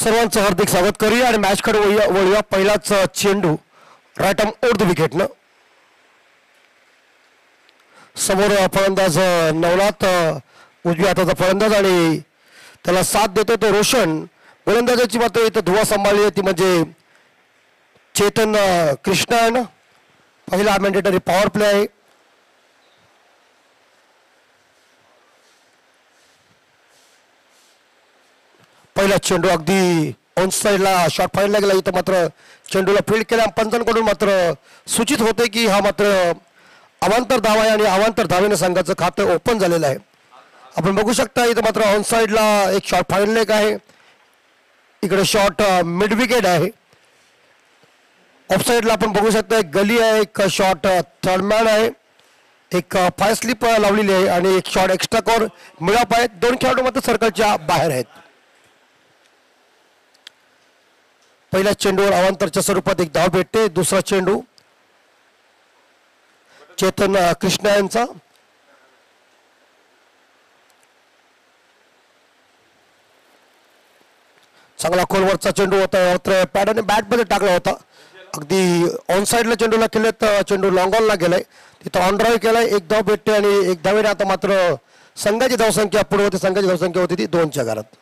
सर्वांचं हार्दिक स्वागत करूया आणि मॅचकडे वळूया. पहिलाच चेंडू राईट आर्म ओव्हर द विकेटनं. समोर फलंदाज नवनाथ उजव्या हाताचा फलंदाज आणि त्याला साथ देतो तो रोशन. गोलंदाजाची मात्र इथं धुवा सांभाळली आहे ती म्हणजे चेतन कृष्णन. पहिला मॅन्डेटरी पॉवर प्ले आहे. पहिला चेंडू अगदी ऑन साईडला शॉट फाईनला गेला. इथं मात्र चेंडूला फील्ड केल्या पंचांकडून मात्र सूचित होते की हा मात्र अवांतर धाव आहे आणि अवांतर धावेने संघाचं खातं ओपन झालेलं आहे. आपण बघू शकता इथं मात्र ऑन साईडला एक शॉट फाईनल लेग आहे. इकडे शॉट मिड विकेट आहे. ऑफ साईडला आपण बघू शकता एक गली आहे, एक शॉट थर्ड मॅन आहे, एक फाय स्लिप लावलेली आहे आणि एक शॉट एक्स्ट्रा कॉर मिळाप आहेत. दोन खेळाडू मात्र सर्कलच्या बाहेर आहेत. पहिल्या चेंडूवर अवांतरच्या स्वरूपात एक धाव भेटते. दुसरा चेंडू चेतन कृष्ण यांचा. चांगला खोलवरचा चेंडू होता. मात्र पॅडने बॅटमध्ये टाकला होता. अगदी ऑन साईडला चेंडूला केले तर चेंडू लॉंग ऑनला गेलाय. तिथं ऑन ड्राईव्ह केलाय. एक धाव भेटते आणि एक धावेने आता मात्र संघाची धावसंख्या पुढे होती. संघाची धावसंख्या होती ती 2च्या घरात.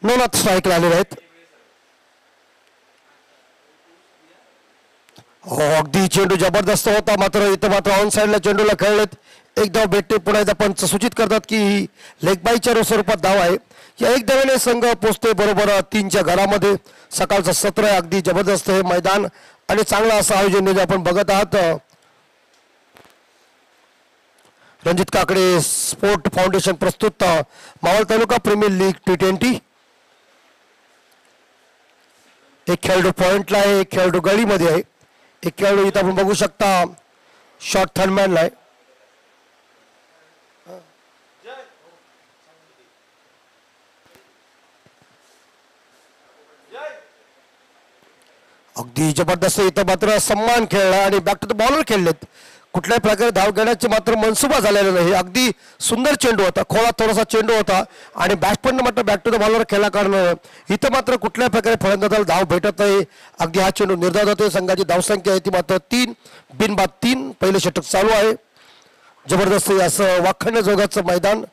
नवनाथ स्ट्राईकला आलेले आहेत. अगदी चेंडू जबरदस्त होता. मात्र इथं मात्र ऑन साईडला चेंडूला खेळलेत. एक धाव भेटते. पुन्हा एकदा पंच सूचित करतात की लेग बायच्या स्वरूपात धाव आहे. या एक धावेने संघ पोचतोय बरोबर 3च्या घरामध्ये. सकाळचं सत्र आहे. अगदी जबरदस्त हे मैदान आणि चांगलं असं आयोजन आपण बघत आहात. रणजित काकडे स्पोर्ट फाउंडेशन प्रस्तुत Maval taluka premier league T20. एक खेळाडू पॉइंटला आहे, एक खेळाडू गळीमध्ये आहे, एक खेळाडू इथं आपण बघू शकता शॉट थर्ड मॅनला आहे. अगदी जबरदस्त इथं मात्र सम्मान खेळला आणि बॅक टू द बॉलर खेळलेत. कुठल्याही प्रकारे धाव घेण्याचे मात्र मनसुबा झालेला नाही. अगदी सुंदर चेंडू होता. खोळा थोडासा चेंडू होता आणि बॅट्समन मात्र बॅक टू द बॉलर खेळला कारण इथं मात्र कुठल्याही प्रकारे फलंदाजाला धाव भेटत नाही. अगदी हा चेंडू निर्धार होतोय. संघाची धावसंख्या आहे ती मात्र 3 बिनबाद 3. पहिले षटक चालू आहे. जबरदस्त असं वाखाणण्याजोगाचं मैदान.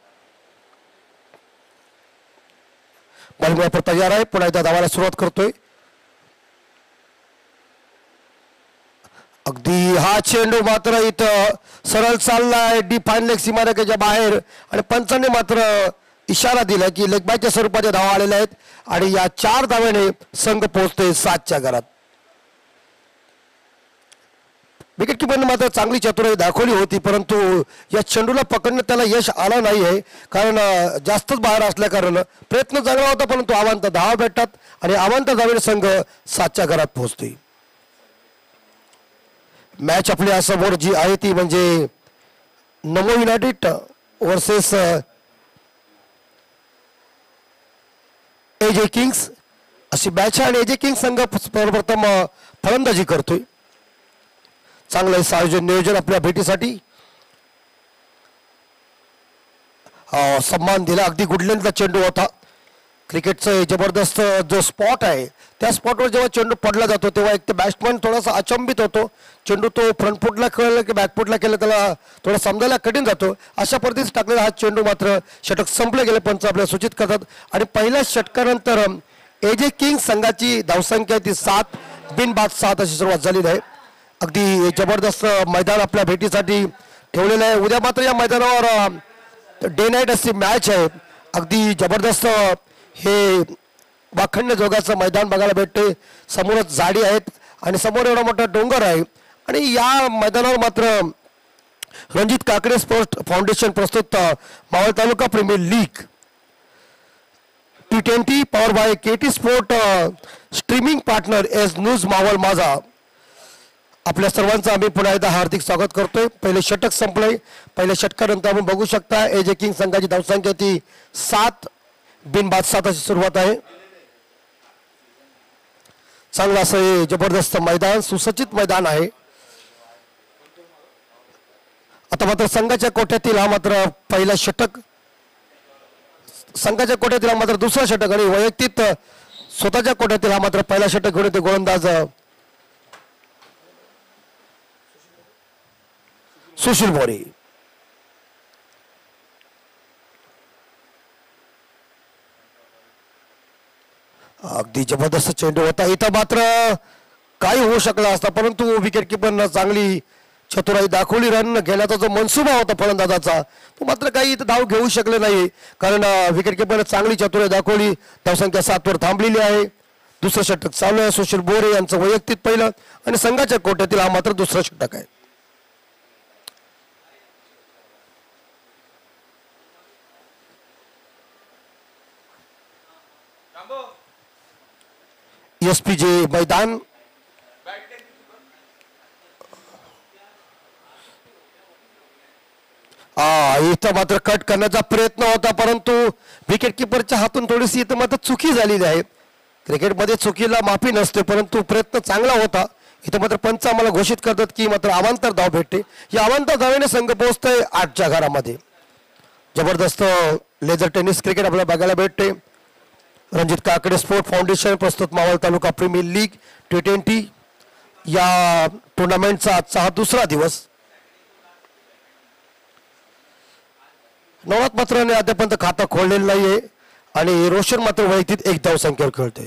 बॉलिंग तयार आहे. पुन्हा एकदा धावायला सुरुवात करतोय. अगदी हा चेंडू मात्र इथं सरळ चाललाय डीप फाईन लेग सीमारेषेच्या बाहेर आणि पंचांनी मात्र इशारा दिला की लेग बायच्या स्वरूपाच्या धावा आलेल्या आहेत आणि या 4 धाव्याने संघ पोहोचतोय 7च्या घरात. विकेट किपरने मात्र चांगली चतुराई दाखवली होती परंतु या चेंडूला पकडण्यात त्याला यश आलं नाही आहे कारण जास्तच बाहेर असल्या कारण प्रयत्न चांगला होता परंतु अवांत धावा भेटतात आणि अवांत धावेने संघ 7च्या घरात पोहोचतोय. मॅच आपल्या समोर जी आहे ती म्हणजे नमो युनायटेड वर्सेस AJ किंग्स अशी मॅच आहे आणि AJ किंग्स संघ सर्वप्रथम फलंदाजी करतोय. चांगलं आयोजन नियोजन आपल्या भेटीसाठी सन्मान दिला. अगदी गुडलेनचा चेंडू होता. क्रिकेटचं जबरदस्त जो स्पॉट आहे त्या स्पॉटवर जेव्हा चेंडू पडला जातो तेव्हा एक ते बॅट्समन थोडासा अचंबित होतो. चेंडू तो फ्रंट फुटला खेळला की बॅक फुटला केला त्याला थोडा समजायला कठीण जातो. अशा पद्धतीने टाकलेला हा चेंडू मात्र षटक संपले गेले पंच आपल्याला सूचित करतात आणि पहिल्या षटकानंतर AJ किंग्स संघाची धावसंख्या ती 7 बिनबाद 7 अशी सुरुवात झालेली आहे. अगदी जबरदस्त मैदान आपल्या भेटीसाठी ठेवलेलं आहे. उद्या मात्र या मैदानावर डे नाईट अशी मॅच आहे. अगदी जबरदस्त हे वाखण्य जोगाचं मैदान बघायला भेटते. समोरच झाडी आहेत आणि समोर एवढा मोठा डोंगर आहे आणि या मैदानावर मात्र रणजित काकडे स्पोर्ट फाउंडेशन प्रस्तुत Maval taluka premier league T20 power by KT sport streaming partner S news Maval माझा. आपल्या सर्वांचं आम्ही पुन्हा एकदा हार्दिक स्वागत करतोय. पहिले षटक संपलंय. पहिल्या षटकानंतर आपण बघू शकता AJ किंग्स संघाची धावसंख्या ती 7 बिनबाद साताची सुरुवात आहे. चांगलं असं हे जबरदस्त मैदान, सुसज्जित मैदान आहे. आता मात्र संघाच्या कोट्यातील हा मात्र पहिला षटक, संघाच्या कोट्यातील हा मात्र दुसरा षटक आणि वैयक्तिक स्वतःच्या कोट्यातील हा मात्र पहिला षटक घेऊन येते गोलंदाज सुशील मोरे. अगदी जबरदस्त चेंडू होता. इथं मात्र काही होऊ शकला असता, परंतु विकेट किपरनं चांगली चतुराई दाखवली. रन घेण्याचा जो मनसुबा होता फलंदाजाचा तो मात्र काही इथं धाव घेऊ शकले नाही, कारण विकेट किपरनं चांगली चतुराई दाखवली. धावसंख्या 7 वर थांबलेली आहे. दुसरं षटक चालू आहे. सुशील बोरे यांचं वैयक्तिक पहिलं आणि संघाच्या कोट्यातील हा मात्र दुसरं षटक आहे. एसपीजे मैदान इथं मात्र कट करण्याचा प्रयत्न होता, परंतु विकेट किपरच्या हातून थोडीशी इथं मात्र चुकी झालेली आहे. क्रिकेटमध्ये चुकीला माफी नसते, परंतु प्रयत्न चांगला होता. इथं मात्र पंच आम्हाला घोषित करतात की मात्र अवांतर धाव भेटते. या अवांतर धावेने संघ पोहोचतोय 8च्या घरामध्ये. जबरदस्त लेझर टेनिस क्रिकेट आपल्याला बघायला भेटते. रणजित काकडे स्पोर्ट फाउंडेशन प्रस्तुत Maval taluka premier league T20 या टुर्नामेंटचा आजचा हा दुसरा दिवस. नवनाथ मात्र अद्यापर्यंत खाता खोललेलं नाहीये आणि रोशन मात्र वैयक्तिक 1 धाव संख्येवर खेळते.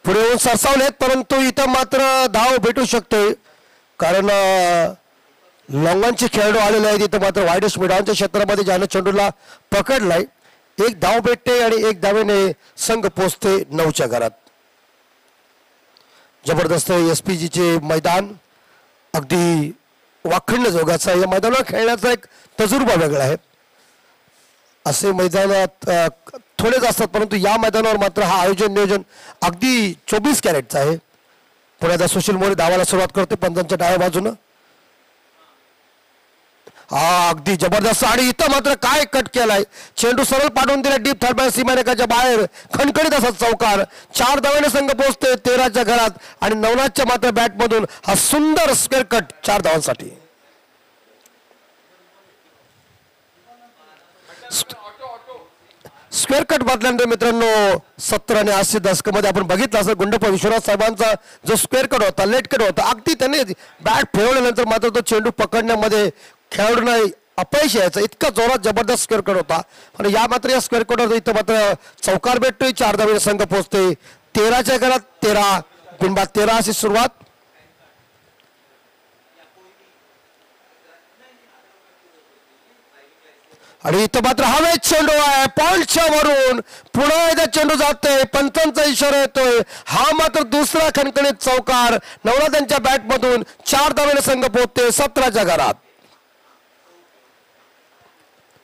पुढे येऊन सरसावलेत, परंतु इथं मात्र धाव भेटू शकतोय, कारण लॉंगांचे खेळाडू आलेले आहेत. इथं मात्र वाईडस्ट मिडानच्या क्षेत्रामध्ये ज्यानं चेंडूला पकडलाय. 1 धाव भेटते आणि 1 धावेने संघ पोचते 9च्या घरात. जबरदस्त एसपीजीचे मैदान अगदी वाखण्य जोगाचं आहे. या मैदानावर खेळण्याचा एक तजुर्बा वेगळा आहे. असे मैदानात थोडेच असतात, परंतु या मैदानावर मात्र हा आयोजन नियोजन अगदी 24 कॅरेटचं आहे. पुण्याचा सुशील मोरे धावायला सुरुवात करते पंचांच्या डाव्या बाजूनं. अगदी जबरदस्त आणि इथं मात्र काय कट केलाय. चेंडू सरळ पाठवून दिला डीप थर्ड बाय सीमारेखाच्या बाहेर. खणखणीत असा चौकार. 4 धावेने संघ पोहोचते 13च्या घरात आणि नवनाथच्या मात्र बॅटमधून हा सुंदर स्क्वेअर कट 4 धावांसाठी. स्क्वेअर कट म्हटल्यानंतर मित्रांनो 70 आणि 80 दशकामध्ये आपण बघितलं असं गुंडप्पा विश्वनाथ साहेबांचा जो स्क्वेअर कट होता, लेट कट होता, अगदी त्याने बॅट फिरवल्यानंतर मात्र तो चेंडू पकडण्यामध्ये खेळाडूंना अपयश यायचं. इतका जोरात जबरदस्त स्क्वेअर कट होता. आणि या मात्र या स्क्वेअर कटवर इथं मात्र चौकार भेटतोय. 4 धावेने संघ पोहोचते 13च्या घरात. 13 बिनबाद 13 अशी सुरुवात. आणि इथं मात्र हवेत चेंडू आहे पॉइंटच्या वरून. पुन्हा एकदा चेंडू जातोय. पंचांचा इशारा येतोय. हा मात्र दुसरा खणखणीत चौकार नवनाथांच्या बॅटमधून. 4 धावेने संघ पोहोचते 17च्या घरात.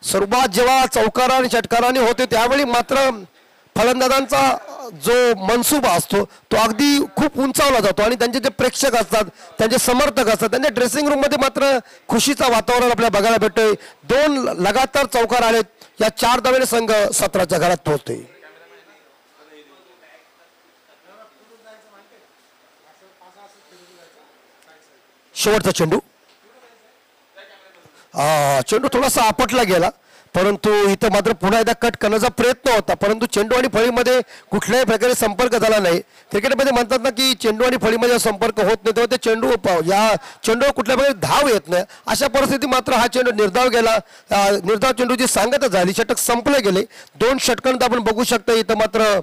सुरुवात जेव्हा चौकारा आणि षटकाराने होते त्यावेळी मात्र फलंदाजांचा जो मनसुबा असतो तो अगदी खूप उंचावला जातो आणि त्यांचे जे प्रेक्षक असतात, त्यांचे समर्थक असतात, त्यांच्या ड्रेसिंग रूम मध्ये मात्र खुशीचा वातावरण आपल्याला बघायला भेटतोय. 2 लगातार चौकार आलेत. या 4 धावेने संघ 17च्या घरात पोहोचतोय. शेवटचा चेंडू. चेंडू थोडासा आपटला गेला, परंतु इथं मात्र पुन्हा एकदा कट करण्याचा प्रयत्न होता, परंतु चेंडू आणि फळीमध्ये कुठल्याही प्रकारे संपर्क झाला नाही. क्रिकेटमध्ये म्हणतात ना की चेंडू आणि फळीमध्ये संपर्क होत नाही, तेव्हा ते चेंडू या चेंडूवर कुठल्या प्रकारे धाव येत नाही. अशा परिस्थितीत मात्र हा चेंडू निर्धाव गेला. निर्धाव चेंडूची सांगता झाली. षटक संपले गेले. 2 षटकांत आपण बघू शकता. इथं मात्र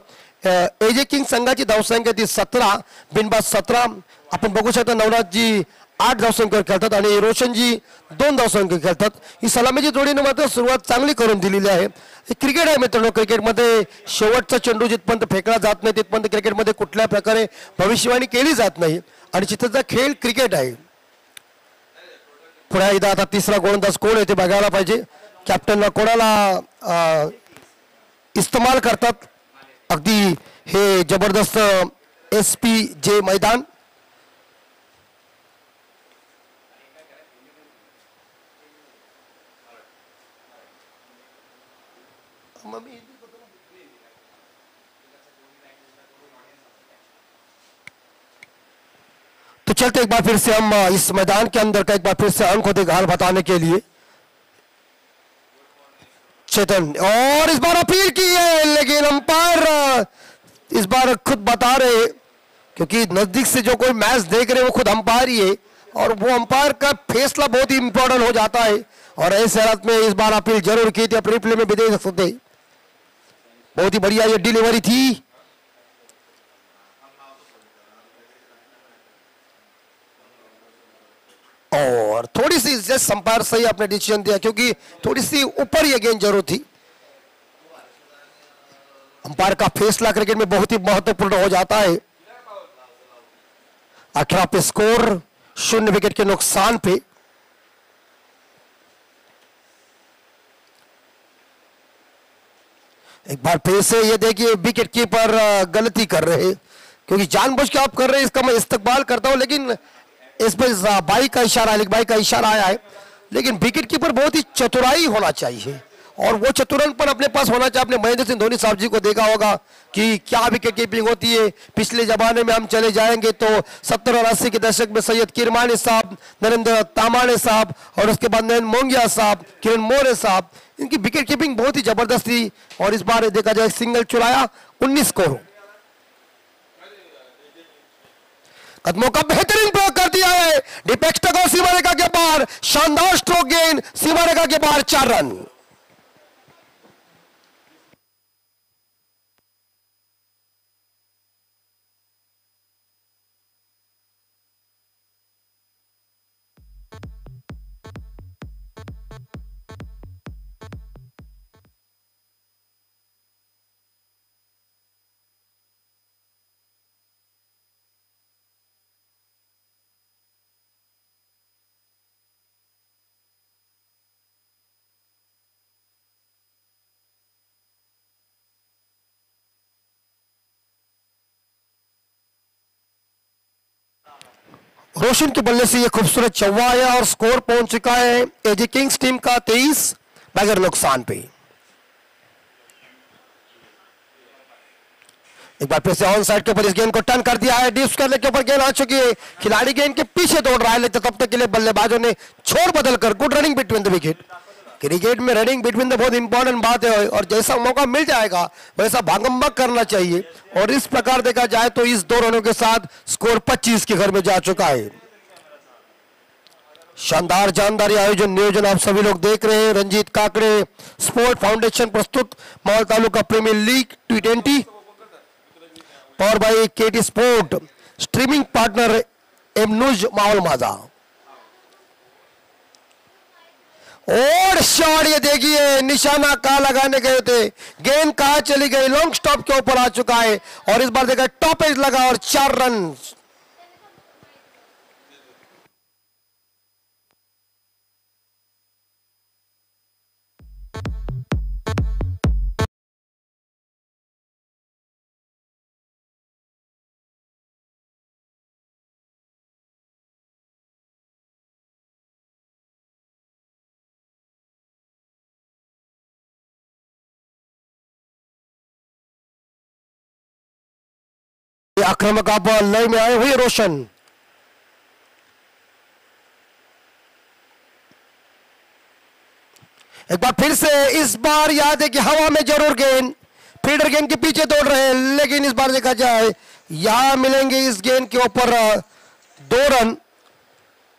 एजे किंग संघाची धावसंख्या ती 17 बिनबाद 17. आपण बघू शकता नवनाथजी 8 धावसंख्येवर खेळतात आणि रोशनजी 2 धावसंख्येवर खेळतात. ही सलामीची जोडीने मात्र सुरुवात चांगली करून दिलेली आहे. क्रिकेट आहे मित्रांनो. क्रिकेटमध्ये शेवटचा चेंडू जिथपर्यंत फेकला जात नाही तिथपर्यंत क्रिकेटमध्ये कुठल्या प्रकारे भविष्यवाणी केली जात नाही आणि चित्रचा खेळ क्रिकेट आहे. पुन्हा एकदा आता तिसरा गोलंदाज कोण आहे ते बघायला पाहिजे. कॅप्टनला कोणाला इस्तेमाल करतात. अगदी हे जबरदस्त SPJ मैदान. तो चलते एक बार फिर से हम इस मैदान के अंदर का एक बार फिर से अंक होते हाल बताने के लिए चेतन, और इस बार अपील की है लेकिन अंपायर इस बार खुद बता रहे, क्योंकि नजदीक से जो कोई मैच देख रहे वो खुद अंपायर ही है और वो अंपायर का फैसला बहुत ही इंपॉर्टेंट हो जाता है। और ऐसे हालत में इस बार अपील जरूर की थी, अपने रिप्ले में भी देख सकते, बहुत ही बढ़िया ये डिलीवरी थी। और थोड़ी सी जस्ट अंपायर सही आपने डिसीजन दिया, क्योंकि थोड़ी सी ऊपर ये गेंद जरूर थी। अंपायर का फैसला क्रिकेट में बहुत ही महत्वपूर्ण हो जाता है। 18 पे स्कोर, 0 विकेट के नुकसान पे। एक बार फिर से ये देखिए विकेट कीपर गलती कर रहे हैं, क्योंकि जानबूझ के आप कर रहे हैं, इसका मैं इस्तकबाल करता हूं, लेकिन इस पर बाई का इशारा, बाई का इशारा आया है, लेकिन विकेट कीपर बहुत ही चतुराई होना चाहिए और वो चतुरनपन अपने पास होना चाहिए। आपने महेंद्र सिंह धोनी साहब जी को देखा होगा कि क्या विकेट कीपिंग होती है। पिछले जमाने में हम चले जाएंगे तो 70 और 80 के दशक में सैयद किरमानी साहब, नरेंद्र तामाणे साहब और उसके बाद नरेंद्र मोंगिया साहब, किरण मोरे साहब, इनकी विकेट कीपिंग बहुत ही जबरदस्त थी। और इस बार देखा जाए सिंगल चुराया, 19 स्कोर, कदमों का बेहतरीन प्रयोग कर दिया है। डिपेक्स को सीमा रेखा के बाहर, शानदार स्ट्रोक गेंद, सीमा रेखा के बाहर 4 रन। रोशन के बल्ले से ये खूबसूरत चौवा आया और स्कोर पहुंच चुका है एजे किंग्स टीम का 23 बगैर नुकसान पे। एक बार फिर से ऑन साइड के ऊपर इस गेंद को टर्न कर दिया है, डिप्स करने के ऊपर गेंद आ चुकी है, खिलाड़ी गेंद के पीछे दौड़ रहा है, लेकिन तब तक के लिए बल्लेबाजों ने छोड़ बदल कर good running between the wicket. Cricket में रनिंग बिटवीन द बहुत इंपॉर्टेंट बात है और जैसा मौका मिल जाएगा वैसा भागम भाग करना चाहिए। और इस प्रकार देखा जाए तो इस 2 रनों के साथ स्कोर 25 के घर में जा चुका है। शानदार जानदार आयोजन नियोजन आप सभी लोग देख रहे हैं। रंजीत काकड़े स्पोर्ट फाउंडेशन प्रस्तुत Maval taluka premier league T20 power by KT sport, streaming partner M news Maval माझा। और शॉट ये देखिए, निशाना कहां लगाने गए थे, गेंद कहां चली गई, लॉन्ग स्टॉप के ऊपर आ चुका है और इस बार देखा टॉप एज लगा और 4 रन। आक्रामक आप लय में आए हुए रोशन, एक बार फिर से इस बार याद है कि हवा में जरूर गेंद, फील्डर गेंद के पीछे दौड़ रहे हैं, लेकिन इस बार देखा जाए यहां मिलेंगे इस गेंद के ऊपर 2 रन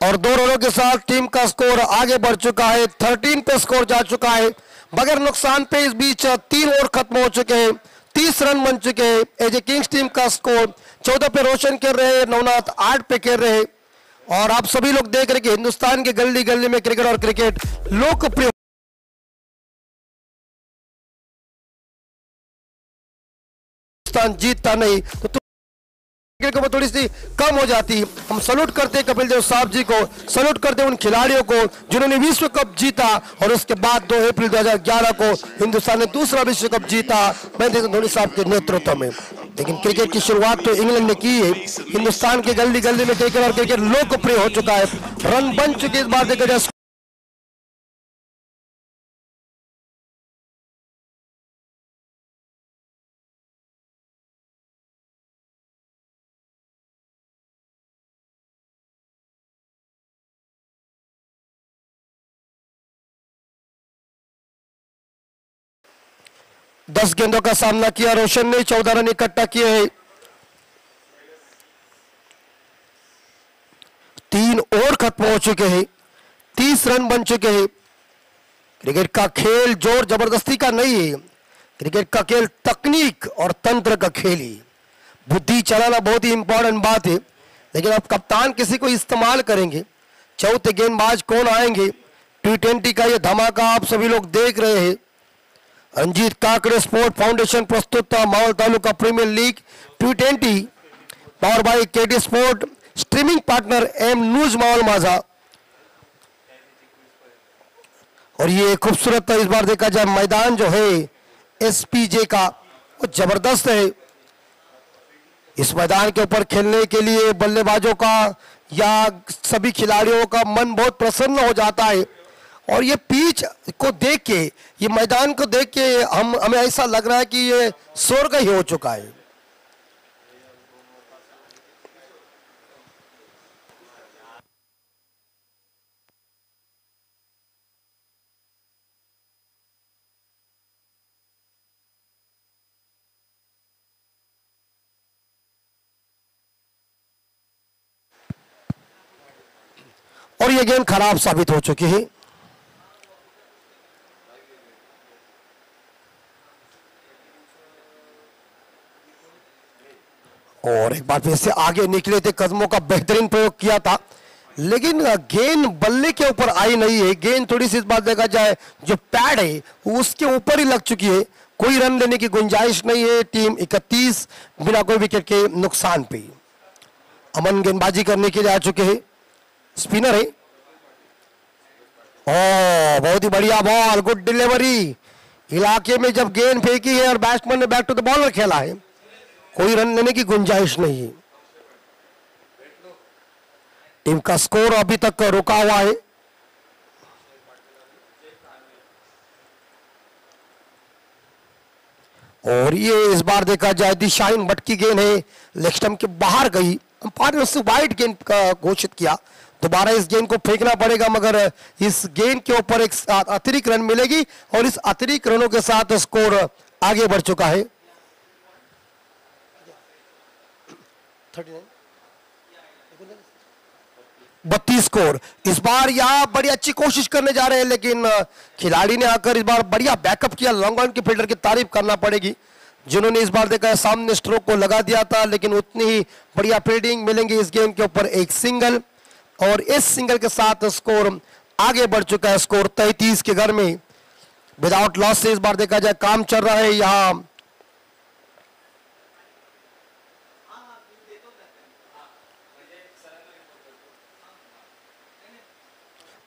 और 2 रनों के साथ टीम का स्कोर आगे बढ़ चुका है, 13 पे स्कोर जा चुका है बगैर नुकसान पे। इस बीच 3 ओवर खत्म हो चुके हैं, 30 रन बन चुके हैं। एजे किंग्स टीम का स्कोर 14 पे रोशन कर रहे हैं, नवनाथ 8 पे कर रहे हैं। और आप सभी लोग देख रहे हैं कि हिंदुस्तान के गली गली में क्रिकेट और क्रिकेट लोकप्रिय जीतता नहीं तो क्रिकेट को थोड़ी सी कम हो जाती। हम सल्यूट करते हैं कपिल देव साहब जी को, सल्यूट करते हैं उन खिलाड़ियों को जिन्होंने विश्व कप जीता और उसके बाद 2 अप्रैल 2011 को हिंदुस्तान ने दूसरा विश्व कप जीता महेंद्र सिंह धोनी साहब के नेतृत्व में। लेकिन क्रिकेट की शुरुआत तो इंग्लैंड ने की है। हिंदुस्तान के गली गली में क्रिकेट और क्रिकेट लोकप्रिय हो चुका है, रन बन चुके इस बार देखा जाए 10 गेंदों का सामना किया रोशन ने, 14 रन इकट्ठा किए हैं। 3 ओवर खत्म हो चुके हैं, 30 रन बन चुके हैं। क्रिकेट का खेल जोर जबरदस्ती का नहीं है, क्रिकेट का खेल तकनीक और तंत्र का खेल है। बुद्धि चलाना बहुत ही इंपॉर्टेंट बात है, लेकिन अब कप्तान किसी को इस्तेमाल करेंगे, चौथे गेंदबाज कौन आएंगे, T20 का ये धमाका आप सभी लोग देख रहे हैं। रंजीत काकड़े स्पोर्ट फाउंडेशन प्रस्तुत Maval taluka premier league T20 power by KT sport, streaming partner M news Maval माझा। और ये खूबसूरत इस बार देखा जाए मैदान जो है SPJ का वो जबरदस्त है। इस मैदान के ऊपर खेलने के लिए बल्लेबाजों का या सभी खिलाड़ियों का मन बहुत प्रसन्न हो जाता है। और ये पिच को देख के, ये मैदान को देख के हमें ऐसा लग रहा है कि ये स्वर्ग ही हो चुका है। और ये गेंद खराब साबित हो चुकी है। और एक बार फिर से आगे निकले थे, कदमों का बेहतरीन प्रयोग किया था, लेकिन गेंद बल्ले के ऊपर आई नहीं है। गेंद थोड़ी सी इस बात देखा जाए जो पैड है उसके ऊपर ही लग चुकी है। कोई रन लेने की गुंजाइश नहीं है। टीम 31 बिना कोई विकेट के नुकसान पे। अमन गेंदबाजी करने के लिए आ चुके हैं, स्पिनर है। ओ बहुत ही बढ़िया बॉल, गुड डिलीवरी। इलाके में जब गेंद फेंकी है और बैट्समैन ने बैक टू द बॉलर खेला है, कोई रन लेने की गुंजाइश नहीं है। टीम का स्कोर अभी तक रुका हुआ है। और ये इस बार देखा जाए दिशाहीन भटकी गेंद है, लेग स्टंप के बाहर गई। अंपायर ने उससे वाइड गेंद का घोषित किया। दोबारा इस गेंद को फेंकना पड़ेगा, मगर इस गेंद के ऊपर एक अतिरिक्त रन मिलेगी और इस अतिरिक्त रनों के साथ स्कोर आगे बढ़ चुका है। 32 स्कोर। इस बार यहाँ बड़ी अच्छी कोशिश करने जा रहे हैं, लेकिन खिलाड़ी ने आकर इस बार बढ़िया बैकअप किया। लॉन्ग ऑन के फील्डर की तारीफ करना पड़ेगी, जिन्होंने इस बार देखा है सामने स्ट्रोक को लगा दिया था, लेकिन उतनी ही बढ़िया फील्डिंग मिलेंगी। इस गेंद के ऊपर एक सिंगल, और इस सिंगल के साथ स्कोर आगे बढ़ चुका है। स्कोर 33 के घर में विदाउट लॉस से इस बार देखा जाए काम चल रहा है। यहाँ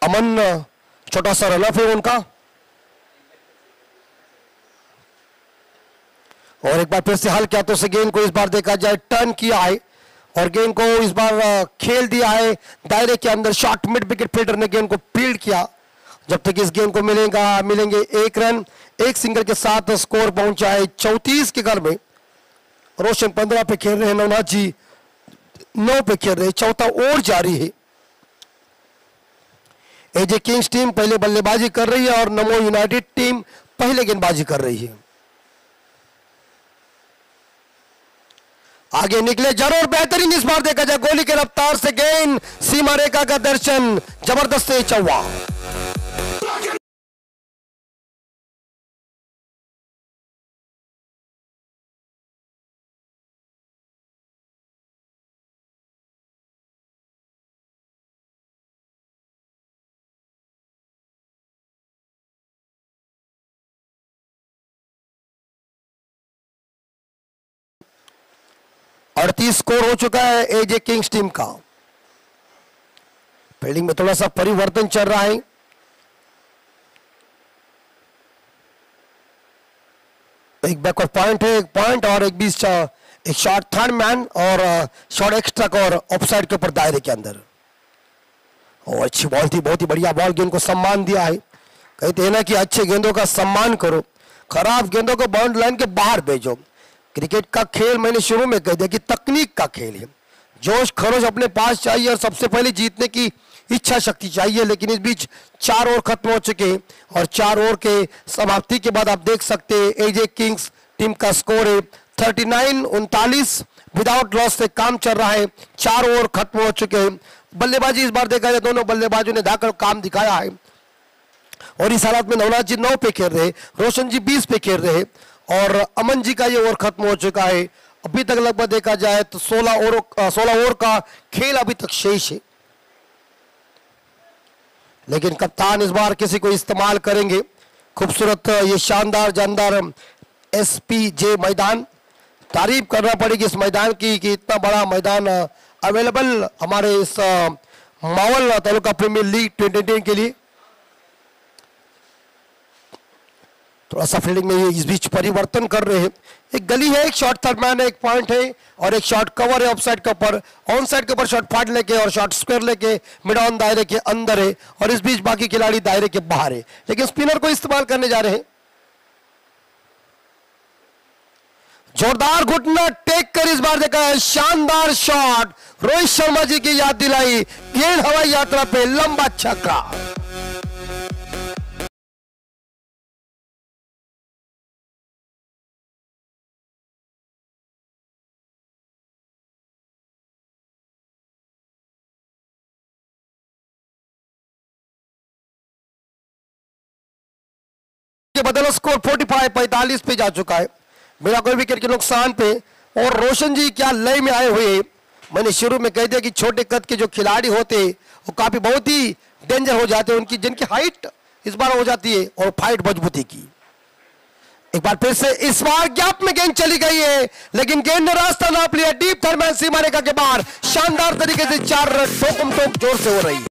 अमन छोटा सा रनअप है उनका। और एक बार फिर से हल्के हाथों से गेंद को इस बार देखा जाए टर्न किया है और गेंद को इस बार खेल दिया है दायरे के अंदर। शॉर्ट मिड विकेट फील्डर ने गेंद को फील्ड किया। जब तक इस गेंद को मिलेंगे 1 रन। एक सिंगल के साथ स्कोर पहुंचा है 34 के घर में। रोशन 15 पे खेल रहे हैं, नवनाथ जी 9 पे खेल रहे हैं। चौथा ओवर जारी है। एजे किंग्स टीम पहले बल्लेबाजी कर रही है और नमो यूनाइटेड टीम पहले गेंदबाजी कर रही है। आगे निकले जरूर, बेहतरीन इस बार देखा जाए गोली के रफ्तार से गेंद सीमा रेखा का दर्शन, जबरदस्त चौवा। अड़तीस स्कोर हो चुका है एजे किंग्स टीम का। फील्डिंग में थोड़ा सा परिवर्तन चल रहा है। एक बैकवर्ड पॉइंट है, एक पॉइंट और एक बीच एक शॉट थर्ड मैन और शॉट एक्स्ट्रा और ऑफसाइड के ऊपर दायरे के अंदर। और अच्छी बॉल थी, बहुत ही बढ़िया बॉल। गेंद को सम्मान दिया है। कहते हैं ना कि अच्छे गेंदों का सम्मान करो, खराब गेंदों को बाउंड्री लाइन के बाहर भेजो। क्रिकेट का खेल मैंने शुरू में कह दिया कि तकनीक का खेल है। जोश खरोश अपने पास चाहिए और सबसे पहले जीतने की इच्छा शक्ति चाहिए। लेकिन इस बीच 4 ओवर खत्म हो चुके हैं और 4 ओवर के समाप्ति के बाद आप देख सकते हैं एजे किंग्स टीम का स्कोर है 39-39। विदाउट लॉस से काम चल रहा है। 4 ओवर खत्म हो चुके हैं। बल्लेबाजी इस बार देखा जाए दोनों बल्लेबाजों ने धाकर काम दिखाया है और इस हालत में नवनाथ जी 9 पे खेल रहे, रोशन जी 20 पे खेल रहे और अमन जी का ये ओवर खत्म हो चुका है। अभी तक लगभग देखा जाए तो 16 ओवर का खेल अभी तक शेष है। लेकिन कप्तान इस बार किसी को इस्तेमाल करेंगे। खूबसूरत ये शानदार जानदार एसपीजे मैदान, तारीफ करना पड़ेगी इस मैदान की कि इतना बड़ा मैदान अवेलेबल हमारे इस मावल तालुका प्रीमियर लीग 2010 के लिए। थोड़ा सा फील्डिंग में ये इस बीच परिवर्तन कर रहे हैं। एक गली है, एक शॉर्ट थर्ड मैन है, एक पॉइंट है और एक शॉर्ट कवर है। ऑफ साइड के ऊपर, ऑन साइड के ऊपर शॉर्ट फाट लेके और शॉर्ट स्क्वायर लेके मिड ऑन दायरे के अंदर है और इस बीच बाकी खिलाड़ी दायरे के बाहर है। लेकिन स्पिनर को इस्तेमाल करने जा रहे हैं। जोरदार घुटना टेक कर इस बार देखा है शानदार शॉट, रोहित शर्मा जी की याद दिलाई। गेंद हवाई यात्रा पे लंबा छक्का। के बदला स्कोर 45 पे जा चुका है बिना कोई विकेट के नुकसान पे। और रोशन जी क्या लय में आए हुए। मैंने शुरू में कह दिया कि छोटे कद के जो खिलाड़ी होते वो काफी बहुत ही डेंजर हो जाते हैं, उनकी जिनकी हाइट इस बार हो जाती है और फाइट मजबूती की। एक बार फिर से इस बार गैप में गेंद चली गई है लेकिन गेंद ने रास्ता नाप लिया। डीप थर्ड मैन सीमा रेखा के बाहर शानदार तरीके से 4 रन ठोकम ठोक जोर से हो रही है।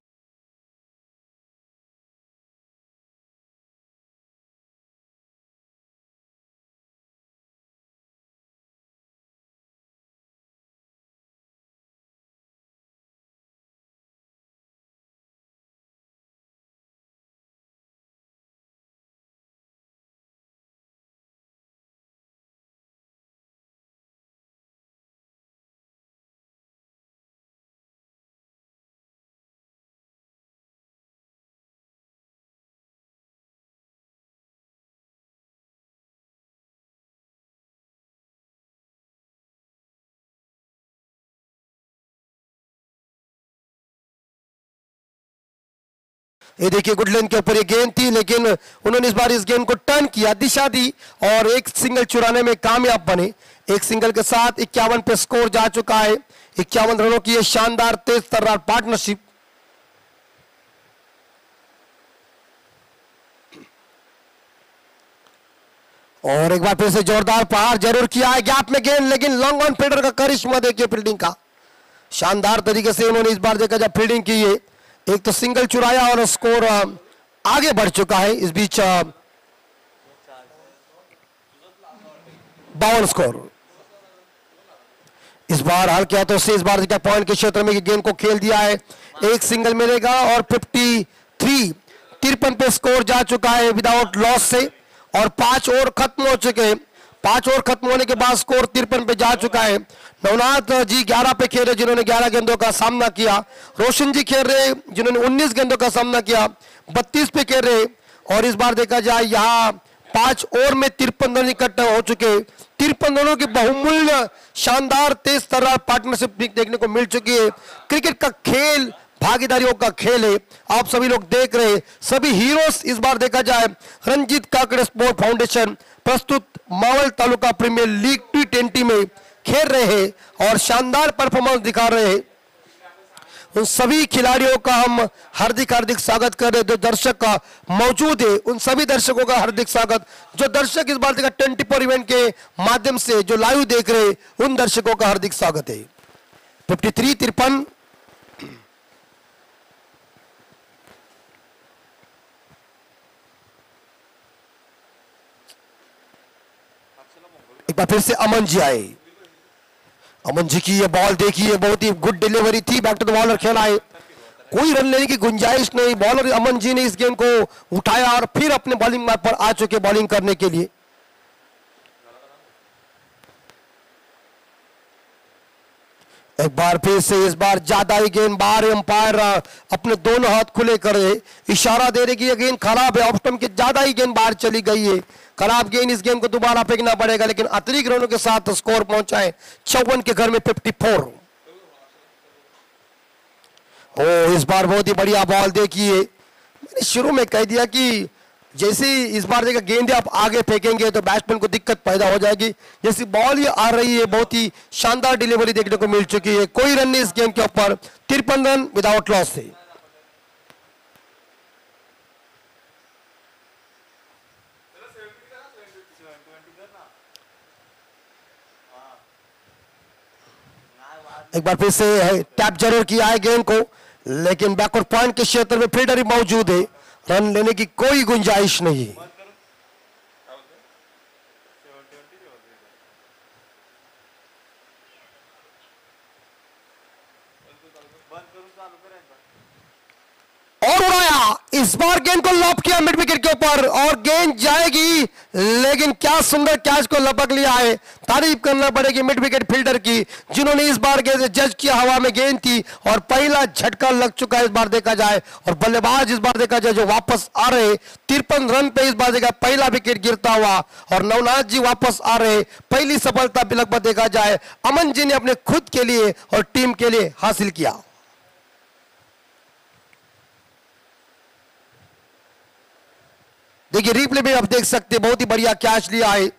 ये देखिए गुड लेंथ के ऊपर ये गेंद थी लेकिन उन्होंने इस बार इस गेंद को टर्न किया, दिशा दी और एक सिंगल चुराने में कामयाब बने। एक सिंगल के साथ 51 पे स्कोर जा चुका है। 51 रनों की ये शानदार तेज तर्रार पार्टनरशिप। और एक बार फिर से जोरदार प्रहार जरूर किया है गैप में गेंद, लेकिन लॉन्ग ऑन फील्डर का करिश्मा देखिए फील्डिंग का। शानदार तरीके से उन्होंने इस बार देखा जब फील्डिंग की है, एक तो सिंगल चुराया और स्कोर आगे बढ़ चुका है। इस बीच 52 स्कोर। इस बार हल्के हाथों से इस बार देखा पॉइंट के क्षेत्र में गेंद को खेल दिया है। एक सिंगल मिलेगा और 53 पे स्कोर जा चुका है विदाउट लॉस से और 5 ओवर खत्म हो चुके हैं। 5 ओवर खत्म होने के बाद स्कोर 53 पे जा चुका है। नवनाथ जी 11 पे खेल रहे जिन्होंने 11 गेंदों का सामना किया। रोशन जी खेल रहे जिन्होंने 19 गेंदों का सामना किया, 32 पे खेल रहे। और इस बार देखा जाए यहाँ 5 ओवर में 53 रन इकट्ठे हो चुके। 53 रनों की बहुमूल्य शानदार तेज तर्रार पार्टनरशिप देखने को मिल चुकी है। क्रिकेट का खेल भागीदारियों का खेल है, आप सभी लोग देख रहे हैं। सभी हीरोज इस बार देखा जाए रंजीत काकड़े स्पोर्ट फाउंडेशन प्रस्तुत मावल तालुका प्रीमियर लीग T20 में खेल रहे हैं और शानदार परफॉर्मेंस दिखा रहे हैं। उन सभी खिलाड़ियों का हम हार्दिक हार्दिक स्वागत कर रहे हैं। जो दर्शक का मौजूद है उन सभी दर्शकों का हार्दिक स्वागत। जो दर्शक इस बार का 24 इवेंट के माध्यम से जो लाइव देख रहे हैं उन दर्शकों का हार्दिक स्वागत है। 53 एक बार फिर से अमन जी आए। अमन जी की ये बॉल देखिए, बहुत ही गुड डिलीवरी थी, बैक टू द बॉलर खेला है, कोई रन लेने की गुंजाइश नहीं। बॉलर अमन जी ने इस गेंद को उठाया और फिर अपने बॉलिंग मार्ग पर आ चुके बॉलिंग करने के लिए। एक बार फिर से इस बार ज्यादा ही गेंद बाहर, अंपायर अपने दोनों हाथ खुले करे, इशारा दे रहे कि ये गेंद खराब है, ऑफ स्टंप के ज्यादा ही गेंद बाहर चली गई है, खराब गेंद, इस गेंद को दोबारा फेंकना पड़ेगा। लेकिन अतिरिक्त रनों के साथ स्कोर पहुंचा है 54 के घर में 54। ओ इस बार बहुत ही बढ़िया बॉल देखिए, मैंने शुरू में कह दिया कि जैसे इस बार देखा गेंद आप आगे फेंकेंगे तो बैट्समैन को दिक्कत पैदा हो जाएगी। जैसी बॉल ये आ रही है बहुत ही शानदार डिलीवरी देखने को मिल चुकी है, कोई रन नहीं इस गेम के ऊपर, 53 रन विदाउट लॉस से। एक बार फिर से टैप जरूर किया है गेंद को, लेकिन बैकवर्ड पॉइंट के क्षेत्र में फील्डर ही मौजूद है, रन लेने की कोई गुंजाइश नहीं है। और उड़ाया, इस बार गेंद को लॉप किया मिड विकेट के ऊपर और गेंद जाएगी, लेकिन क्या सुंदर कैच को लपक लिया है। तारीफ करना पड़ेगी मिड विकेट फील्डर की, जिन्होंने इस बार गेंद जज किया, हवा में गेंद थी और पहला झटका लग चुका है इस बार देखा जाए। और बल्लेबाज इस बार देखा जाए जो वापस आ रहे, 53 रन पे इस बार देखा पहला विकेट गिरता हुआ और नवनाथ जी वापस आ रहे, पहली सफलता भी लगभग देखा जाए अमन जी ने अपने खुद के लिए और टीम के लिए हासिल किया। देखिए रिप्ले में आप देख सकते हैं, बहुत ही बढ़िया कैच लिया है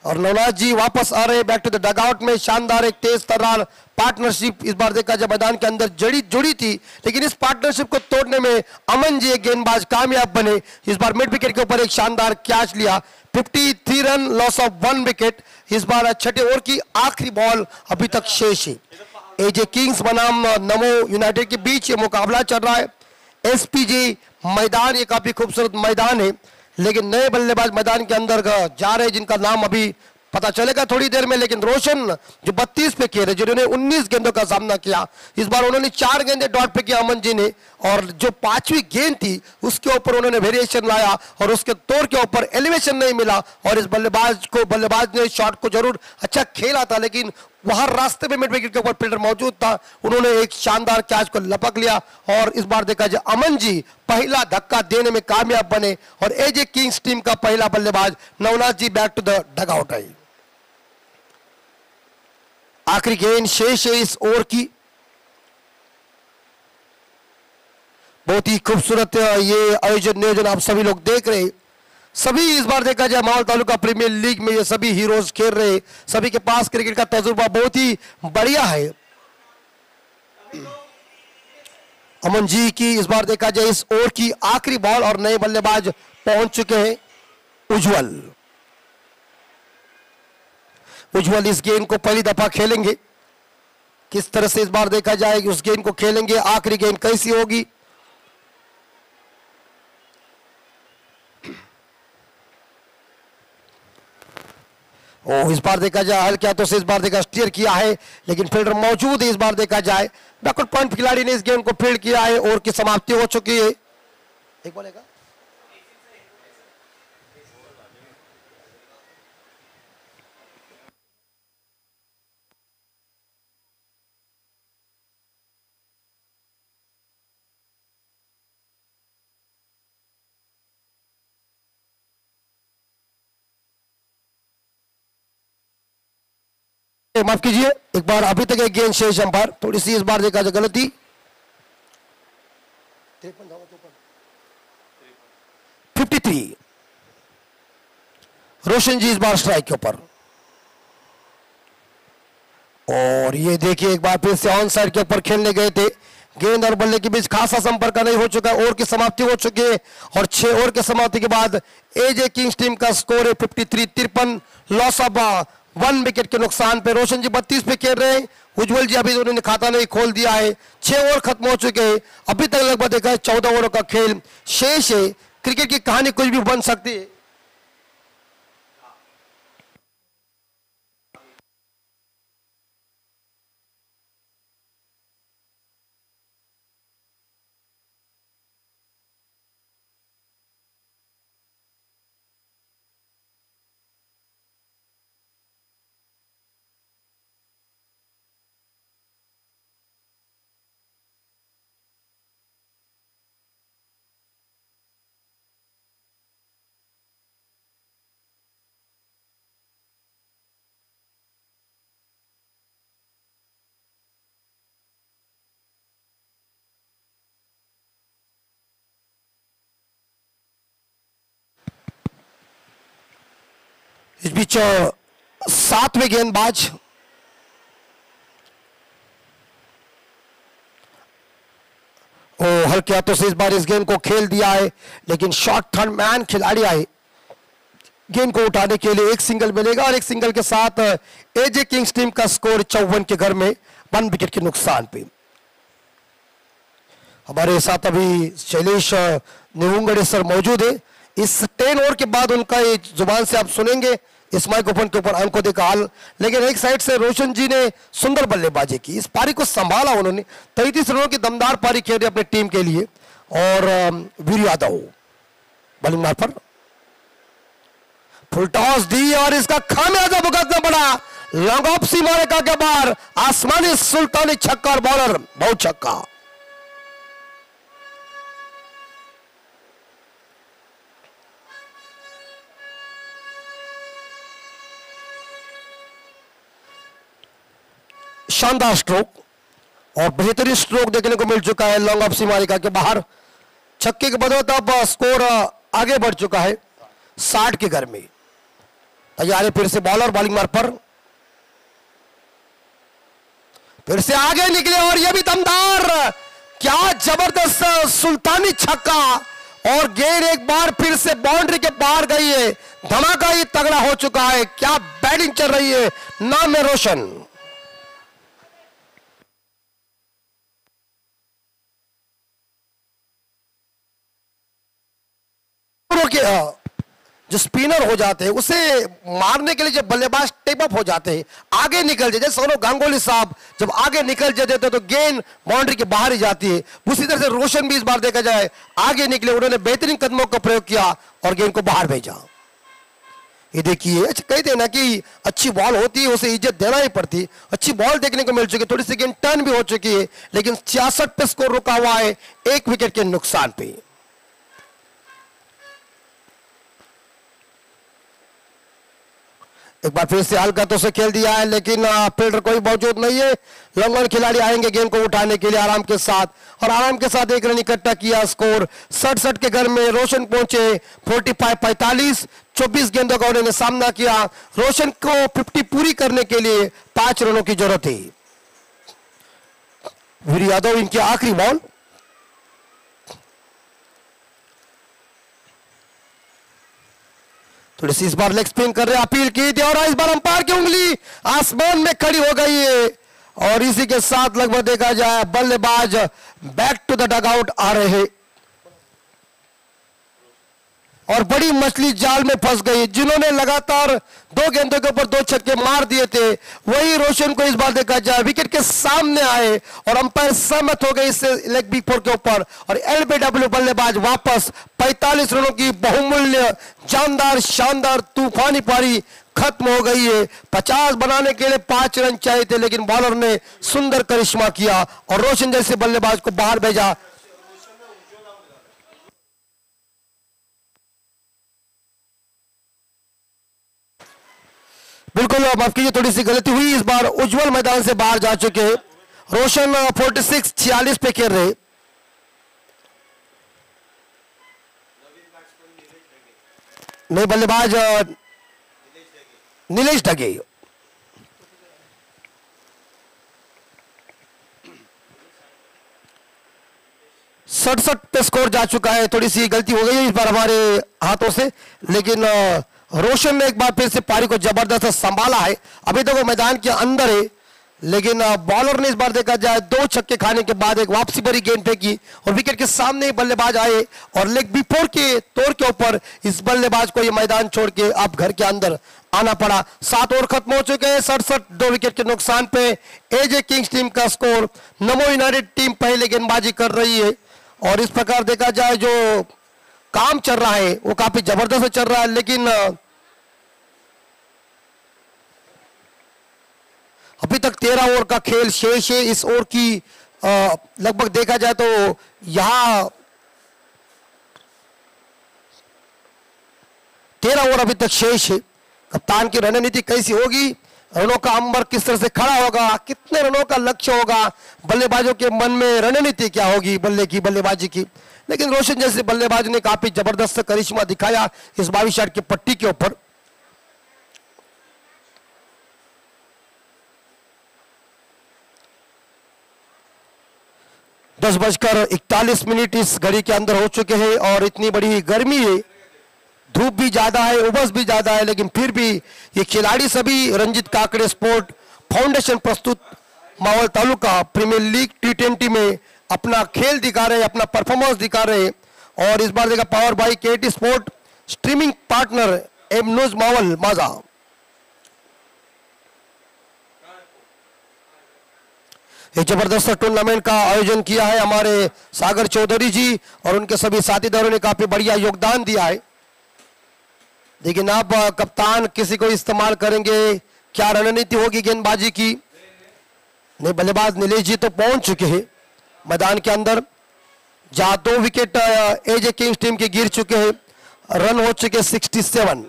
और नवनाथ जी वापस आ रहे बैक टू द डगआउट में। शानदार एक तेज तर्रार पार्टनरशिप इस बार देखा जब मैदान के अंदर जुड़ी थी, लेकिन इस पार्टनरशिप को तोड़ने में अमन जी एक गेंदबाज कामयाब बने। इस बार मिड विकेट के ऊपर एक शानदार कैच लिया, 53 रन लॉस ऑफ 1 विकेट। इस बार छठे ओवर की आखिरी बॉल अभी तक शेष है। एजे किंग्स बनाम नमो यूनाइटेड के बीच ये मुकाबला चल रहा है। एसपीजी मैदान ये काफी खूबसूरत मैदान है, लेकिन नए बल्लेबाज मैदान के अंदर जा रहे जिनका नाम अभी पता चलेगा थोड़ी देर में। लेकिन रोशन जो 32 पे खेल रहे, जिन्होंने 19 गेंदों का सामना किया, इस बार उन्होंने 4 गेंदे डॉट पे किया अमन जी ने, और जो 5वीं गेंद थी उसके ऊपर उन्होंने वेरिएशन लाया और उसके तोड़ के ऊपर एलिवेशन नहीं मिला और इस बल्लेबाज ने शॉट को जरूर अच्छा खेला था, लेकिन वहां रास्ते में मिड विकेट के ऊपर फील्डर मौजूद था, उन्होंने एक शानदार कैच को लपक लिया और इस बार देखा जाए अमन जी पहला धक्का देने में कामयाब बने और एजे किंग्स टीम का पहला बल्लेबाज नवनाथ जी बैक टू द डगआउट आई। आखिरी गेंद शेष है इस ओवर की। बहुत ही खूबसूरत ये आयोजन नियोजन आप सभी लोग देख रहे हैं। सभी इस बार देखा जाए माहौल तालुका प्रीमियर लीग में ये सभी हीरोज खेल रहे, सभी के पास क्रिकेट का तजुर्बा बहुत ही बढ़िया है। अमन जी की इस बार देखा जाए इस ओवर की आखिरी बॉल और नए बल्लेबाज पहुंच चुके हैं उज्जवल इस गेंद को पहली दफा खेलेंगे। किस तरह से इस बार देखा जाए उस गेंद को खेलेंगे, आखिरी गेंद कैसी होगी। इस बार देखा जाए हल्के हाथों से इस बार देखा स्टीयर किया है, लेकिन फील्डर मौजूद है। इस बार देखा जाए बैकवर्ड पॉइंट खिलाड़ी ने इस गेंद को फील्ड किया है, ओवर की समाप्ति हो चुकी है। एक बोलेगा माफ कीजिए, एक बार अभी तक एक गेंद शेष अंपायर, थोड़ी सी इस बार देखा जाए गलती। 53 रोशन जी इस बार स्ट्राइक के ऊपर और ये देखिए एक बार फिर से ऑन साइड के ऊपर खेलने गए थे, गेंद और बल्ले के बीच खासा संपर्क नहीं हो चुका, ओवर की समाप्ति हो चुकी है और 6 ओवर की समाप्ति के बाद एजे किंग्स टीम का स्कोर है 53 लॉस ऑफ 1 विकेट के नुकसान पे। रोशन जी 32 पे खेल रहे हैं, उज्जवल जी अभी उन्होंने खाता नहीं खोल दिया है। 6 ओवर खत्म हो चुके हैं, अभी तक लगभग देखा है 14 ओवरों का खेल शेष है। क्रिकेट की कहानी कुछ भी बन सकती है। इस बीच 7वें गेंदबाज हल्के हाथों से इस बार इस गेंद को खेल दिया है, लेकिन शॉर्ट थर्ड मैन खिलाड़ी आए गेंद को उठाने के लिए। एक सिंगल मिलेगा और एक सिंगल के साथ एजे किंग्स टीम का स्कोर 54 के घर में 1 विकेट के नुकसान पे। हमारे साथ अभी शैलेश निवुंगड़े सर मौजूद है। इस 10 ओवर के बाद उनका जुबान से आप सुनेंगे इस माइक्रोफोन के ऊपर अंकों देखा हाल। लेकिन एक साइड से रोशन जी ने सुंदर बल्लेबाजी की, इस पारी को संभाला उन्होंने। 33 रनों की दमदार पारी खेली अपनी टीम के लिए। और वीर यादव बॉलिंग मार पर फुल टॉस दी और इसका खामियाजा भुगतना पड़ा। लॉन्ग ऑफ सीमा रेखा के बाहर आसमानी सुल्तानी छक्का और बॉलर बहुत छक्का। शानदार स्ट्रोक और बेहतरीन स्ट्रोक देखने को मिल चुका है लॉन्ग ऑफ सीमा रेखा के बाहर। छक्के के बदौलत अब स्कोर आगे बढ़ चुका है 60 के घर में। तैयार है फिर से बॉलर बॉलिंग मार पर फिर से आगे निकले और यह भी दमदार, क्या जबरदस्त सुल्तानी छक्का और गेंद एक बार फिर से बाउंड्री के बाहर गई है। धमाका ही तगड़ा हो चुका है। क्या बैटिंग चल रही है, नाम है रोशन। जो स्पिनर हो जाते हैं उसे मारने के लिए जब बल्लेबाज टेप अप हो जाते हैं, आगे निकल जाए, जैसे सौरव गांगुली साहब जब आगे निकल जाते थे तो गेंद बाउंड्री के बाहर ही जाती है। उसी तरह से रोशन भी इस बार देखा जाए आगे निकले, उन्होंने बेहतरीन कदमों का प्रयोग किया और गेंद को बाहर भेजा। ये देखिए, कहते हैं ना कि अच्छी बॉल होती है उसे इज्जत देना ही पड़ती। अच्छी बॉल देखने को मिल चुकी, थोड़ी सी गेंद टर्न भी हो चुकी है, लेकिन 66 पे स्कोर रुका हुआ है 1 विकेट के नुकसान पे। एक बार फिर से हल्का तो से खेल दिया है, लेकिन फील्डर कोई मौजूद नहीं है। लंगन खिलाड़ी आएंगे गेंद को उठाने के लिए आराम के साथ, और आराम के साथ 1 रन इकट्ठा किया। स्कोर 67 के घर में रोशन पहुंचे 45-45। 24 गेंदों का उन्होंने सामना किया। रोशन को 50 पूरी करने के लिए 5 रनों की जरूरत है। वीर यादव इनकी आखिरी बॉल। थोड़ी सी इस बार लेग स्पिन कर रहे, अपील की थी और इस बार अंपायर की उंगली आसमान में खड़ी हो गई है। और इसी के साथ लगभग देखा जाए बल्लेबाज बैक टू द डगआउट आ रहे हैं और बड़ी मछली जाल में फंस गई। जिन्होंने लगातार 2 गेंदों के ऊपर 2 छक्के मार दिए थे, वही रोशन को इस बार देखा जाए विकेट के सामने आए और अंपायर सहमत हो गए इससे लेग बी 4 के ऊपर। और एलबीडब्ल्यू बल्लेबाज वापस 45 रनों की बहुमूल्य जानदार शानदार तूफानी पारी खत्म हो गई है। 50 बनाने के लिए 5 रन चाहिए थे, लेकिन बॉलर ने सुंदर करिश्मा किया और रोशन जैसे बल्लेबाज को बाहर भेजा। बिल्कुल माफ कीजिए, थोड़ी सी गलती हुई। इस बार उज्जवल मैदान से बाहर जा चुके हैं। रोशन 46-46 पे खेल रहे। नए बल्लेबाज नीलेश ढगे। सड़सठ पे स्कोर जा चुका है। थोड़ी सी गलती हो गई है इस बार हमारे हाथों से, लेकिन रोशन ने एक बार फिर से पारी को जबरदस्त संभाला है। अभी तो वो मैदान के अंदर है, लेकिन बॉलर ने इस बार देखा जाए 2 छक्के खाने के बाद एक वापसी भरी गेंद फेंकी और विकेट के सामने बल्लेबाज आए और लेग बी 4 के तौर के ऊपर इस बल्लेबाज को ये मैदान छोड़ के अब घर के अंदर आना पड़ा। 7 ओवर खत्म हो चुके हैं। 67 2 विकेट के नुकसान पे एजे किंग्स टीम का स्कोर। नमो यूनाइटेड टीम पहले गेंदबाजी कर रही है और इस प्रकार देखा जाए जो काम चल रहा है वो काफी जबरदस्त चल रहा है, लेकिन अभी तक 13 ओवर का खेल शेष है। इस ओवर की लगभग देखा जाए तो यहां 13 ओवर अभी तक शेष है। कप्तान की रणनीति कैसी होगी, रनों का अंबर किस तरह से खड़ा होगा, कितने रनों का लक्ष्य होगा, बल्लेबाजों के मन में रणनीति क्या होगी बल्ले की बल्लेबाजी की। लेकिन रोशन जैसे बल्लेबाज ने काफी जबरदस्त करिश्मा दिखाया इस 22 शॉट की पट्टी के ऊपर। 10:41 इस घड़ी के अंदर हो चुके हैं और इतनी बड़ी गर्मी है, धूप भी ज्यादा है, उमस भी ज्यादा है, लेकिन फिर भी ये खिलाड़ी सभी रंजीत काकड़े स्पोर्ट फाउंडेशन प्रस्तुत मावल तालुका प्रीमियर लीग T20 में अपना खेल दिखा रहे हैं, अपना परफॉर्मेंस दिखा रहे हैं। और इस बार देखा power by KT sport, streaming partner M news Maval Majha. ये जबरदस्त टूर्नामेंट का आयोजन किया है हमारे सागर चौधरी जी और उनके सभी साथीदारों ने काफी बढ़िया योगदान दिया है। लेकिन अब कप्तान किसी को इस्तेमाल करेंगे, क्या रणनीति होगी गेंदबाजी की? नहीं, बल्लेबाज नीलेश जी तो पहुंच चुके हैं मैदान के अंदर, जहां 2 विकेट एजे किंग्स टीम के गिर चुके हैं, रन हो चुके 67,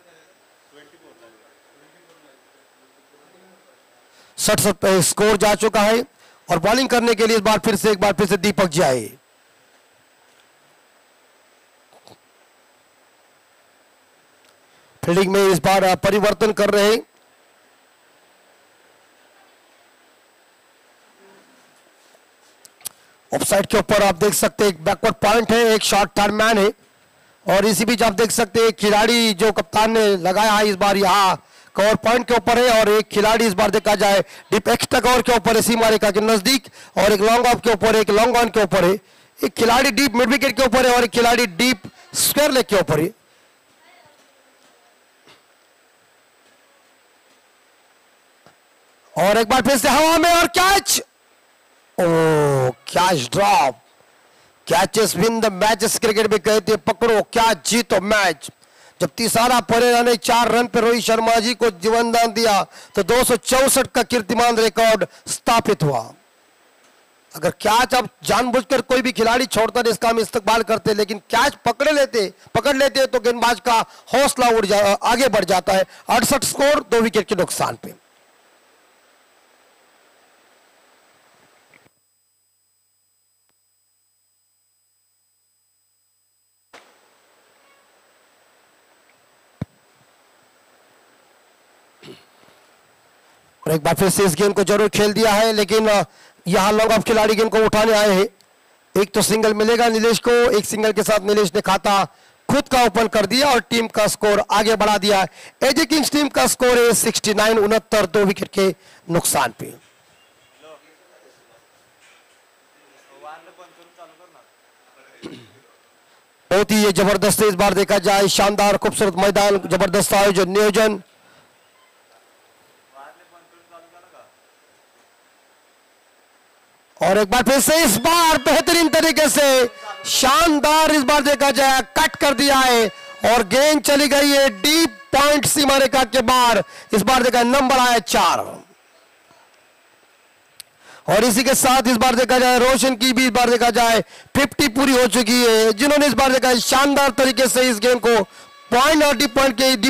67 स्कोर जा चुका है। और बॉलिंग करने के लिए एक बार फिर से दीपक जी आए। फील्डिंग में इस बार परिवर्तन कर रहे हैं। ऑफसाइड के ऊपर आप देख सकते हैं एक बैकवर्ड पॉइंट है, एक शॉर्ट टर्म मैन है। और इसी बीच आप देख सकते हैं खिलाड़ी जो कप्तान ने लगाया है इस बार यहाँ कवर पॉइंट के ऊपर है, और एक खिलाड़ी इस बार देखा जाए डीप एक्स्ट्रा कवर के ऊपर है, सीमा रेखा के नजदीक, और एक लॉन्ग ऑफ के ऊपर है, एक लॉन्ग ऑन के ऊपर है, एक खिलाड़ी डीप मिड विकेट के ऊपर है और एक खिलाड़ी डीप स्क्वायर लेग के ऊपर है। और एक बार फिर से हवा में और catch, o catch drop. Catches win the matches cricket में कहते हैं, पकड़ो कैच जीतो मैच। जब तीसरा परेरा ने 4 रन पर रोहित शर्मा जी को जीवनदान दिया तो 264 का कीर्तिमान रिकॉर्ड स्थापित हुआ। अगर कैच अब जानबूझकर कोई भी खिलाड़ी छोड़ता है इसका हम इस्तेमाल करते, लेकिन कैच पकड़ लेते तो गेंदबाज का हौसला आगे बढ़ जाता है। 68 स्कोर, 2 विकेट के नुकसान पे। और एक बार फिर से इस गेंद को जरूर खेल दिया है, लेकिन यहां लॉन्ग ऑफ खिलाड़ी गेंद को उठाने आए हैं। एक तो सिंगल मिलेगा नीलेश को, एक सिंगल के साथ नीलेश ने खाता खुद का ओपन कर दिया और टीम का स्कोर आगे बढ़ा दिया। एजे किंग्स टीम का स्कोर है 69, 69, 2 विकेट के नुकसान पे। बहुत ही ये जबरदस्त इस बार देखा जाए, शानदार खूबसूरत मैदान, जबरदस्त आयोजन नियोजन। और एक बार फिर से इस बार बेहतरीन तरीके से शानदार इस बार देखा जाए कट कर दिया है और गेंद चली गई है डीप पॉइंट सीमा रेखा के बाहर। इस बार देखा नंबर आया 4। और इसी के साथ इस बार देखा जाए रोशन की भी इस बार देखा जाए 50 पूरी हो चुकी है, जिन्होंने इस बार देखा शानदार तरीके से इस गेंद को पॉइंट और डीप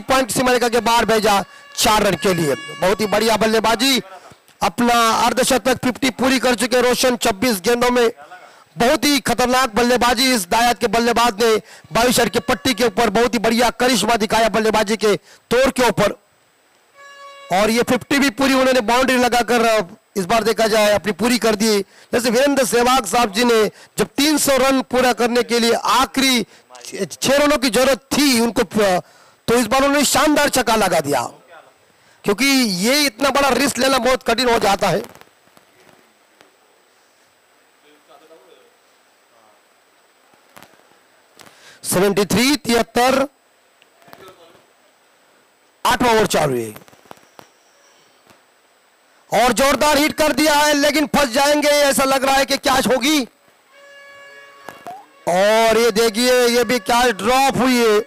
पॉइंट सीमा रेखा के बाहर भेजा 4 रन के लिए। बहुत ही बढ़िया बल्लेबाजी, अपना अर्धशतक 50 पूरी कर चुके रोशन 26 गेंदों में। बहुत ही खतरनाक बल्लेबाजी इस दायत के बल्लेबाज ने 22 रन की पट्टी के ऊपर बहुत ही बढ़िया करिश्मा दिखाया बल्लेबाजी के तौर के ऊपर। और ये 50 भी पूरी उन्होंने बाउंड्री लगाकर इस बार देखा जाए अपनी पूरी कर दी। जैसे वीरेंद्र सहवाग साहब जी ने जब 300 रन पूरा करने के लिए आखिरी 6 रनों की जरूरत थी उनको, तो इस बार उन्होंने शानदार छक्का लगा दिया, क्योंकि ये इतना बड़ा रिस्क लेना बहुत कठिन हो जाता है। (73) 73, 8वां ओवर चालू है और जोरदार हिट कर दिया है, लेकिन फंस जाएंगे ऐसा लग रहा है कि कैच होगी। और ये देखिए ये भी कैच ड्रॉप हुई है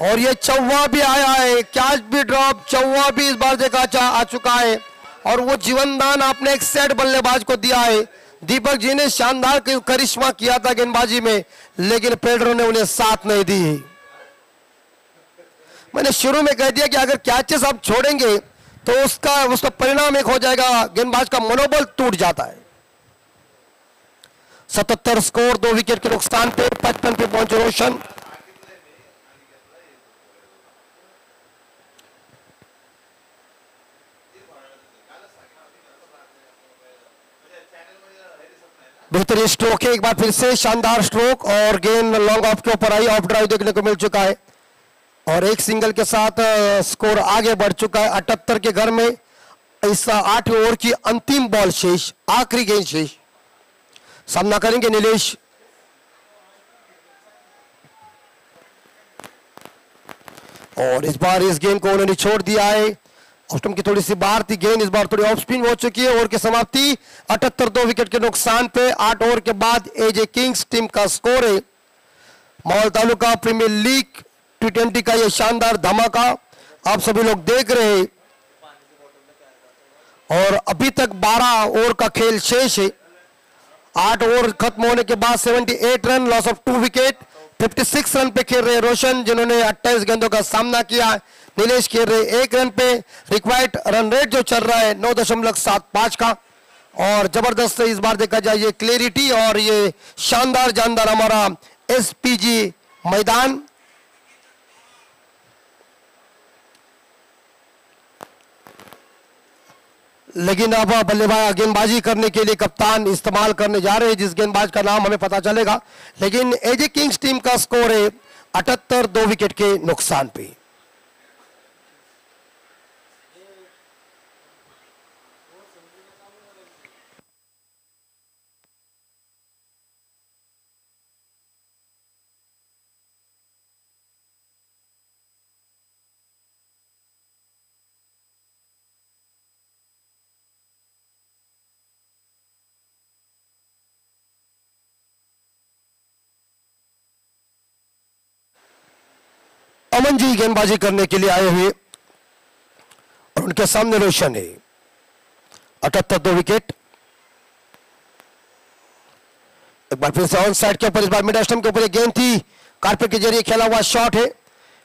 और ये चौवा भी आया है, कैच भी ड्रॉप, चौवा भी इस बार देखा आ चुका है। और वो जीवनदान आपने एक सेट बल्लेबाज को दिया है। दीपक जी ने शानदार करिश्मा किया था गेंदबाजी में, लेकिन फील्डरों ने उन्हें साथ नहीं दी। मैंने शुरू में कह दिया कि अगर कैचेस आप छोड़ेंगे तो उसका परिणाम एक हो जाएगा, गेंदबाज का मनोबल टूट जाता है। 77 स्कोर, 2 विकेट के नुकसान पे 55 पे पहुंचे रोशन। बेहतरीन स्ट्रोक है, एक बार फिर से शानदार स्ट्रोक और गेंद लॉन्ग ऑफ के ऊपर आई, ऑफ ड्राइव देखने को मिल चुका है और एक सिंगल के साथ स्कोर आगे बढ़ चुका है 78 के घर में। इस 8 ओवर की अंतिम बॉल शेष, आखिरी गेंद शेष। सामना करेंगे नीलेश। और इस बार इस गेंद को उन्होंने छोड़ दिया है, ऑस्टम की थोड़ी सी बाहर थी गेंद, इस बार थोड़ी ऑफ स्पिन हो चुकी है। ओवर की समाप्ति 78, 2 विकेट के नुकसान पे। 8 ओवर के बाद एजे किंग्स टीम का स्कोर है। माहौल तालुका प्रीमियर लीग T20 का यह शानदार धमाका आप सभी लोग देख रहे हैं और अभी तक 12 ओवर का खेल शेष है। 8 ओवर खत्म होने के बाद 78 run, loss of 2 wicket. 56 run पे खेल रहे रोशन, जिन्होंने 28 गेंदों का सामना किया। नीलेश खेल रहे 1 रन पे। रिक्वायर्ड रन रेट जो चल रहा है 9.75 का। और जबरदस्त इस बार देखा जाए ये क्लैरिटी और ये शानदार जानदार हमारा SPG मैदान। लेकिन अब बल्लेबाज गेंदबाजी करने के लिए कप्तान इस्तेमाल करने जा रहे हैं, जिस गेंदबाज का नाम हमें पता चलेगा। लेकिन एजे किंग्स टीम का स्कोर है 78, 2 विकेट के नुकसान पे। अमन जी गेंदबाजी करने के लिए आए हुए और उनके सामने रोशन है। 78, 2 विकेट। एक बार फिर से ऑन साइड के ऊपर, इस बार मिड स्टंप के ऊपर एक गेंद थी, कारपेट के जरिए खेला हुआ शॉट है,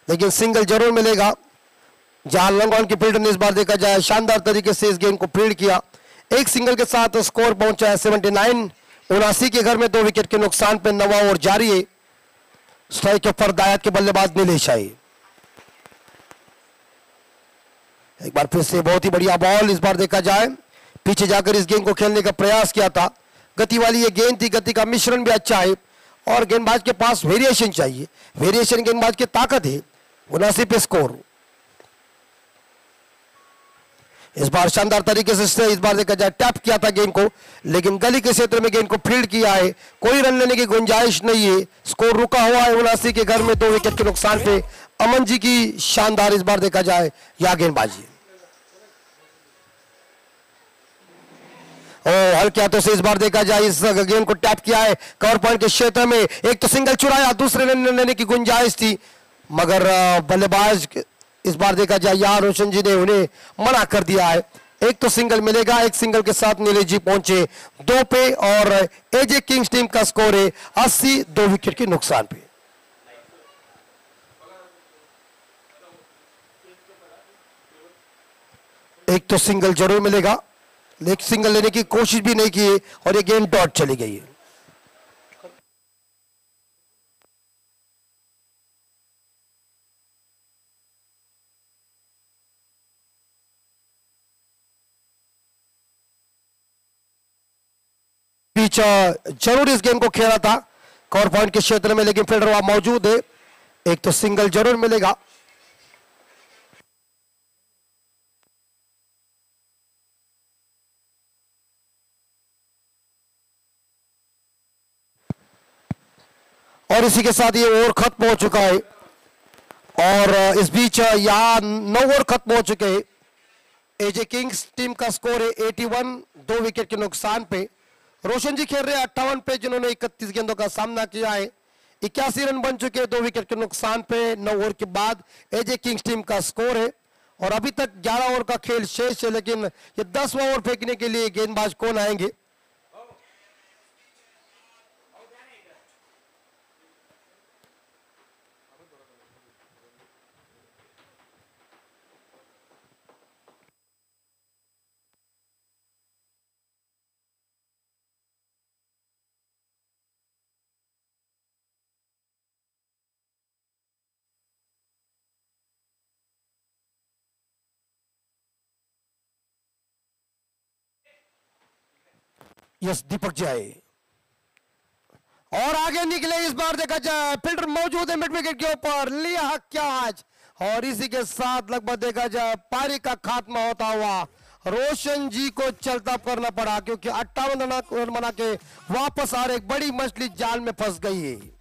लेकिन सिंगल जरूर मिलेगा। जहां लॉन्ग ऑन की फील्डर ने इस बार देखा जाए शानदार तरीके से इस गेंद को फील्ड किया। एक सिंगल के साथ स्कोर पहुंचा है 79। 79 के घर में 2 विकेट के नुकसान पर 9वां ओवर जारी है। स्ट्राइक के ऊपर दायत के बल्लेबाज नीलेश आई। एक बार फिर से बहुत ही बढ़िया बॉल, इस बार देखा जाए पीछे जाकर इस गेंद को खेलने का प्रयास किया था। गति वाली ये गेंद थी, गति का मिश्रण भी अच्छा है और गेंदबाज के पास वेरिएशन चाहिए, वेरिएशन गेंदबाज की ताकत है। 79 पे स्कोर। इस बार शानदार तरीके से इस बार देखा जाए टैप किया था गेंद को, लेकिन गली के क्षेत्र में गेंद को फील्ड किया है, कोई रन लेने की गुंजाइश नहीं है। स्कोर रुका हुआ है 79 के घर में 2 विकेट के नुकसान पे। अमन जी की शानदार इस बार देखा जाए या गेंदबाजी हल्के हाथों से इस बार देखा जाए इस गेंद को टैप किया है कवर पॉइंट के क्षेत्र में। एक तो सिंगल चुराया, दूसरे रन लेने की गुंजाइश थी, मगर बल्लेबाज इस बार देखा जाए यहाँ रोशन जी ने उन्हें मना कर दिया है। एक तो सिंगल मिलेगा, एक सिंगल के साथ नीलेश जी पहुंचे 2 पे और एजे किंग्स टीम का स्कोर है 80, 2 विकेट के नुकसान पे। एक तो सिंगल जरूर मिलेगा, लेकिन सिंगल लेने की कोशिश भी नहीं की और ये गेंद डॉट चली गई है। बीच जरूर इस गेंद को खेला था कवर पॉइंट के क्षेत्र में, लेकिन फील्डर वहां मौजूद है। एक तो सिंगल जरूर मिलेगा। और इसी के साथ ये ओवर खत्म हो चुका है और इस बीच यहाँ 9 ओवर खत्म हो चुके हैं। एजे किंग्स टीम का स्कोर है 81, 2 विकेट के नुकसान पे। रोशन जी खेल रहे हैं 58 पे, जिन्होंने 31 गेंदों का सामना किया है। 81 रन बन चुके हैं 2 विकेट के नुकसान पे। 9 ओवर के बाद एजे किंग्स टीम का स्कोर है और अभी तक 11 ओवर का खेल शेष है, लेकिन ये 10वां ओवर फेंकने के लिए गेंदबाज कौन आएंगे? यस, दीपक जी आए। और आगे निकले, इस बार देखा जाए फील्डर मौजूद है मिड विकेट के ऊपर, लिया कैच। और इसी के साथ लगभग देखा जाए पारी का खात्मा होता हुआ रोशन जी को चलता करना पड़ा, क्योंकि 58 रन बना के वापस आ रहे, एक बड़ी मछली जाल में फंस गई है।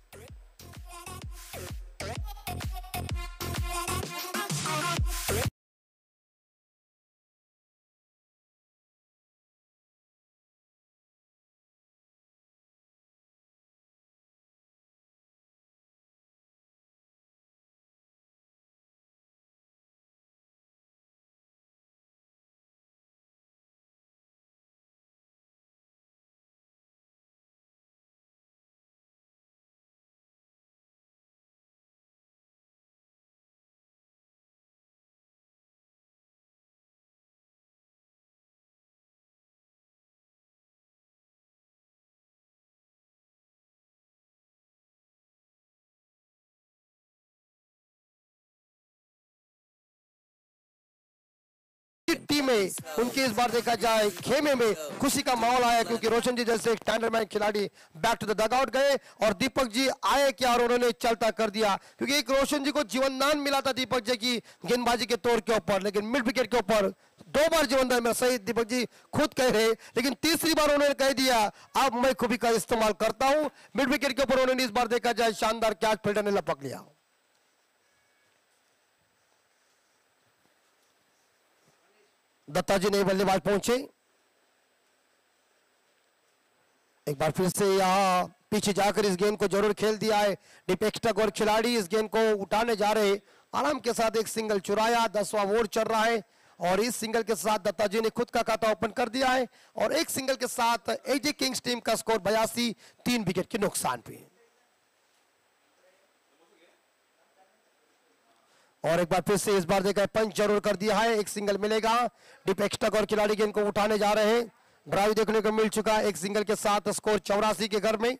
टीम में उनके इस बार देखा जाए खेमे में खुशी का माहौल आया, क्योंकि रोशन जी जैसे एक स्टैंडर्ड खिलाड़ी बैक टू द डगआउट गए और दीपक जी आए क्या और उन्होंने चलता कर दिया, क्योंकि एक रोशन जी को जीवनदान मिला था दीपक जी की गेंदबाजी के तौर के ऊपर, लेकिन मिड विकेट के ऊपर 2 बार जीवनदान मिला, सही दीपक जी खुद कह रहे, लेकिन तीसरी बार उन्होंने कह दिया अब मैं खूबी का इस्तेमाल करता हूं। मिड विकेट के ऊपर उन्होंने इस बार देखा जाए शानदार कैच फील्डर ने लपक लिया। दत्ता जी नए बल्लेबाज पहुंचे, एक बार फिर से यहां पीछे जाकर इस गेंद को जरूर खेल दिया है डिपेक्स्टक और खिलाड़ी इस गेंद को उठाने जा रहे, आराम के साथ एक सिंगल चुराया, 10वां ओवर चल रहा है और इस सिंगल के साथ दत्ता जी ने खुद का खाता ओपन कर दिया है और एक सिंगल के साथ एजे किंग्स टीम का स्कोर 82, 3 विकेट के नुकसान पे। और एक बार फिर से इस बार देखा पंच जरूर कर दिया है, एक सिंगल मिलेगा, डिपेक्स्टक और खिलाड़ी गेंद को उठाने जा रहे हैं, ड्राइव देखने को मिल चुका है, एक सिंगल के साथ स्कोर 84 के घर में,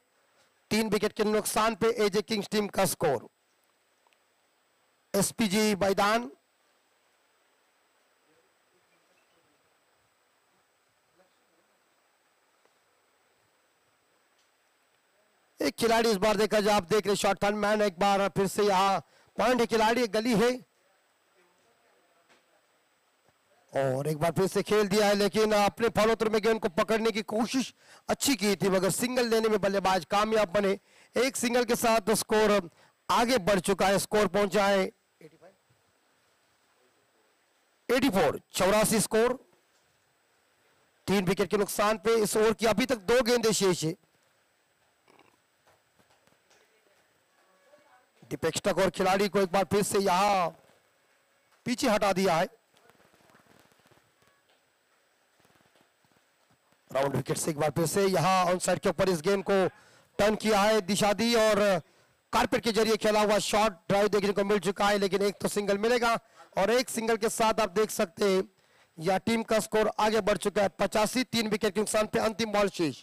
3 विकेट के नुकसान पे एजे किंग्स टीम का स्कोर। एसपीजी मैदान एक खिलाड़ी इस बार देखा जाए, आप देख रहे शॉर्ट टर्न मैन, एक बार फिर से यहां पॉइंट खिलाड़ी गली है और एक बार फिर से खेल दिया है, लेकिन अपने फॉलोत्र में गेंद को पकड़ने की कोशिश अच्छी की थी मगर सिंगल लेने में बल्लेबाज कामयाब बने, एक सिंगल के साथ स्कोर आगे बढ़ चुका है, स्कोर पहुंचा है 84, 84 स्कोर, 3 विकेट के नुकसान पे। इस ओवर की अभी तक 2 गेंदें शेष है, डिपेक्स्टक और खिलाड़ी को एक बार फिर से यहां पीछे हटा दिया है, राउंड विकेट से एक बार फिर से यहां ऑन साइड के ऊपर इस गेंद को टर्न किया है, दिशा दी और कारपेट के जरिए खेला हुआ शॉट ड्राइव देखने को मिल चुका है, लेकिन एक तो सिंगल मिलेगा और एक सिंगल के साथ आप देख सकते हैं यह टीम का स्कोर आगे बढ़ चुका है 85, 3 विकेट के नुकसान पे। अंतिम बॉल शेष,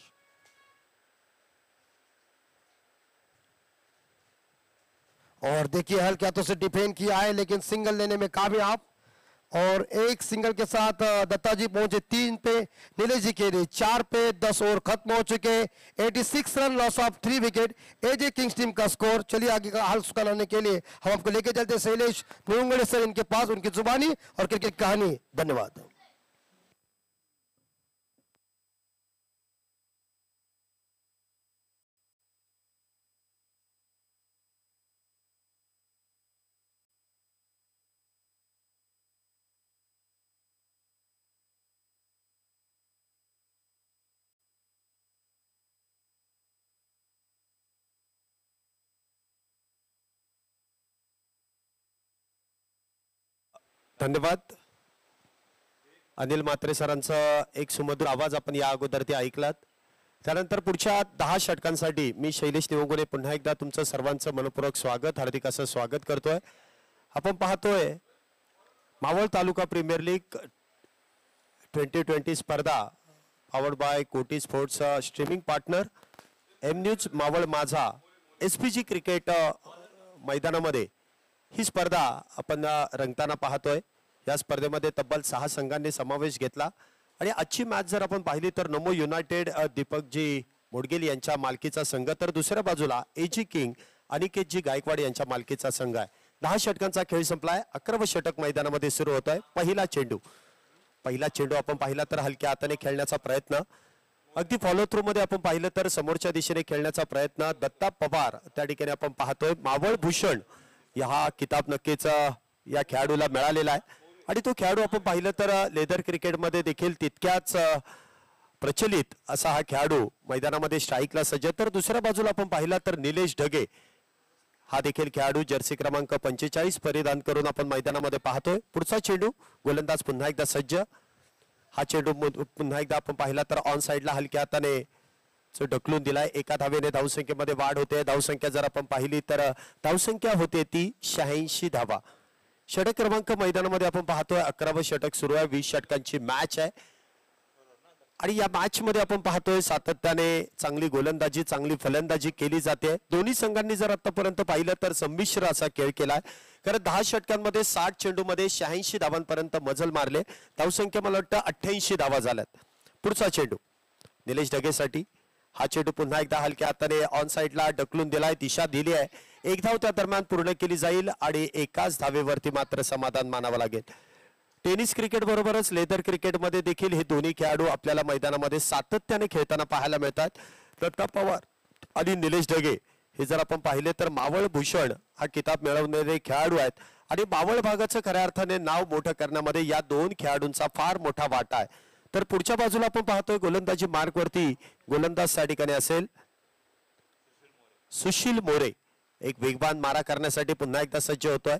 और देखिए हल्के हाथों से डिफेंड किया है लेकिन सिंगल लेने में कामयाब और एक सिंगल के साथ दत्ता जी पहुंचे 3 पे, नीलेश जी के लिए 4 पे, 10 ओवर खत्म हो चुके, 86 run, loss of 3 wicket, AJ Kings team का स्कोर। चलिए आगे का हाल सुनाने के लिए हम आपको लेके चलते शैलेश नुंगड़े सर इनके पास, उनकी जुबानी और क्रिकेट कहानी। धन्यवाद। धन्यवाद अनिल म्हात्रे सरांचा एक सुमधुर आवाज आपण या अगोदर ते ऐकलात। त्यानंतर पुढच्या 10 षटकांसाठी मी शैलेश निवंगुले पुन्हा एकदा तुमचं सर्वांचं मनपूर्वक स्वागत, हार्दिक असं स्वागत करतोय। आपण पाहतोय मावळ तालुका प्रीमियर लीग 2020 स्पर्धा powered by Koti sports streaming partner M news Maval Majha SPG cricket मैदानामध्ये ही स्पर्धा आपण रंगताना पाहतोय। या स्पर्धेमध्ये तब्बल 6 संघांनी समावेश घेतला आणि आजची मॅच जर आपण पाहिली तर नमो युनायटेड दीपकजी मोडगेल यांच्या मालकीचा संघ, तर दुसऱ्या बाजूला एजी किंग अनिकेतजी गायकवाड यांच्या मालकीचा संघ आहे. 10 षटकांचा खेळ संपलाय. 11वं षटक मैदानामध्ये सुरू होत आहे. पहिला चेंडू आपण पाहिला तर हलक्या हाताने खेळण्याचा प्रयत्न, अगदी फॉलो थ्रू मध्ये आपण पाहिलं तर समोरच्या दिशेने खेळण्याचा प्रयत्न. दत्ता पवार त्या ठिकाणी आपण पाहतोय. मावळ भूषण हा किताब नक्कीच या खेळाडूला मिळालेला आहे आणि तो खेळाडू आपण पाहिलं तर लेदर क्रिकेटमध्ये देखील तितक्याच प्रचलित असा हा खेळाडू मैदानामध्ये स्ट्राईकला सज्ज. तर दुसऱ्या बाजूला आपण पाहिला तर निलेश ढगे हा देखील खेळाडू जर्सी क्रमांक 45 परिधान करून आपण मैदानामध्ये पाहतोय. पुढचा चेंडू, गोलंदाज पुन्हा एकदा सज्ज. हा चेंडू पुन्हा एकदा आपण पाहिला तर ऑन साइडला हलक्या हाताने ढकलून दिलाय. एका धावेने धावसंख्येमध्ये वाढ होते. धावसंख्या जर आपण पाहिली तर धावसंख्या होते ती 86 धावा. षटक क्रमांक मैदानामध्ये आपण पाहतोय 11वं षटक सुरू आहे. 20 षटकांची मॅच आहे आणि या मॅच मध्ये आपण पाहतोय सातत्याने चांगली गोलंदाजी, चांगली फलंदाजी केली जाते. दोन्ही संघांनी जर आतापर्यंत पाहिलं तर संमिश्र असा खेळ केलाय. कारण 10 षटकांमध्ये 60 चेंडूमध्ये 86 धावांपर्यंत मजल मारले. धावसंख्या मला वाटतं 88 धावा झाल्यात. पुढचा चेंडू निलेश ढगेसाठी. हा चेंडू पुन्हा एकदा हलक्या हाताने ऑन साइडला ढकलून दिलाय, दिशा दिली आहे. एक धाव त्या दरम्यान पूर्ण केली जाईल आणि एकाच धावेवरती मात्र समाधान मानावं लागेल. टेनिस क्रिकेट बरोबरच लेदर क्रिकेटमध्ये देखील हे दोन्ही खेळाडू आपल्याला मैदानामध्ये सातत्याने खेळताना पाहायला मिळतात. दत्ता पवार आणि निलेश ढगे हे जर आपण पाहिले तर मावळ भूषण हा किताब मिळवणारे खेळाडू आहेत आणि मावळ भागाचं खऱ्या अर्थाने नाव मोठं करण्यामध्ये या दोन खेळाडूंचा फार मोठा वाटा आहे. तर पुढच्या बाजूला आपण पाहतोय गोलंदाजी मार्कवरती गोलंदाज त्या ठिकाणी असेल सुशील मोरे. एक वेगवान मारा करण्यासाठी पुन्हा एकदा सज्ज होतोय.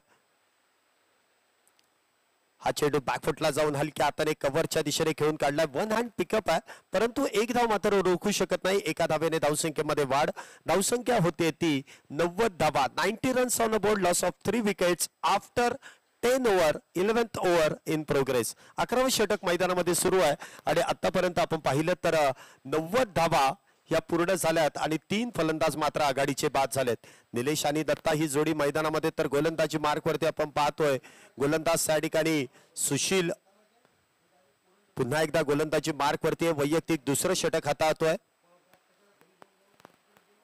हा चेंडू बॅकफुटला जाऊन हलक्या हाताने कव्हरच्या दिशेने खेळून काढलाय. वन हँड पिकअप आहे परंतु एक धाव मात्र रोखू शकत नाही. एका धावेने धावसंख्येमध्ये वाढ. धावसंख्या होते ती 90 धावा. 90 runs on a board. Loss of 3 wickets after 10 over. 11th over in progress. 11वं षटक मैदानामध्ये सुरू आहे आणि आतापर्यंत आपण पाहिलं तर 90 धावा या पूर्ण झाल्यात आणि 3 फलंदाज मात्र आघाडीचे बाद झालेत. निलेश आणि दत्ता ही जोडी मैदानामध्ये. तर गोलंदाजी मार्कवरती आपण पाहतोय गोलंदाज त्या ठिकाणी सुशील पुन्हा एकदा गोलंदाजी मार्कवरती वैयक्तिक दुसरं षटक हाताळतोय.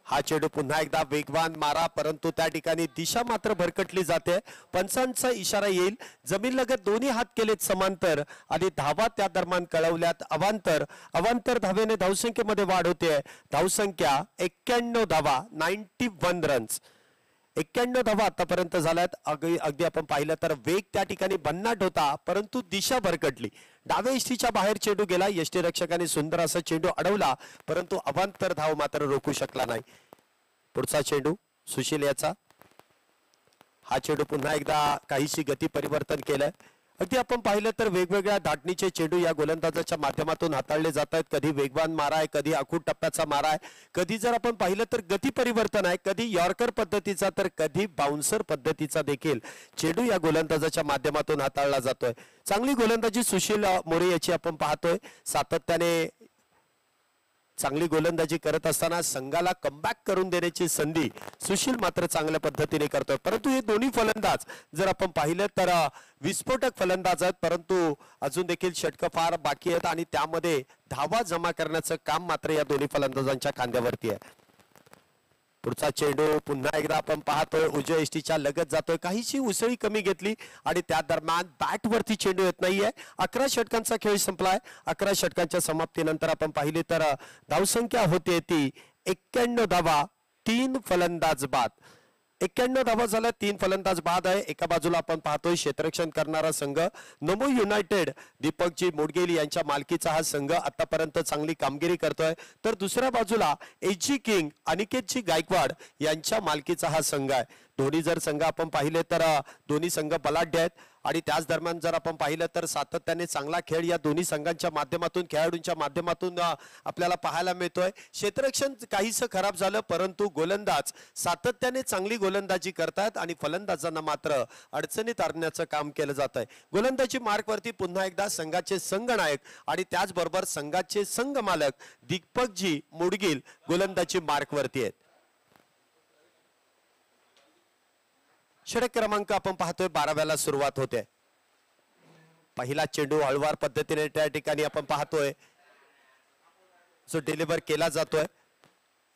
हा चेंडू पुन्हा एकदा वेगवान मारा परंतु त्या ठिकाणी दिशा मात्र भरकटली जाते. पंचांचा इशारा येईल. जमीन लगत दोन्ही हात केलेत समांतर आणि धावा त्या दरम्यान कळवल्यात अवांतर. अवांतर धावेने धावसंख्येमध्ये वाढ होते. धावसंख्या 91 धावा. 91 रन्स. 91 धावा आतापर्यंत झाल्यात. अगदी आपण पाहिलं तर वेग त्या ठिकाणी भन्नाट होता परंतु दिशा भरकटली. डावे यष्टीच्या बाहेर चेंडू गेला. यष्टीरक्षकाने सुंदर असा चेंडू अडवला परंतु अवांतर धाव मात्र रोखू शकला नाही. पुढचा चेंडू सुशील याचा. हा चेंडू पुन्हा एकदा काहीशी गती परिवर्तन केलंय. अगदी आपण पाहिलं तर वेगवेगळ्या धाटणीचे चेंडू या गोलंदाजाच्या माध्यमातून हाताळले जात आहेत. कधी वेगवान मारा आहे, कधी आखूड टप्प्याचा मारा आहे, कधी जर आपण पाहिलं तर गती परिवर्तन आहे, कधी यॉर्कर पद्धतीचा तर कधी बाउन्सर पद्धतीचा देखील चेंडू या गोलंदाजाच्या माध्यमातून हाताळला जातोय. चांगली गोलंदाजी सुशील मोरे याची आपण पाहतोय. सातत्याने चांगली गोलंदाजी करत असताना संघाला कमबॅक करून देण्याची संधी सुशील मात्र चांगल्या पद्धतीने करतोय. परंतु हे दोन्ही फलंदाज जर आपण पाहिलं तर विस्फोटक फलंदाज आहेत परंतु अजून देखील षटकं फार बाकी आहेत आणि त्यामध्ये धावा जमा करण्याचं काम मात्र या दोन्ही फलंदाजांच्या खांद्यावरती आहे. पुढचा चेंडू पुन्हा एकदा आपण पाहतोय उजव्या यष्टीच्या लगत जातोय. काहीशी उसळी कमी घेतली आणि त्या दरम्यान बॅट वरती चेंडू येत नाहीये. 11 षटकांचा खेळ संपलाय. 11 षटकांच्या समाप्तीनंतर आपण पाहिली तर धावसंख्या होते ती 91 धावा. 3 फलंदाज बाद. 91 धावा झाल्या. 3 फलंदाज बाद आहे. एका बाजूला आपण पाहतोय क्षेत्ररक्षण करणारा संघ नमो युनायटेड दीपकजी मोडगेली यांच्या मालकीचा हा संघ आतापर्यंत चांगली कामगिरी करतोय. तर दुसऱ्या बाजूला एजी किंग अनिकेतजी गायकवाड यांच्या मालकीचा हा संघ आहे. दोन्ही जर संघ आपण पाहिले तर दोन्ही संघ बलाढ्य आहेत आणि त्याच दरम्यान जर आपण पाहिलं तर सातत्याने चांगला खेळ या दोन्ही संघांच्या माध्यमातून खेळाडूंच्या माध्यमातून आपल्याला पाहायला मिळतोय. क्षेत्ररक्षण काहीसं खराब झालं परंतु गोलंदाज सातत्याने चांगली गोलंदाजी करतात आणि फलंदाजांना मात्र अडचणीत आणण्याचं काम केलं जात आहे. गोलंदाजी मार्कवरती पुन्हा एकदा संघाचे संघनायक आणि त्याचबरोबर संघाचे संघ मालक दीपकजी मोडगील गोलंदाजी मार्कवरती आहेत. षटक क्रमांक आपण पाहतोय 12व्याला सुरुवात होते. पहिला चेंडू हळवार पद्धतीने त्या ठिकाणी आपण पाहतोय जो डिलिव्हर केला जातोय.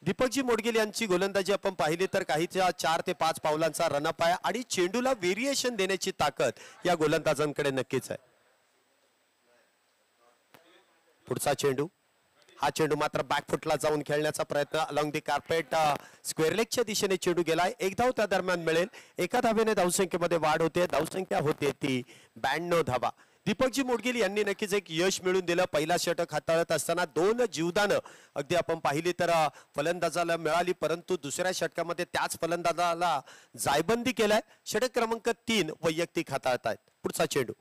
दीपकजी मोडगिल यांची गोलंदाजी आपण पाहिली तर काहीच्या 4 ते 5 पावलांचा रनअप आहे आणि चेंडूला व्हेरिएशन देण्याची ताकद या गोलंदाजांकडे नक्कीच आहे. पुढचा चेंडू, हा चेंडू मात्र बॅकफुटला जाऊन खेळण्याचा प्रयत्न अलॉंग दी कार्पेट स्क्वेअर लेगच्या दिशेने चेंडू गेलाय. एक धाव त्या दरम्यान मिळेल. एका धावेने धावसंख्येमध्ये वाढ होते. धावसंख्या होते ती 92 धावा. दीपकजी मोडगिल यांनी नक्कीच एक यश मिळवून दिलं. पहिला षटक हाताळत असताना 2 जीवदानं अगदी आपण पाहिली तर फलंदाजाला मिळाली, परंतु दुसऱ्या षटकामध्ये त्याच फलंदाजाला जायबंदी केलाय. षटक क्रमांक 3 वैयक्तिक हाताळतायत. पुढचा चेंडू,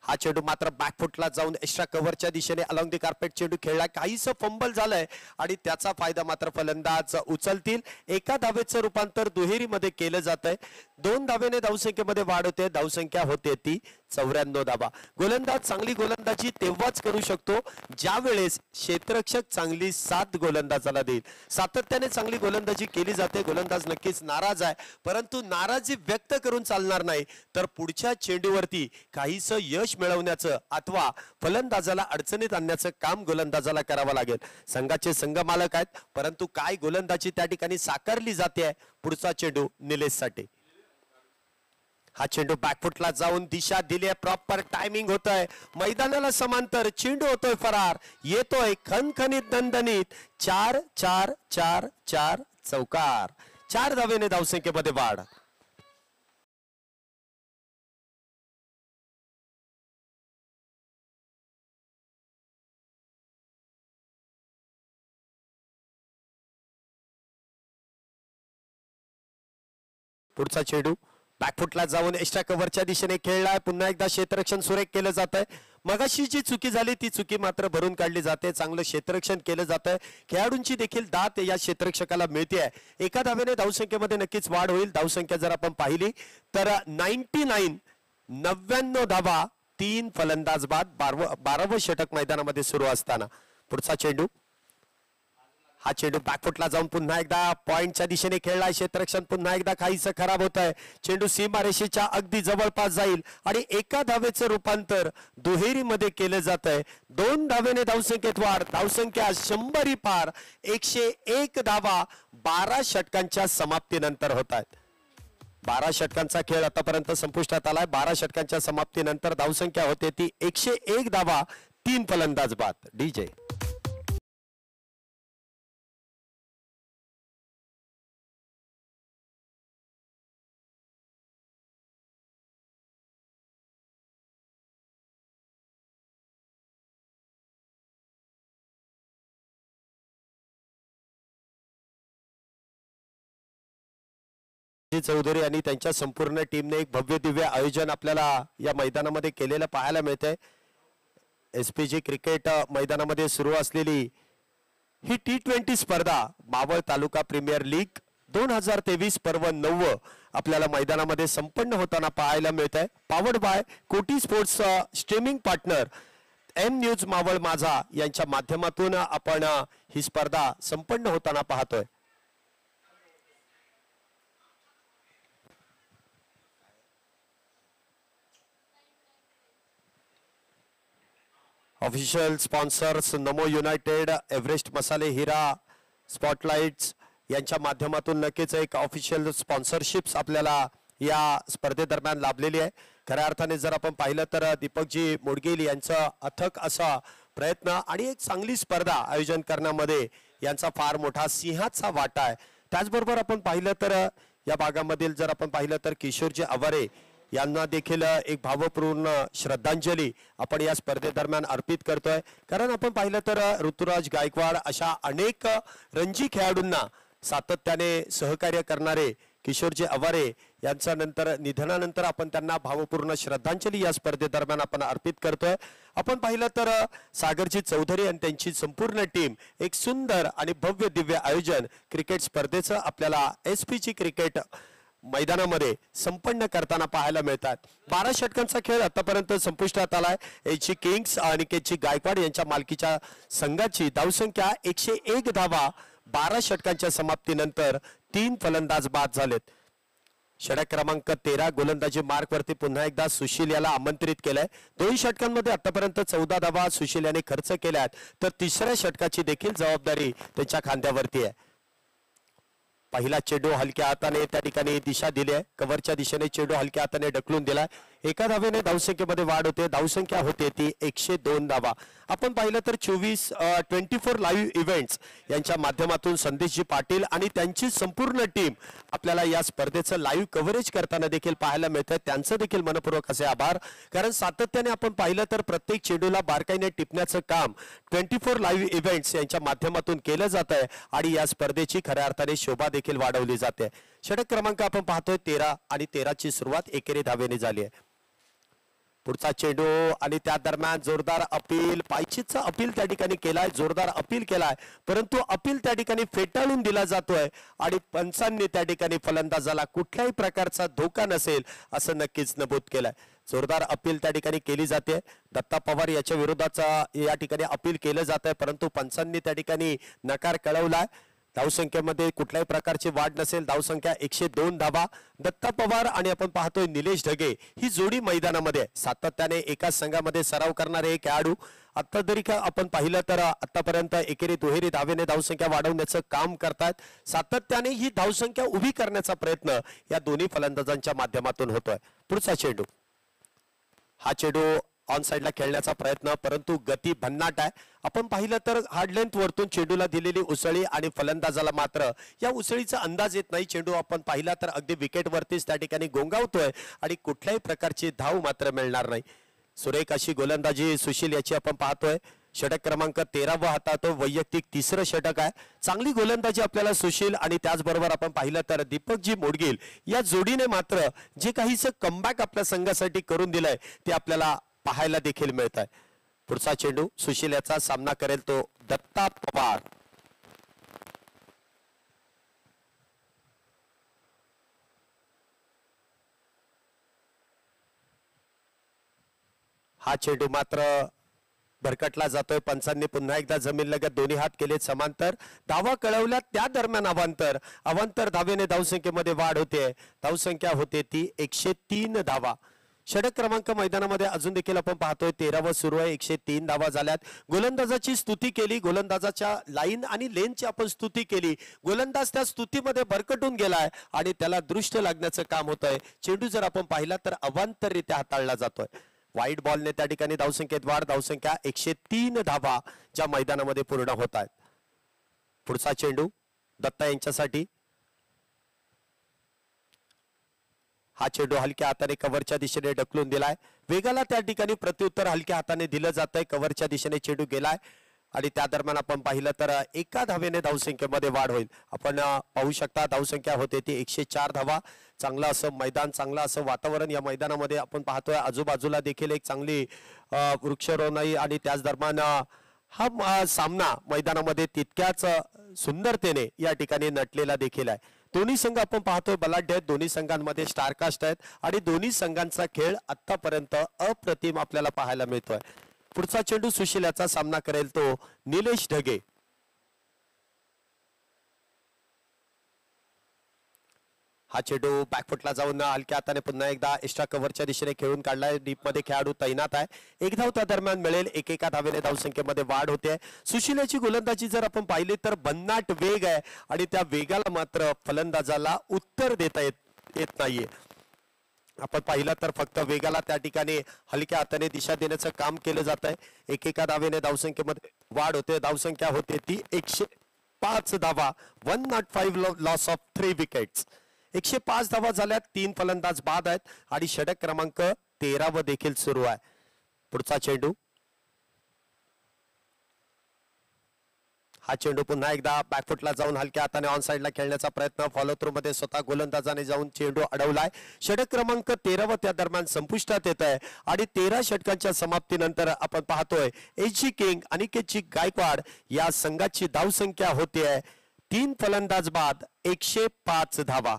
हा चेंडू मात्र बॅकफुटला जाऊन एक्स्ट्रा कव्हरच्या दिशेने अलॉंग दी कार्पेट चेंडू खेळला. काहीसं फंबल झालंय आणि त्याचा फायदा मात्र फलंदाज उचलतील. एका धावेचं रूपांतर दुहेरीमध्ये केलं जात आहे. 2 धावेने धावसंख्येमध्ये वाढ होते. धावसंख्या होते ती 94 धावा. गोलंदाज चांगली गोलंदाजी तेव्हाच करू शकतो ज्या वेळेस क्षेत्ररक्षक चांगली साथ गोलंदाजाला देईल. सातत्याने चांगली गोलंदाजी केली जाते. गोलंदाज नक्कीच नाराज आहे, परंतु नाराजी व्यक्त करून चालणार नाही. तर पुढच्या चेंडूवरती काहीसं यश मिळवण्याचं अथवा फलंदाजाला अडचणीत आणण्याचं काम गोलंदाजाला करावं लागेल. संघाचे संघमालक आहेत, परंतु काय गोलंदाजी त्या ठिकाणी साकारली जाते. पुढचा चेंडू निलेशसाठी. हा चेंडू बॅकफुटला जाऊन दिशा दिली आहे. प्रॉपर टायमिंग होत आहे. मैदानाला समांतर चेंडू होतोय फरार. येतोय खणखणीत दणदणीत 4-4-4-4 चौकार. 4 धावेने धावसंख्येमध्ये वाढ. पुढचा चेंडू बॅकफुटला जाऊन एक्स्ट्रा कव्हरच्या दिशेने खेळलाय. पुन्हा एकदा क्षेत्ररक्षण सुरेख केलं जात आहे. मगाशी जी चुकी झाली ती चुकी मात्र भरून काढली जाते. चांगलं क्षेत्ररक्षण केलं जात आहे. खेळाडूंची देखील दात या क्षेत्ररक्षकाला मिळते आहे. एका धावेने धावसंख्येमध्ये नक्कीच वाढ होईल. धावसंख्या जर आपण पाहिली तर 99 धावा. 3 फलंदाज बाद. 12वं षटक मैदानामध्ये सुरू असताना. पुढचा चेंडू, हा चेंडू बॅकफुटला जाऊन पुन्हा एकदा पॉइंटच्या दिशेने खेळलाय. क्षेत्ररक्षण पुन्हा एकदा काहीसं खराब होत आहे. चेंडू सीमारेषेच्या अगदी जवळपास जाईल आणि एका धावेचं रूपांतर दुहेरीमध्ये केलं जात आहे. 2 धावेने धावसंख्येत वाढ. धावसंख्या 100 पार. 101 धावा 12 षटकांच्या समाप्तीनंतर होत आहेत. 12 षटकांचा खेळ आतापर्यंत संपुष्टात आलाय. 12 षटकांच्या समाप्तीनंतर धावसंख्या होते ती 101 धावा. 3 फलंदाज बाद. डीजे चौधरी आणि त्यांच्या संपूर्ण टीमने एक भव्य दिव्य आयोजन आपल्याला या मैदानामध्ये केलेलं पाहायला मिळतंय. एसपीजी क्रिकेट मैदानामध्ये सुरू असलेली ही T20 स्पर्धा मावळ तालुका प्रीमियर लीग 2023 पर्व 9 आपल्याला मैदानामध्ये संपन्न होताना पाहायला मिळत आहे. Powered by Koti sports streaming partner M news Maval Majha यांच्या माध्यमातून आपण ही स्पर्धा संपन्न होताना पाहतोय. Official sponsors Namo united, Everest मसाले, हिरा स्पॉटलाइट्स यांच्या माध्यमातून नक्कीच एक ऑफिशियल स्पॉन्सरशिप्स आपल्याला या स्पर्धेदरम्यान लाभलेली आहे. खऱ्या अर्थाने जर आपण पाहिलं तर दीपकजी मोडगिल यांचा अथक असा प्रयत्न आणि एक चांगली स्पर्धा आयोजन करण्यामध्ये यांचा फार मोठा सिंहाचा वाटा आहे. त्याचबरोबर आपण पाहिलं तर या भागामधील जर आपण पाहिलं तर किशोरजी आवारे यांना देखील एक भावपूर्ण श्रद्धांजली आपण या स्पर्धेदरम्यान अर्पित करतोय. कारण आपण पाहिलं तर ऋतुराज गायकवाड अशा अनेक रणजी खेळाडूंना सातत्याने सहकार्य करणारे किशोरजी आवारे यांच्या नंतर निधनानंतर आपण त्यांना भावपूर्ण श्रद्धांजली या स्पर्धेदरम्यान आपण अर्पित करतोय. आपण पाहिलं तर सागरजी चौधरी आणि त्यांची संपूर्ण टीम एक सुंदर आणि भव्य दिव्य आयोजन क्रिकेट स्पर्धेचं आपल्याला एसपीजी क्रिकेट मैदानामध्ये संपन्न करताना पाहायला मिळतात. 12 षटकांचा खेळ आतापर्यंत संपुष्टात आलाय. एची किंग्स आणि केची गायकवाड यांच्या मालकीच्या संघाची धावसंख्या 101 धावा. 12 षटकांच्या समाप्तीनंतर 3 फलंदाज बाद झालेत. षटक क्रमांक 13 गोलंदाजी मार्क वरती पुन्हा एकदा सुशील याला आमंत्रित केलंय. 2 षटकांमध्ये आतापर्यंत 14 धावा सुशील याने खर्च केल्यात, तर तिसऱ्या षटकाची देखील जबाबदारी त्यांच्या खांद्यावरती आहे. पहिला चेंडू हलक्या हाताने त्या ठिकाणी दिशा दिली आहे. कव्हरच्या दिशेने चेंडू हलक्या हाताने ढकलून दिलाय. एका धावेने धावसंख्येमध्ये वाढ होते. धावसंख्या होते ती 102 धावा. आपण पाहिलं तर 24 लाईव्ह इव्हेंट्स यांच्या माध्यमातून संदेशजी पाटील आणि त्यांची संपूर्ण टीम आपल्याला या स्पर्धेचं लाईव्ह कव्हरेज करताना देखील पाहायला मिळतं. त्यांचं देखील मनपूर्वक असे आभार. कारण सातत्याने आपण पाहिलं तर प्रत्येक चेंडूला बारकाईने टिपण्याचं काम 24 लाईव्ह इव्हेंट्स यांच्या माध्यमातून केलं जात आहे आणि या स्पर्धेची खऱ्या अर्थाने शोभा देखील वाढवली जाते. षटक क्रमांक आपण पाहतोय 13 आणि 13ची सुरुवात एकेरी धावेने झाली आहे. पुढचा चेंडू आणि त्या दरम्यान जोरदार अपील, पायचीचं अपील त्या ठिकाणी केलाय, जोरदार अपील केलाय, परंतु अपील त्या ठिकाणी फेटाळून दिला जातोय आणि पंचांनी त्या ठिकाणी फलंदाजाला कुठल्याही प्रकारचा धोका नसेल असं नक्कीच नमूद केलंय. जोरदार अपील त्या ठिकाणी केली जाते. दत्ता पवार याच्या विरोधाचा या ठिकाणी अपील केलं जात आहे, परंतु पंचांनी त्या ठिकाणी नकार कळवलाय. धावसंख्येमध्ये कुठल्याही प्रकारची वाढ नसेल. धावसंख्या 102 धावा. दत्ता पवार आणि आपण पाहतोय निलेश ढगे ही जोडी मैदानामध्ये सातत्याने एकाच संघामध्ये सराव करणारे हे खेळाडू. आता जरी का आपण पाहिलं तर आतापर्यंत एकेरी दुहेरी धावेने धावसंख्या वाढवण्याचं काम करतात. सातत्याने ही धावसंख्या उभी करण्याचा प्रयत्न या दोन्ही फलंदाजांच्या माध्यमातून होतोय. पुढचा चेंडू, हा चेंडू ऑन साइडला खेळण्याचा प्रयत्न, परंतु गती भन्नाट आहे. आपण पाहिलं तर हार्ड लेंथ वरतून चेंडूला दिलेली उसळी आणि फलंदाजाला मात्र या उसळीचा अंदाज येत नाही. चेंडू आपण पाहिला तर अगदी विकेट वरतीच त्या ठिकाणी गोंगावतोय आणि कुठल्याही प्रकारची धाव मात्र मिळणार नाही. सुरेख अशी गोलंदाजी सुशील याची आपण पाहतोय. षटक क्रमांक 13 हातातो, वैयक्तिक तिसरं षटक आहे. चांगली गोलंदाजी आपल्याला सुशील आणि त्याचबरोबर आपण पाहिलं तर दीपकजी मोडगिल या जोडीने मात्र जे काहीच कमबॅक आपल्या संघासाठी करून दिलंय ते आपल्याला पाहायला देखील मिळत आहे. पुढचा चेंडू सुशील याचा सामना करेल तो दत्ता पवार. हा चेंडू मात्र भरकटला जातोय. पंचांनी पुन्हा एकदा जमीन लगत दोन्ही हात केले समांतर. धावा कळवल्या त्या दरम्यान अवांतर धावेने धावसंख्येमध्ये वाढ होते. धावसंख्या होते ती 103 धावा. षटक क्रमांक मैदानामध्ये अजून देखील आपण पाहतोय 13व सुरू आहे. 103 धावा झाल्यात. गोलंदाजाची स्तुती केली, गोलंदाजाच्या लाईन आणि लेनची आपण स्तुती केली. गोलंदाज त्या स्तुतीमध्ये भरकटून गेलाय आणि त्याला दृष्ट लागण्याचं काम होतंय. चेंडू जर आपण पाहिला तर अवांतररित्या हाताळला जातोय. वाईट बॉलने त्या ठिकाणी धावसंख्येत वाढ. धावसंख्या 103 धावा ज्या मैदानामध्ये पूर्ण होत आहेत. पुढचा चेंडू दत्ता यांच्यासाठी. हा चेंडू हलक्या हाताने कव्हरच्या दिशेने ढकलून दिलाय. वेगाला त्या ठिकाणी प्रत्युत्तर हलक्या हाताने दिलं जात आहे. कव्हरच्या दिशेने चेंडू गेलाय आणि त्या दरम्यान आपण पाहिलं तर एका धावेने धावसंख्येमध्ये वाढ होईल. आपण पाहू शकता धावसंख्या होते ती 104 धावा. चांगलं असं मैदान, चांगलं असं वातावरण या मैदानामध्ये आपण पाहतोय. आजूबाजूला देखील एक चांगली वृक्षारोपण आणि त्याच दरम्यान हा सामना मैदानामध्ये तितक्याच सुंदरतेने या ठिकाणी नटलेला देखील आहे. दोन्ही संघ आपण पाहतोय बलाढ्य आहेत. दोन्ही संघांमध्ये स्टारकास्ट आहेत आणि दोन्ही संघांचा खेळ आतापर्यंत अप्रतिम आपल्याला पाहायला मिळतोय. पुढचा चेंडू सुशील याचा सामना करेल तो निलेश ढगे. हा चेंडू बॅकफुटला जाऊन हलक्या हाताने पुन्हा एकदा एक्स्ट्रा कव्हरच्या दिशेने खेळून काढलाय. डीप मध्ये खेळाडू तैनात आहे. एक धाव त्या दरम्यान मिळेल. एका धावेने धावसंख्येमध्ये वाढ होते. सुशील याची गोलंदाजी जर आपण पाहिली तर भन्नाट वेग आहे आणि त्या वेगाला मात्र फलंदाजाला उत्तर देता येत नाहीये. आपण पाहिलं तर फक्त वेगाला त्या ठिकाणी हलक्या हाताने दिशा देण्याचं काम केलं जात आहे. एका धावेने धावसंख्येमध्ये वाढ होते. धावसंख्या होते ती 105 धावा. 105 लॉस ऑफ 3 विकेट्स. 105 धावा झाल्यात. 3 फलंदाज बाद आहेत आणि षटक क्रमांक 13 देखील सुरू आहे. पुढचा चेंडू, हा चेंडू पुन्हा एकदा बॅकफुटला जाऊन हलक्या हाताने ऑन साइडला खेळण्याचा प्रयत्न. फॉलो थ्रू मध्ये स्वतः गोलंदाजाने जाऊन चेंडू अडवलाय. षटक क्रमांक 13 त्या दरम्यान संपुष्टात येत आहे आणि 13 षटकांच्या समाप्तीनंतर आपण पाहतोय एच.जी. किंग अनिकेतजी गायकवाड या संघाची धावसंख्या होती आहे 3 फलंदाज बाद 105 धावा.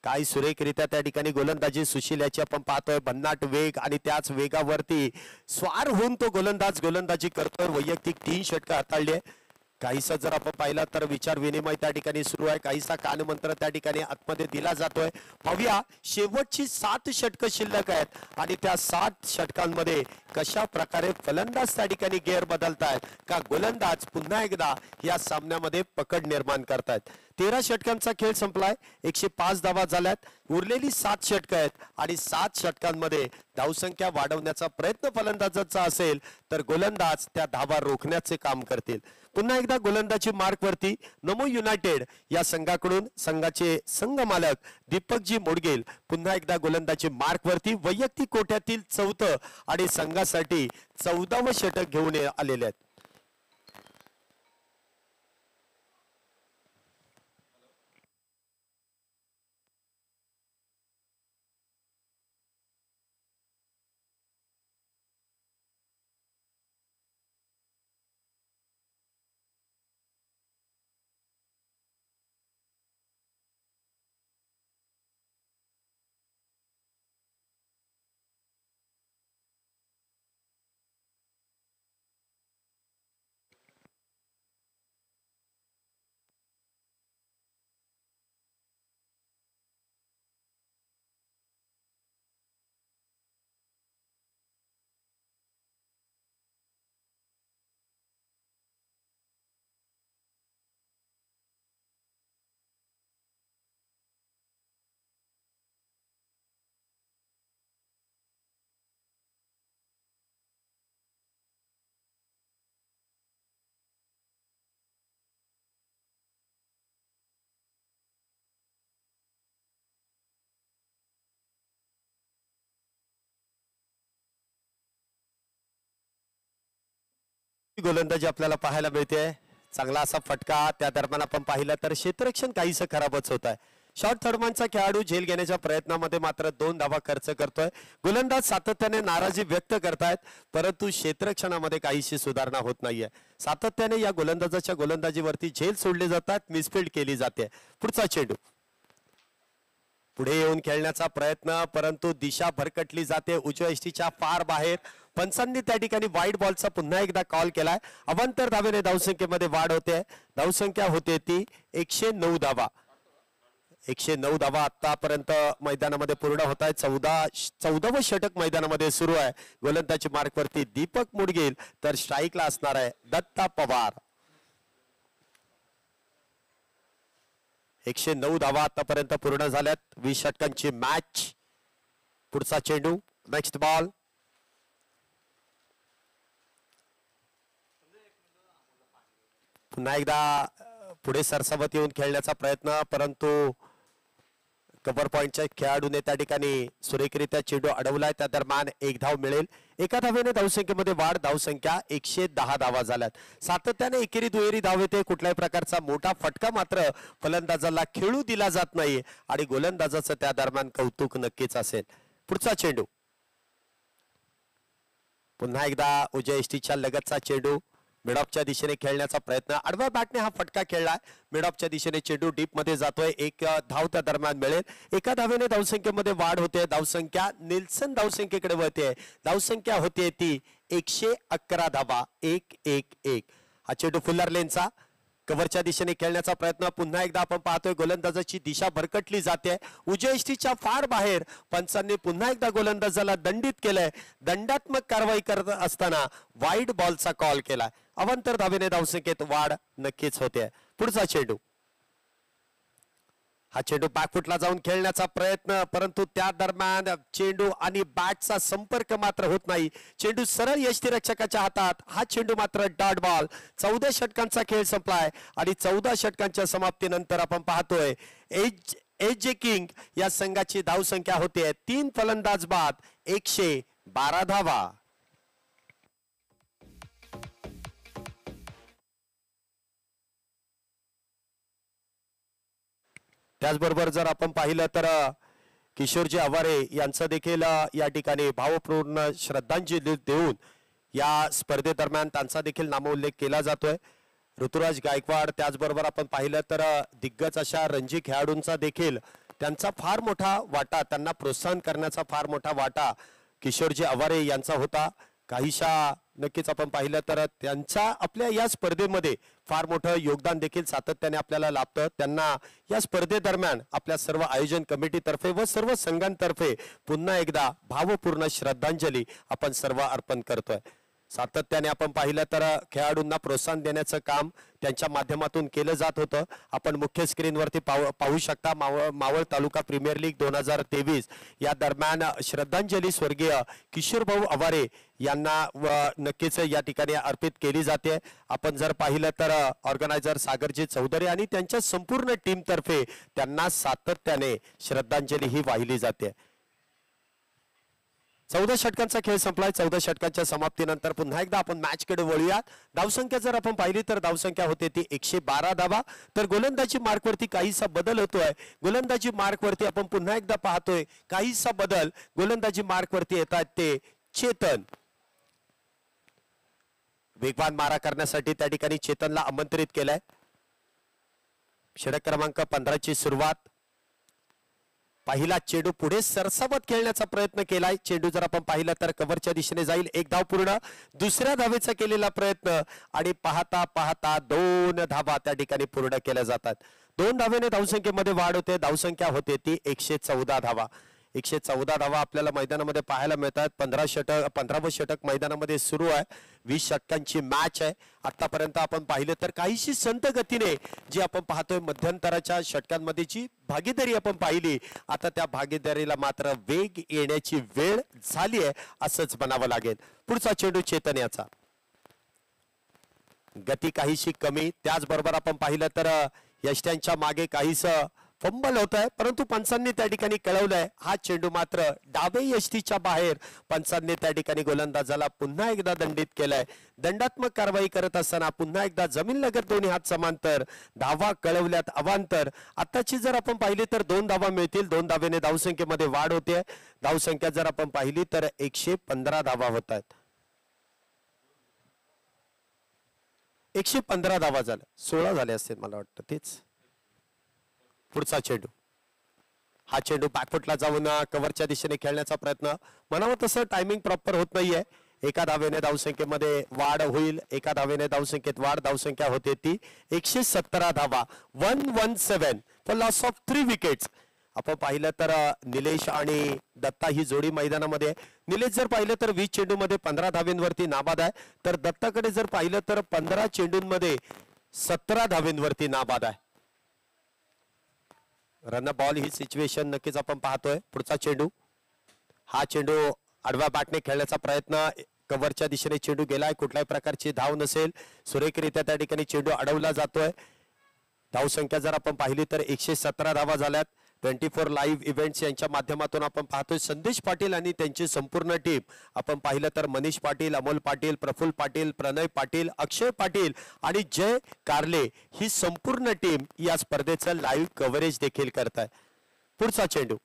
काय सुरेखरित्या त्या ठिकाणी गोलंदाजी सुशील याची आपण पाहतोय. भन्नाट वेग आणि त्याच वेगावरती स्वार होऊन तो गोलंदाजी करतोय. वैयक्तिक 3 षटकं हाताळली आहे. काहीसा जर आपण पाहिला तर विचार विनिमय त्या ठिकाणी सुरू आहे. काहीसा कानमंत्र त्या ठिकाणी आतमध्ये दिला जातोय. पाहूया शेवटची 7 षटकं शिल्लक आहेत आणि त्या 7 षटकांमध्ये कशा प्रकारे फलंदाज त्या ठिकाणी गेअर बदलतायत का गोलंदाज पुन्हा एकदा या सामन्यामध्ये पकड निर्माण करतायत. 13 षटकांचा खेळ संपलाय. 105 धावा झाल्यात. उरलेली 7 षटकं आहेत आणि 7 षटकांमध्ये धावसंख्या वाढवण्याचा प्रयत्न फलंदाजाचा असेल तर गोलंदाज त्या धावा रोखण्याचे काम करतील. पुन्हा एकदा गोलंदाजी मार्कवरती नमो युनायटेड या संघाकडून संघाचे संघ मालक दीपकजी मोडगेल पुन्हा एकदा गोलंदाजी मार्कवरती वैयक्तिक कोट्यातील 4थं आणि संघासाठी 14वं षटक घेऊन आलेले आहेत. गोलंदाजी आपल्याला पाहायला मिळते. चांगला असा फटका. त्या दरम्यान आपण पाहिलं तर क्षेत्ररक्षण काहीसं खराबच होत आहे. शॉर्ट थर्डमॅनचा खेळाडू झेल घेण्याच्या प्रयत्नामध्ये मात्र 2 धावा खर्च करतोय. गोलंदाज सातत्याने नाराजी व्यक्त करतायत परंतु क्षेत्ररक्षणामध्ये काहीशी सुधारणा होत नाहीये. सातत्याने या गोलंदाजाच्या गोलंदाजीवरती झेल सोडले जातात. मिसफिल्ड केली जाते. पुढचा चेंडू पुढे येऊन खेळण्याचा प्रयत्न परंतु दिशा भरकटली जाते. उजव्या यष्टीच्या फार बाहेर. पंचांनी त्या ठिकाणी वाईट बॉलचा पुन्हा एकदा कॉल केलाय. अवांतर धावेने धावसंख्येमध्ये वाढ होते. धावसंख्या होते ती 109 धावा. 109 धावा आतापर्यंत मैदानामध्ये पूर्ण होत आहे. 14वं षटक मैदानामध्ये सुरू आहे. गोलंदाजी मार्कवरती दीपक मुडगील तर स्ट्राईकला असणार आहे दत्ता पवार. 109 धावा आतापर्यंत पूर्ण झाल्यात. 20 षटकांची मॅच. पुढचा चेंडू नेक्स्ट बॉल. पुन्हा एकदा पुढे सरसावत येऊन खेळण्याचा प्रयत्न परंतु कव्हर पॉइंटच्या खेळाडूने त्या ठिकाणी सुरेखरित्या चेंडू अडवलाय. त्या दरम्यान 1 धाव मिळेल. एका धावेने धावसंख्येमध्ये वाढ. धावसंख्या 110 धावा झाल्यात. सातत्याने एकेरी दुहेरी धाव येते. कुठल्याही प्रकारचा मोठा फटका मात्र फलंदाजाला खेळू दिला जात नाही आणि गोलंदाजाचं त्या दरम्यान कौतुक नक्कीच असेल. पुढचा चेंडू पुन्हा एकदा उजव्या यष्टीच्या लगतचा चेंडू. मिडऑफच्या दिशेने खेळण्याचा प्रयत्न. आडव्या बॅटने हा फटका खेळलाय. मिडऑफच्या दिशेने चेंडू डीप मध्ये जातोय. 1 धाव त्या दरम्यान मिळेल. एका धावेने धावसंख्येमध्ये वाढ होते. धावसंख्या निल्सन धावसंख्येकडे वळते. धावसंख्या होते ती 111 धावा. 1-1-1. हा चेंडू फुल्लर लेनचा. कव्हरच्या दिशेने खेळण्याचा प्रयत्न. पुन्हा एकदा आपण पाहतोय गोलंदाजाची दिशा भरकटली जाते. उजव्या यष्टीच्या फार बाहेर. पंचांनी पुन्हा एकदा गोलंदाजाला दंडित केलंय. दंडात्मक कारवाई करत असताना वाईड बॉलचा कॉल केलाय. अवांतर धावेने धावसंख्येत वाढ नक्कीच होते. पुढचा चेंडू. हा चेंडू बॅकफुटला जाऊन खेळण्याचा प्रयत्न परंतु त्या दरम्यान चेंडू आणि बॅटचा संपर्क मात्र होत नाही. चेंडू सरळ यष्टीरक्षकाच्या हातात. हा चेंडू मात्र डॉट बॉल. 14 षटकांचा खेळ संपलाय आणि 14 षटकांच्या समाप्तीनंतर आपण पाहतोय एज किंग या संघाची धावसंख्या होते 3 फलंदाज बाद 112 धावा. त्याचबरोबर जर आपण पाहिलं तर किशोरजी आवारे यांचं देखील या ठिकाणी भावपूर्ण श्रद्धांजली देऊन या स्पर्धेदरम्यान त्यांचा देखील नामोल्लेख केला जातोय. ऋतुराज गायकवाड त्याचबरोबर आपण पाहिलं तर दिग्गज अशा रणजी खेळाडूंचा देखील त्यांचा फार मोठा वाटा. त्यांना प्रोत्साहन करण्याचा फार मोठा वाटा किशोरजी आवारे यांचा होता. काहीशा नक्कीच आपण पाहिलं तर त्यांच्या आपल्या या स्पर्धेमध्ये फार मोठं योगदान देखील सातत्याने आपल्याला लाभतं. त्यांना या स्पर्धेदरम्यान आपल्या सर्व आयोजन कमिटीतर्फे व सर्व संघांतर्फे पुन्हा एकदा भावपूर्ण श्रद्धांजली आपण सर्व अर्पण करतोय. सातत्याने आपण पाहिलं तर खेळाडूंना प्रोत्साहन देण्याचं काम त्यांच्या माध्यमातून केलं जात होतं. आपण मुख्य स्क्रीनवरती पाहू शकता मावळ तालुका प्रीमियर लीग 2023 या दरम्यान श्रद्धांजली स्वर्गीय किशोरभाऊ आवारे यांना नक्कीच या ठिकाणी अर्पित केली जाते. आपण जर पाहिलं तर ऑर्गनायझर सागरजी चौधरी आणि त्यांच्या संपूर्ण टीम तर्फे त्यांना सातत्याने श्रद्धांजली ही वाहिली जाते. 14 षटकांचा खेळ संपलाय. 14 षटकांच्या समाप्तीनंतर पुन्हा एकदा आपण मॅच कडे वळूयात. धावसंख्या जर आपण पाहिली तर धावसंख्या होते ती 112 धावा. तर गोलंदाजी मार्कवरती काहीसा बदल होतोय. गोलंदाजी मार्कवरती आपण पुन्हा एकदा पाहतोय काहीसा बदल. गोलंदाजी मार्कवरती येतात ते चेतन. वेगवान मारा करण्यासाठी त्या ठिकाणी चेतनला आमंत्रित केलंय. षटक क्रमांक 15 ची सुरुवात. पहिला चेंडू पुढे सरसावत खेळण्याचा प्रयत्न केलाय. चेंडू जर आपण पाहिलं तर कव्हरच्या दिशेने जाईल. एक धाव पूर्ण. दुसऱ्या धावेचा केलेला प्रयत्न आणि पाहता पाहता 2 धावा त्या ठिकाणी पूर्ण केल्या जातात. 2 धावेने धावसंख्येमध्ये वाढ होते. धावसंख्या होते ती 114 धावा. 114 धावा आपल्याला मैदानामध्ये पाहायला मिळतात. 15वं षटक मैदानामध्ये सुरू आहे. 20 षटकांची मॅच आहे. आतापर्यंत आपण पाहिलं तर काहीशी संत गतीने जी आपण पाहतोय मध्यंतराच्या षटकांमध्ये जी भागीदारी आपण पाहिली, आता त्या भागीदारीला मात्र वेग येण्याची वेळ झाली आहे असंच म्हणावं लागेल. पुढचा चेंडू चेतन याचा. गती काहीशी कमी. त्याचबरोबर आपण पाहिलं तर यष्ट्यांच्या मागे काहीस फंबल होत आहे, परंतु पंचांनी त्या ठिकाणी कळवलंय हा चेंडू मात्र डावे यष्टीच्या बाहेर. पंचांनी त्या ठिकाणी गोलंदाजाला पुन्हा एकदा दंडित केलाय. दंडात्मक कारवाई करत असताना पुन्हा एकदा जमीन लगत दोन्ही हात समांतर. धावा कळवल्यात अवांतर. आताची जर आपण पाहिली तर 2 धावा मिळतील. 2 धावेने धावसंख्येमध्ये वाढ होते. धावसंख्या जर आपण पाहिली तर 115 धावा होत आहेत. 115 धावा झाल्या. 16 झाले असतील मला वाटतं तेच. पुढचा चेंडू. हा चेंडू बॅकफुटला जाऊन कव्हरच्या दिशेने खेळण्याचा प्रयत्न. म्हणावं तसं टायमिंग प्रॉपर होत नाहीये. एका धावेने धावसंख्येमध्ये वाढ होईल. एका धावेने धावसंख्येत वाढ. धावसंख्या होते ती 117 धावा. 117 फॉर लॉस ऑफ 3 विकेट्स. आपण पाहिलं तर निलेश आणि दत्ता ही जोडी मैदानामध्ये. निलेश जर पाहिलं तर 20 चेंडूमध्ये 15 धावेंवरती नाबाद आहे. तर दत्ताकडे जर पाहिलं तर 15 चेंडूंमध्ये 17 धावेंवरती नाबाद आहे. रन बॉल ही सिच्युएशन नक्कीच आपण पाहतोय. पुढचा चेंडू. हा चेंडू आडव्या बॅटने खेळण्याचा प्रयत्न. कव्हरच्या दिशेने चेंडू गेलाय. कुठल्याही प्रकारची धाव नसेल. सुरेखरित्या त्या ठिकाणी चेंडू अडवला जातोय. धावसंख्या जर आपण पाहिली तर 117 धावा झाल्यात. 24 लाईव्ह इव्हेंट्स यांच्या माध्यमातून आपण पाहतोय संदेश पाटील आणि त्यांची संपूर्ण टीम. आपण पाहिलं तर मनीष पाटील, अमोल पाटील, प्रफुल्ल पाटील, प्रणय पाटील, अक्षय पाटील आणि जय कारले ही संपूर्ण टीम या स्पर्धेचं लाईव्ह कव्हरेज देखील करत आहे. पुढचा चेंडू.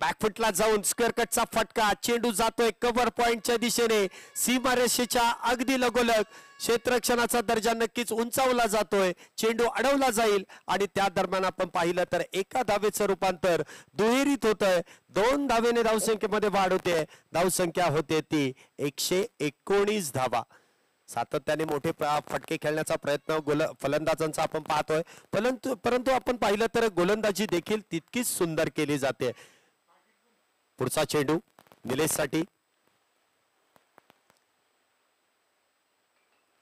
बॅकफुटला जाऊन स्क्वेअर कटचा फटका. चेंडू जातोय कव्हर पॉइंटच्या दिशेने. सीमारेषेच्या अगदी लगोलग. क्षेत्ररक्षणाचा दर्जा नक्कीच उंचावला जातोय. चेंडू अडवला जाईल आणि त्या दरम्यान आपण पाहिलं तर एका धावेचं रूपांतर दुहेरीत होतंय. 2 धावेने धावसंख्येमध्ये वाढ होते. धावसंख्या होते ती 119 धावा. सातत्याने मोठे फटके खेळण्याचा प्रयत्न फलंदाजांचा आपण पाहतोय. परंतु आपण पाहिलं तर गोलंदाजी देखील तितकीच सुंदर केली जाते. पुढचा चेंडू निलेशसाठी.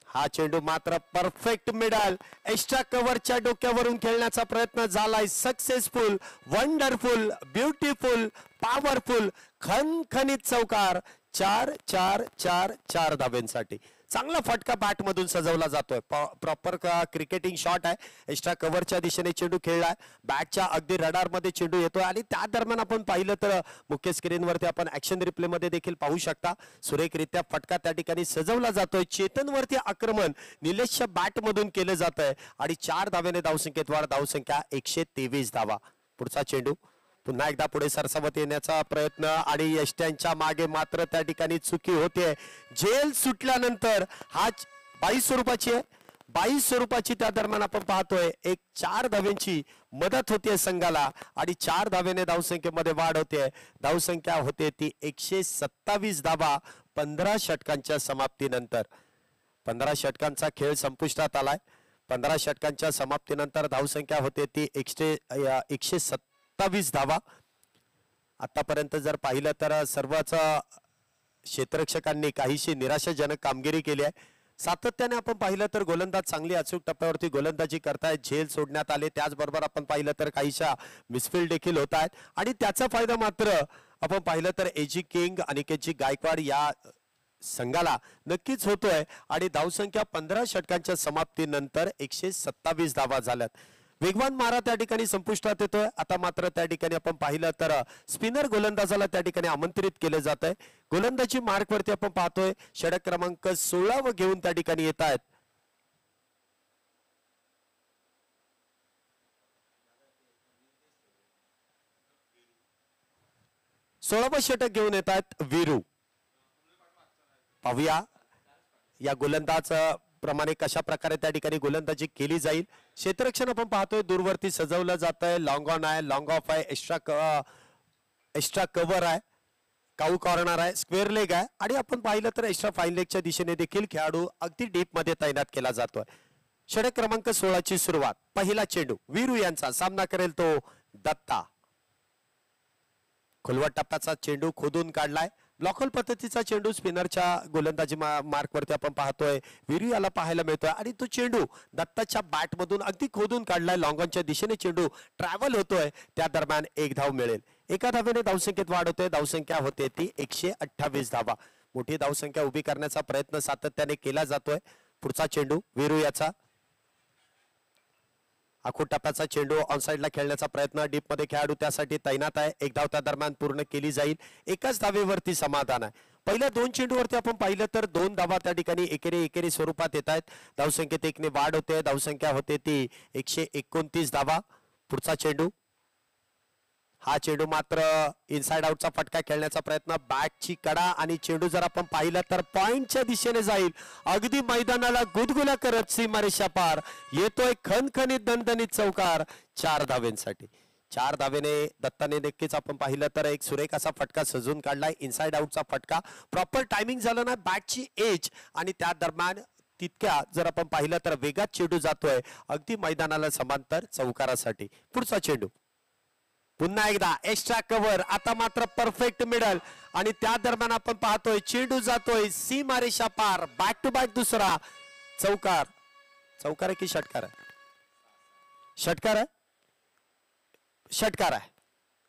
हा चेंडू मात्र परफेक्ट मिडल. एक्स्ट्रा कव्हरच्या डोक्यावरून खेळण्याचा प्रयत्न झालाय. Successful, wonderful, beautiful, powerful. खणखणीत चौकार. 4 धावेंसाठी. चांगला फटका बॅट मधून सजवला जातोय. प्रॉपर क्रिकेटिंग शॉट आहे. एक्स्ट्रा कव्हरच्या दिशेने चेंडू खेळलाय. बॅटच्या अगदी रडार मध्ये चेंडू येतोय आणि त्या दरम्यान आपण पाहिलं तर मुख्य स्क्रीनवरती आपण ऍक्शन रिप्ले मध्ये देखील पाहू शकता. सुरेखरित्या फटका त्या ठिकाणी सजवला जातोय. चेतनवरती आक्रमण निलेशच्या बॅट मधून केलं जात आहे आणि 4 धावेने धावसंख्येत वाढ. धावसंख्या 123 धावा. पुढचा चेंडू. पुन्हा एकदा पुढे सरसावत येण्याचा प्रयत्न आणि यष्ट्यांच्या मागे मात्र त्या ठिकाणी चुकी होते. जेल सुटल्यानंतर हा 22 स्वरूपाची आहे. 22 स्वरूपाची त्या दरम्यान आपण पाहतोय एक 4 धाव्यांची मदत होते संघाला आणि 4 धाव्याने धावसंख्येमध्ये वाढ होते. धावसंख्या होते ती 127 धावा 15 षटकांच्या समाप्तीनंतर. 15 षटकांचा खेळ संपुष्टात आलाय. 15 षटकांच्या समाप्तीनंतर धावसंख्या होते ती 127 धावा. आतापर्यंत जर पाहिलं तर सर्वच क्षेत्ररक्षकांनी काहीशी निराशाजनक कामगिरी केली आहे. सातत्याने आपण पाहिलं तर गोलंदाज चांगली अचूक टप्प्यावरती गोलंदाजी करतायत. झेल सोडण्यात आले, त्याचबरोबर आपण पाहिलं तर काहीशा मिसफील्ड देखील होत आहेत आणि त्याचा फायदा मात्र आपण पाहिलं तर एजी किंग अनिकेतजी गायकवाड या संघाला नक्कीच होतोय आणि धावसंख्या 15 षटकांच्या समाप्तीनंतर 127 धावा झाल्यात. वेगवान मारा त्या ठिकाणी संपुष्टात येतोय. आता मात्र त्या ठिकाणी आपण पाहिलं तर स्पिनर गोलंदाजाला त्या ठिकाणी आमंत्रित केलं जात आहे. गोलंदाजी मार्कवरती आपण पाहतोय षटक क्रमांक 16 व घेऊन त्या ठिकाणी येत आहेत. सोळावं षटक घेऊन येत आहेत वीरू. पाहूया या गोलंदाज प्रमाणे कशा प्रकारे त्या ठिकाणी गोलंदाजी केली जाईल. क्षेत्ररक्षण आपण पाहतोय दूरवरती सजवलं जात आहे. लॉंग ऑन आहे, लॉंग ऑफ आहे, एक्स्ट्रा कव्हर आहे, काऊ कॉर्नर आहे, स्क्वेअर लेग आहे आणि आपण पाहिलं तर एक्स्ट्रा फाईन लेगच्या दिशेने देखील खेळाडू अगदी डीप मध्ये तैनात केला जातोय. षटक क्रमांक 16 ची सुरुवात. पहिला चेंडू वीरू यांचा. सामना करेल तो दत्ता. खोलवट टप्प्याचा चेंडू खोदून काढलाय. ब्लॉकहोल पद्धतीचा चेंडू स्पिनरच्या गोलंदाजी मार्कवरती आपण पाहतोय. वीरू याला पाहायला मिळतोय आणि तो चेंडू दत्ताच्या बॅट मधून अगदी खोदून काढलाय. लॉंगॉनच्या दिशेने चेंडू ट्रॅव्हल होतोय. त्या दरम्यान एक धाव मिळेल. एका धावेने धावसंख्येत वाढ होते. धावसंख्या होते ती 128 धावा. मोठी धावसंख्या उभी करण्याचा प्रयत्न सातत्याने केला जातोय. पुढचा चेंडू वीरू याचा. आखूड टप्प्याचा चेंडू ऑनसाइडला खेळण्याचा प्रयत्न. डीप मध्ये खेळाडू त्यासाठी तैनात आहे. एक धाव त्या दरम्यान पूर्ण केली जाईल. एकाच धावेवरती समाधान आहे. पहिल्या 2 चेंडूवरती आपण पाहिलं तर 2 धावा त्या ठिकाणी एकेरी स्वरूपात येत आहेत. धावसंख्येत 1 ने वाढ होते. धावसंख्या होते ती 129 धावा. पुढचा चेंडू. हा चेंडू मात्र इनसाइड आउटचा फटका खेळण्याचा प्रयत्न. बॅटची कडा आणि चेंडू जर आपण पाहिलं तर पॉइंटच्या दिशेने जाईल. अगदी मैदानाला गुदगुल्या करत सीमारेषा पार येतोय खणखणीत दणदणीत चौकार 4 धावेंसाठी. 4 धावेने दत्ताने नक्कीच आपण पाहिलं तर एक सुरेख असा फटका सजून काढलाय. इनसाइड आउटचा फटका. प्रॉपर टायमिंग झालं ना. बॅटची एज आणि त्या दरम्यान तितक्या जर आपण पाहिलं तर वेगात चेंडू जातोय अगदी मैदानाला समांतर चौकारासाठी. पुढचा चेंडू. पुन्हा एकदा एक्स्ट्रा कव्हर. आता मात्र परफेक्ट मिडल आणि त्या दरम्यान आपण पाहतोय चेंडू जातोय सीमारेषा पार. बॅक टू बॅक दुसरा चौकार. चौकार आहे की षटकार आहे? षटकार आहे. षटकार आहे.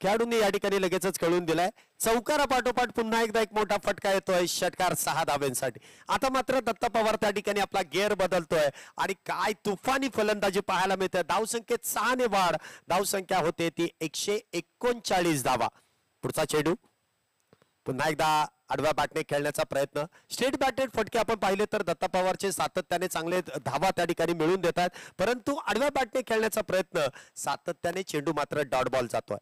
खेळाडूंनी या ठिकाणी लगेचच कळून दिलाय. चौकारा पाठोपाठ पुन्हा एकदा एक मोठा फटका येतोय. षटकार 6 धावेंसाठी. आता मात्र दत्ता पवार त्या ठिकाणी आपला गिअर बदलतोय आणि काय तुफानी फलंदाजी पाहायला मिळते. धावसंख्येत 6 ने वाढ. धावसंख्या होते ती 139 धावा. पुढचा चेंडू. पुन्हा एकदा आडव्या बॅटने खेळण्याचा प्रयत्न. स्ट्रेट बॅटेड फटके आपण पाहिले तर दत्ता पवारचे सातत्याने चांगले धावा त्या ठिकाणी मिळून देतात. परंतु आडव्या बॅटने खेळण्याचा प्रयत्न सातत्याने चेंडू मात्र डॉट बॉल जातोय.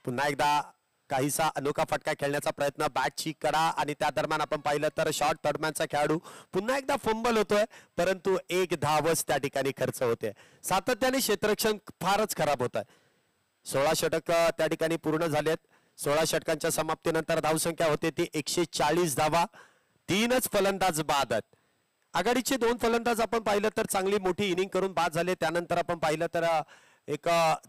पुन्हा एकदा काहीसा अनोखा फटका खेळण्याचा प्रयत्न. बॅटची कडा आणि त्या दरम्यान आपण पाहिलं तर शॉर्ट दरम्यानचा खेळाडू पुन्हा एकदा फंबल होतोय. परंतु एक धावच त्या ठिकाणी खर्च होते. सातत्याने क्षेत्ररक्षण फारच खराब होत आहे. 16 षटक त्या ठिकाणी पूर्ण झालेत. 16 षटकांच्या समाप्तीनंतर धावसंख्या होते ती 140 धावा. 3च फलंदाज बाद आहेत. आघाडीचे 2 फलंदाज आपण पाहिलं तर चांगली मोठी इनिंग करून बाद झाले. त्यानंतर आपण पाहिलं तर एक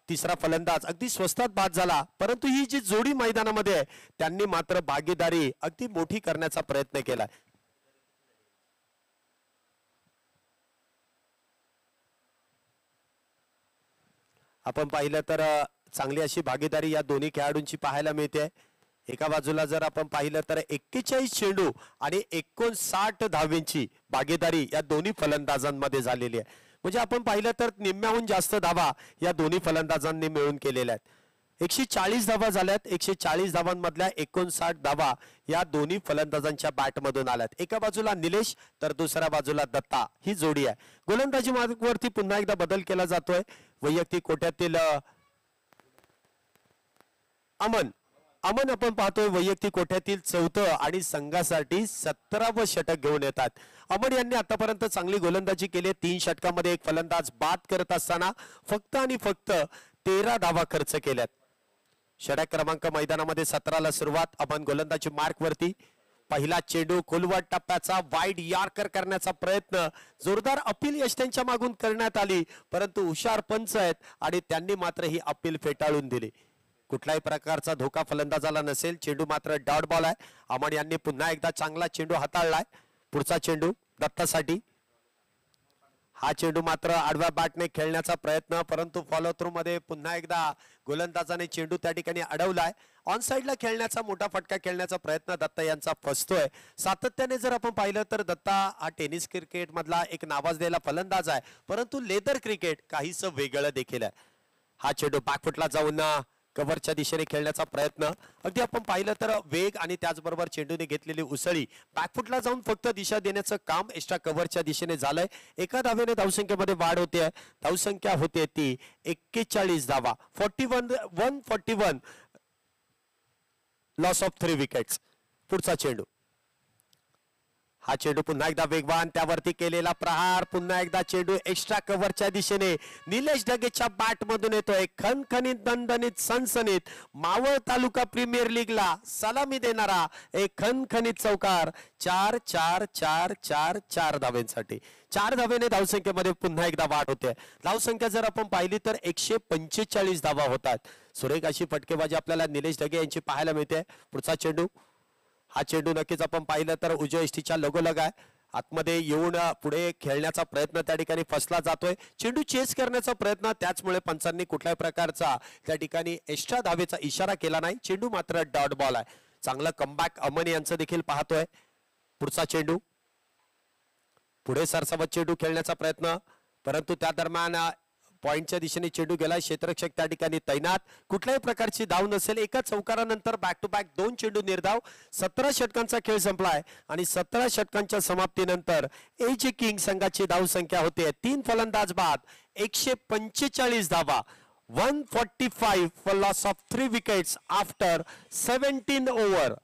तिसरा फलंदाज अगदी स्वस्तात बाद झाला. परंतु ही जी जोडी मैदानामध्ये आहे त्यांनी मात्र भागीदारी अगदी मोठी करण्याचा प्रयत्न केलाय. आपण पाहिलं तर चांगली अशी भागीदारी या दोन्ही खेळाडूंची पाहायला मिळते. एका बाजूला जर आपण पाहिलं तर 41 चेंडू आणि 59 धावेंची भागीदारी या दोन्ही फलंदाजांमध्ये झालेली आहे. म्हणजे आपण पाहिलं तर निम्म्याहून जास्त धावा या दोन्ही फलंदाजांनी मिळून केलेल्या आहेत. 140 धावा झाल्यात. 140 धावांमधल्या 59 धावा या दोन्ही फलंदाजांच्या बॅटमधून आल्यात. एका बाजूला निलेश तर दुसऱ्या बाजूला दत्ता ही जोडी आहे. गोलंदाजी मार्गावरती पुन्हा एकदा बदल केला जातोय. वैयक्तिक कोट्यातील अमन अमन आपण पाहतोय वैयक्तिक कोट्यातील 4थं आणि संघासाठी 17वं षटक घेऊन येतात. अमन यांनी आतापर्यंत चांगली गोलंदाजी केली. 3 षटकामध्ये एक फलंदाज बाद करत असताना फक्त आणि फक्त 13 धावा खर्च केल्यात. षटक क्रमांक मैदानामध्ये 17ला सुरुवात. अमन गोलंदाजी मार्क वरती. पहिला चेंडू खोलवट टप्प्याचा वाईड यॉर्कर करण्याचा प्रयत्न. जोरदार अपील यश त्यांच्या मागून करण्यात आली, परंतु हुशार पंच आहेत आणि त्यांनी मात्र ही अपील फेटाळून दिली. कुठल्याही प्रकारचा धोका फलंदाजाला नसेल. चेंडू मात्र डॉट बॉल आहे. अमन यांनी पुन्हा एकदा चांगला चेंडू हाताळलाय. पुढचा चेंडू दत्तासाठी. हा चेंडू मात्र आडव्या बॅटने खेळण्याचा प्रयत्न, परंतु फॉलो थ्रू मध्ये पुन्हा एकदा गोलंदाजाने चेंडू त्या ठिकाणी अडवलाय. ऑन साइडला खेळण्याचा मोठा फटका खेळण्याचा प्रयत्न दत्ता यांचा फसतोय. सातत्याने जर आपण पाहिलं तर दत्ता हा टेनिस क्रिकेट मधला एक नावाजलेला फलंदाज आहे, परंतु लेदर क्रिकेट काहीच वेगळं देखील आहे. हा चेंडू बॅकफुटला जाऊन कव्हरच्या दिशेने खेळण्याचा प्रयत्न. अगदी आपण पाहिलं तर वेग आणि त्याचबरोबर चेंडूने घेतलेली उसळी बॅकफुटला जाऊन फक्त दिशा देण्याचं काम एक्स्ट्रा कव्हरच्या दिशेने झालंय. एका धावेने धावसंख्येमध्ये वाढ होते. धावसंख्या होते ती 41 धावा. 141 लॉस ऑफ 3 विकेट्स. पुढचा चेंडू. हा चेंडू पुन्हा एकदा वेगवान, त्यावरती केलेला प्रहार. पुन्हा एकदा चेंडू एक्स्ट्रा कव्हरच्या दिशेने निलेश ढगेच्या बॅट मधून येतोय. खणखणीत दणदणीत सनसनीत मावळ तालुका प्रीमियर लीगला सलामी देणारा एक खणखणीत चौकार. 4 धावेंसाठी. 4 धावेने धावसंख्येमध्ये पुन्हा एकदा वाढ होते. धावसंख्या जर आपण पाहिली तर 145 धावा होतात. सुरेख अशी फटकेबाजी आपल्याला निलेश ढगे यांची पाहायला मिळते. पुढचा चेंडू. हा चेंडू नक्कीच आपण पाहिलं तर उजव्या इष्टीच्या लगोलग आहे. आतमध्ये येऊन पुढे खेळण्याचा प्रयत्न त्या ठिकाणी फसला जातोय. चेंडू चेस करण्याचा प्रयत्न, त्याचमुळे पंचांनी कुठल्याही प्रकारचा त्या ठिकाणी एक्स्ट्रा धावेचा इशारा केला नाही. चेंडू मात्र डॉट बॉल आहे. चांगलं कमबॅक अमन यांचं देखील पाहतोय. पुढचा चेंडू. पुढे सरसवत चेंडू खेळण्याचा प्रयत्न, परंतु त्या दरम्यान पॉइंटच्या दिशेने चेंडू गेला. क्षेत्ररक्षक त्या ठिकाणी तैनात. कुठल्याही प्रकारची धाव नसेल. एका चौकारानंतर बॅक टू बॅक 2 चेंडू निर्धाव. 17 षटकांचा खेळ संपलाय आणि 17 षटकांच्या समाप्तीनंतर एजे किंग संघाची धावसंख्या होते 3 फलंदाज बाद, 145 धावा. 145 for loss of 3 wickets after 17 over.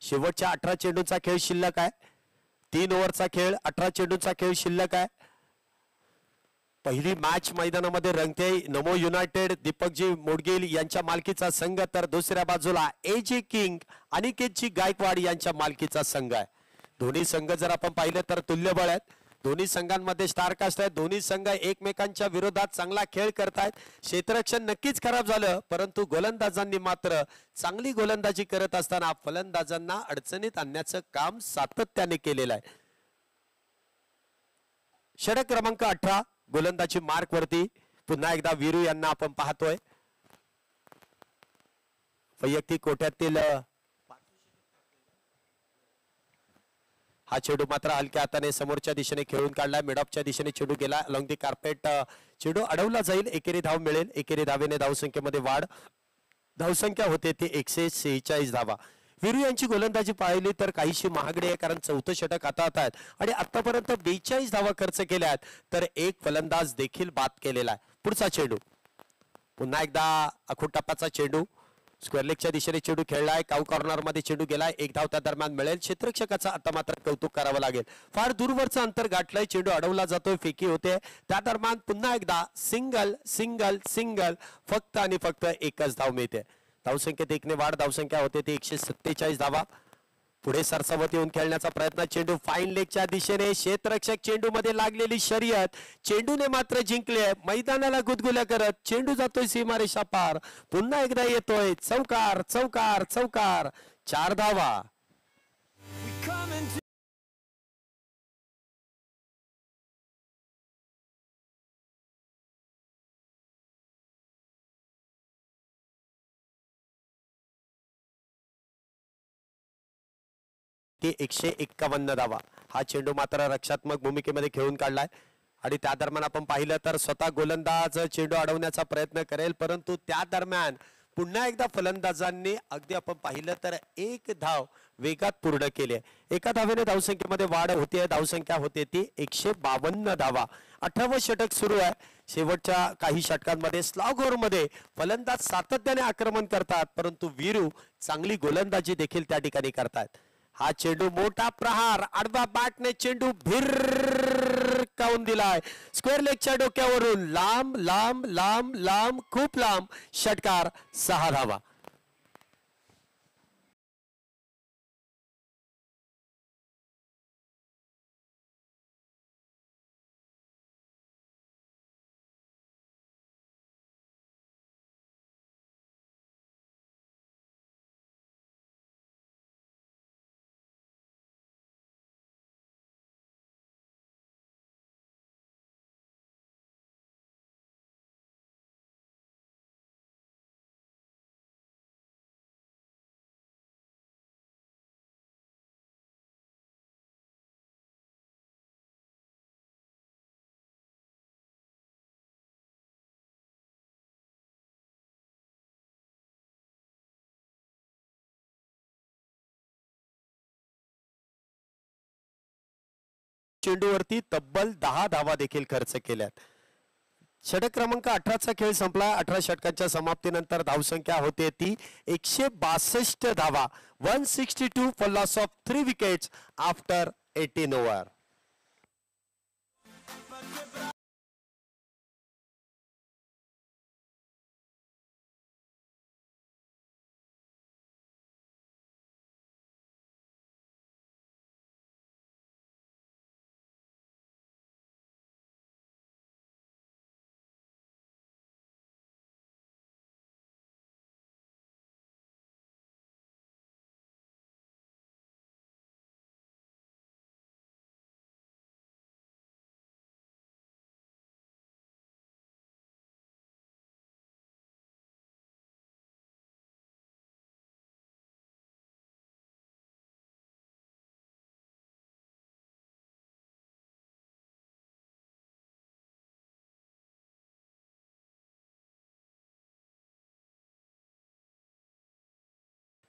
शेवटच्या 18 चेंडूंचा खेळ शिल्लक आहे. 3 ओव्हरचा खेळ, 18 चेंडूंचा खेळ शिल्लक आहे. पहिली मॅच मैदानामध्ये रंगते. नमो युनायटेड दीपकजी मोडगिल यांच्या मालकीचा संघ, तर दुसऱ्या बाजूला एजे किंग अनिकेतजी गायकवाड यांच्या मालकीचा संघ आहे. दोन्ही संघ जर आपण पाहिलं तर तुल्यबळ आहेत. दोन्ही संघांमध्ये स्टारकास्ट आहेत. दोन्ही संघ एकमेकांच्या विरोधात चांगला खेळ करतायत. क्षेत्ररक्षण नक्कीच खराब झालं, परंतु गोलंदाजांनी मात्र चांगली गोलंदाजी करत असताना फलंदाजांना अडचणीत आणण्याचं काम सातत्याने केलेलं आहे. षटक क्रमांक 18 गोलंदाजी मार्क वरती. पुन्हा एकदा वीरू यांना आपण पाहतोय. वैयक्तिक कोट्यातील हा चेंडू मात्र हलक्या हाताने समोरच्या दिशेने खेळून काढलाय. मिडऑफच्या दिशेने चेंडू गेला. अलॉंग दी कार्पेट चेंडू अडवला जाईल. एकेरी धाव मिळेल. एकेरी धावेने धावसंख्येमध्ये वाढ. धावसंख्या होते ती 146 धावा. वीरू यांची गोलंदाजी पाहिली तर काहीशी महागडी आहे, कारण 4थं षटक हातात आहेत आणि आतापर्यंत 42 धावा खर्च केल्यात, तर एक फलंदाज देखील बाद केलेला आहे. पुढचा चेंडू. पुन्हा एकदा आखूड टप्प्याचा चेंडू. स्क्वेअर लेगच्या दिशेने चेंडू खेळलाय. काऊ कॉर्नर मध्ये चेंडू गेलाय. 1 धाव त्या दरम्यान मिळेल. क्षेत्ररक्षकाचा आता मात्र कौतुक करावं लागेल. फार दूरवरचं अंतर गाठलंय. चेंडू अडवला जातोय. फेकी होते. त्या दरम्यान पुन्हा एकदा सिंगल सिंगल सिंगल. फक्त आणि फक्त एकच धाव मिळते. धावसंख्येत 1 ने वाढ. धावसंख्या होते ती 147 धावा. पुढे सरसवत येऊन खेळण्याचा प्रयत्न. चेंडू फाईन लेगच्या दिशेने. क्षेत्ररक्षक चेंडू मध्ये लागलेली शर्यत. चेंडूने मात्र जिंकले. मैदानाला गुदगुल्या करत चेंडू जातोय सीमारेषा पार. पुन्हा एकदा येतोय. चौकार चौकार चौकार. 4 धावा. ते 151 धावा. हा चेंडू मात्र रक्षात्मक भूमिकेमध्ये खेळून काढलाय आणि त्या दरम्यान आपण पाहिलं तर स्वतः गोलंदाज चेंडू अडवण्याचा प्रयत्न करेल, परंतु त्या दरम्यान पुन्हा एकदा फलंदाजांनी अगदी आपण पाहिलं तर 1 धाव वेगात पूर्ण केली. एका धावेने धावसंख्येमध्ये वाढ होते. धावसंख्या होते ती 152 धावा. 18वं षटक सुरू आहे. शेवटच्या काही षटकांमध्ये स्लॉगरमध्ये फलंदाज सातत्याने आक्रमण करतात, परंतु वीरू चांगली गोलंदाजी देखील त्या ठिकाणी करतात. हा चेंडू मोठा प्रहार, आडवा बॅटने चेंडू भिरकावून दिलाय स्क्वेअर लेगच्या डोक्यावरून, लांब लांब लांब लांब खूप लांब, षटकार 6 धावा. चेंडूवरती तब्बल 10 धावा देखील खर्च केल्यात. षटक क्रमांक 18चा खेळ संपला. 18 षटकांच्या समाप्तीनंतर धावसंख्या होते ती 162 धावा. 162 for loss of 3 wickets after 18 over.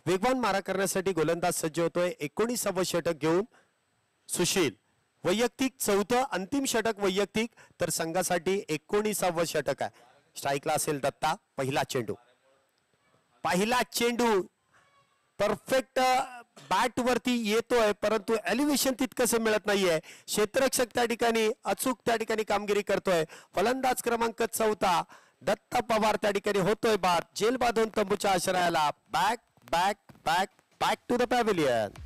वेगवान मारा करण्यासाठी गोलंदाज सज्ज होतोय. 19वे षटक घेऊन सुशील. वैयक्तिक चौथं अंतिम षटक वैयक्तिक, तर संघासाठी 19वे षटक आहे. स्ट्राईकला असेल दत्ता. पहिला चेंडू परफेक्ट बॅट वरती येतोय, परंतु एलिव्हेशन तितकंसं मिळत नाहीये. क्षेत्ररक्षक त्या ठिकाणी अचूक त्या ठिकाणी कामगिरी करतोय. फलंदाज क्रमांक 4 दत्ता पवार त्या ठिकाणी होतोय बाद. जेल बांधून तंबूच्या आश्रयाला. Back back back back to the pavilion.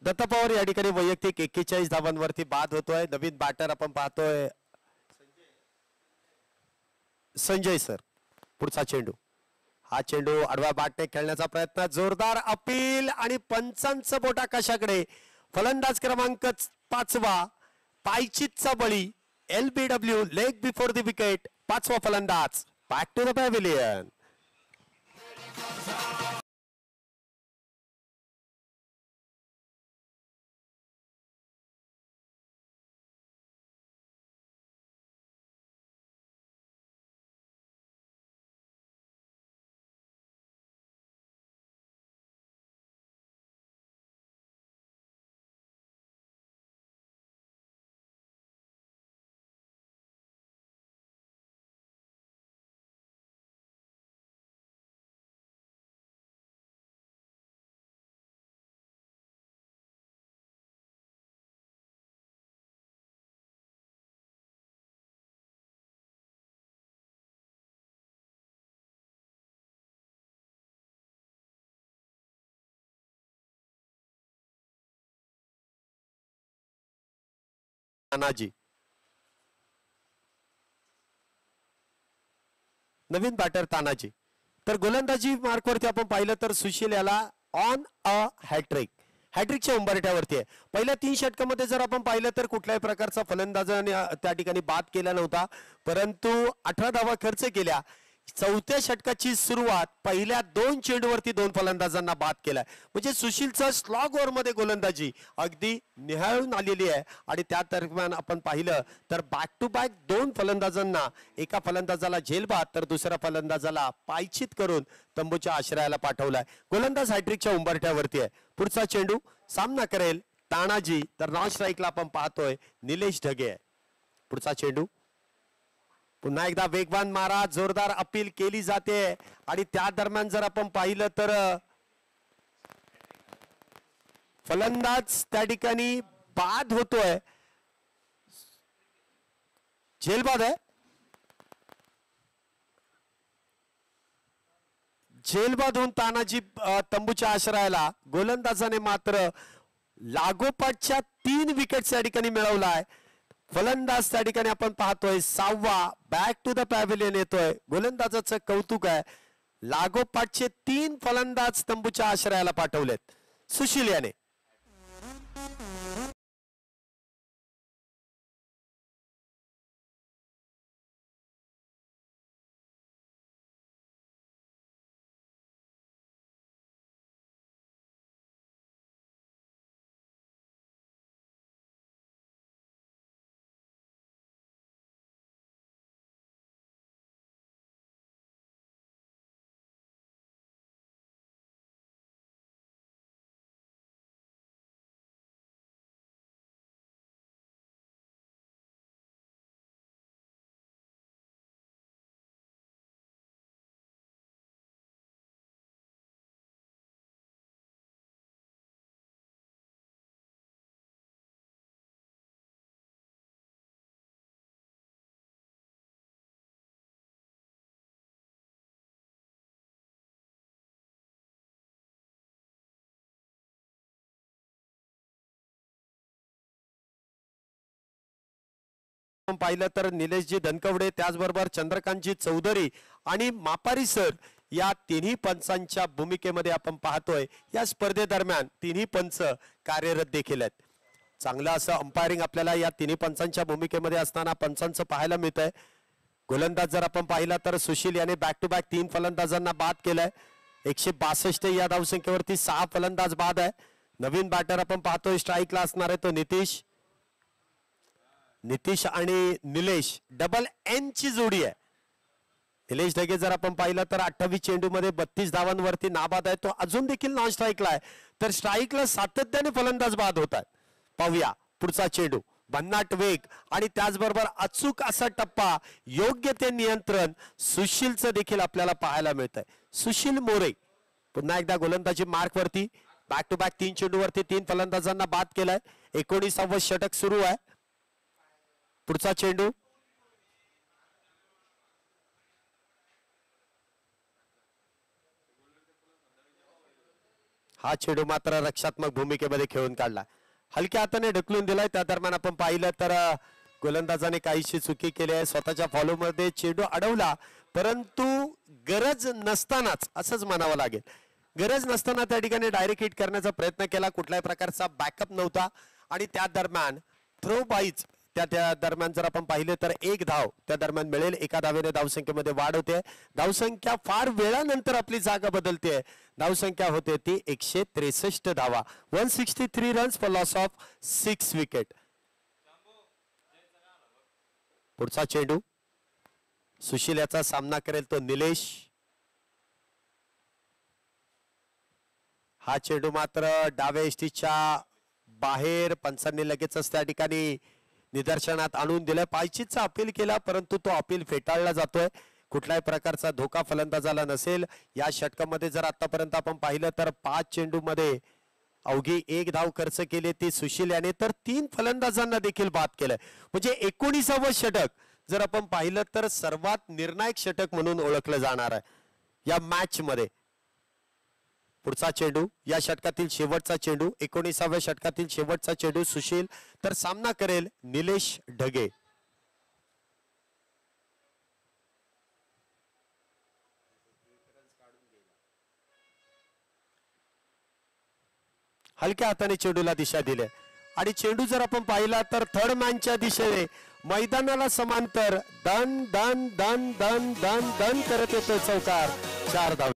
Datta Pawar या ठिकाणी वैयक्तिक 41 धावांवरती बाद होतोय. नवीन बॅटर आपण पाहतोय संजय सर. पुढचा चेंडू. हा चेंडू आडव्या बॅटने खेळण्याचा प्रयत्न, जोरदार अपील आणि पंचांचं बोट आकाशाकडे. फलंदाज क्रमांक 5 पायचीतचा बळी. LBW leg before the wicket. 5वा फलंदाज. Back to the pavilion. Tanaji. नवीन बॅटर तानाजी. तर गोलंदाजी मार्कवरती आपण पाहिलं तर सुशील याला ऑन अ हॅट्रिकच्या उंबरठ्यावरती आहे. पहिल्या 3 षटकामध्ये जर आपण पाहिलं तर कुठल्याही प्रकारचा फलंदाजाने त्या ठिकाणी बाद केला नव्हता, परंतु 18 धावा खर्च केल्या. 4थ्या षटकाची सुरुवात पहिल्या 2 चेंडूवरती 2 फलंदाजांना बाद केलाय. म्हणजे सुशीलचं स्लॉग ओव्हरमध्ये गोलंदाजी अगदी निहाळून आलेली आहे. आणि त्या दरम्यान आपण पाहिलं तर बॅक टू बॅक 2 फलंदाजांना, एका फलंदाजाला झेलबाद तर दुसऱ्या फलंदाजाला पायचीत करून तंबूच्या आश्रयाला पाठवलाय. गोलंदाज हॅट्रिकच्या उंबरठ्यावरती आहे. पुढचा चेंडू सामना करेल तानाजी, तर नॉन स्ट्राईकला आपण पाहतोय निलेश ढगे आहे. पुढचा चेंडू पुन्हा एकदा वेगवान मारा, जोरदार अपील केली जाते. आणि त्या दरम्यान जर आपण पाहिलं तर फलंदाज त्या ठिकाणी बाद होतोय, झेलबाद आहे. झेलबाद होऊन तानाजी तंबूच्या आश्रयाला. गोलंदाजाने मात्र लागोपाठच्या 3 विकेट त्या ठिकाणी मिळवलाय. फलंदाज त्या ठिकाणी आपण पाहतोय 6वा बॅक टू द पॅव्हिलियन येतोय. गोलंदाजाचं कौतुक आहे, लागोपाठचे 3 फलंदाज तंबूच्या आश्रयाला पाठवलेत सुशील याने. पाहिलं तर निलेशजी धनकवडे, त्याचबरोबर चंद्रकांतजी चौधरी आणि मापारी सर या तिन्ही पंचांच्या भूमिकेमध्ये आपण पाहतोय. या स्पर्धेदरम्यान तिन्ही पंच कार्यरत देखील आहेत. चांगलं असं अंपायरिंग आपल्याला या तिन्ही पंचांच्या भूमिकेमध्ये असताना पंचांचं पाहायला मिळत आहे. गोलंदाज जर आपण पाहिला तर सुशील याने बॅक टू बॅक 3 फलंदाजांना बाद केलाय. 162 या धावसंख्येवरती 6 फलंदाज बाद आहे. नवीन बॅटर आपण पाहतोय स्ट्राईकला असणार आहे तो नितीश आणि निलेश, डबल एन ची जोडी आहे. निलेश ढगे जर आपण पाहिलं तर 28 चेंडू मध्ये 32 धावांवरती नाबाद आहे. तो अजून देखील नॉन स्ट्राईकला आहे, तर स्ट्राईकला सातत्याने फलंदाज बाद होतात. पाहूया पुढचा चेंडू, भन्नाट वेग आणि त्याचबरोबर अचूक असा टप्पा, योग्य ते नियंत्रण सुशीलचं देखील आपल्याला पाहायला मिळत आहे. सुशील मोरे पुन्हा एकदा गोलंदाजी मार्कवरती. बॅक टू बॅक 3 चेंडूवरती 3 फलंदाजांना बाद केलाय. 19वे षटक सुरू आहे. पुढचा चेंडू हा चेंडू मात्र रक्षात्मक भूमिकेमध्ये खेळून काढला, हलक्या हाताने ढकलून दिलाय. त्या दरम्यान आपण पाहिलं तर गोलंदाजाने काहीशी चुकी केली आहे. स्वतःच्या फॉलो मध्ये चेंडू अडवला, परंतु गरज नसतानाच असंच म्हणावं लागेल, गरज नसताना त्या ठिकाणी डायरेक्ट हिट करण्याचा प्रयत्न केला. कुठल्याही प्रकारचा बॅकअप नव्हता आणि त्या दरम्यान थ्रो बाईज त्या दरम्यान जर आपण पाहिले तर 1 धाव त्या दरम्यान मिळेल. एका धावेने धावसंख्येमध्ये वाढ होते. धावसंख्या फार वेळानंतर आपली जागा बदलते. धावसंख्या होते ती 163 धावा. 163 runs for loss of 6 wicket. पुढचा चेंडू सुशील याचा सामना करेल तो निलेश. हा चेंडू मात्र डाव्या एष्टीच्या बाहेर पंचांनी लगेचच त्या ठिकाणी निदर्शनात आणून दिलं. पायचीतचा अपील केला, परंतु तो अपील फेटाळला जातोय. कुठल्याही प्रकारचा धोका फलंदाजाला नसेल. या षटकामध्ये जर आतापर्यंत आपण पाहिलं तर 5 चेंडूमध्ये अवघी 1 धाव खर्च केली ती सुशील याने, तर 3 फलंदाजांना देखील बाद केलंय. म्हणजे 19वे षटक जर आपण पाहिलं तर सर्वात निर्णायक षटक म्हणून ओळखलं जाणार आहे या मॅच मध्ये. पुढचा चेंडू या षटकातील शेवटचा चेंडू, 19व्या षटकातील शेवटचा चेंडू सुशील, तर सामना करेल निलेश ढगे. हलक्या हाताने चेंडूला दिशा दिली आणि चेंडू जर आपण पाहिला तर थर्ड मॅनच्या दिशेने मैदानाला समांतर दन दन दन दन दन दन करत येतो चौकार. 4 धाव.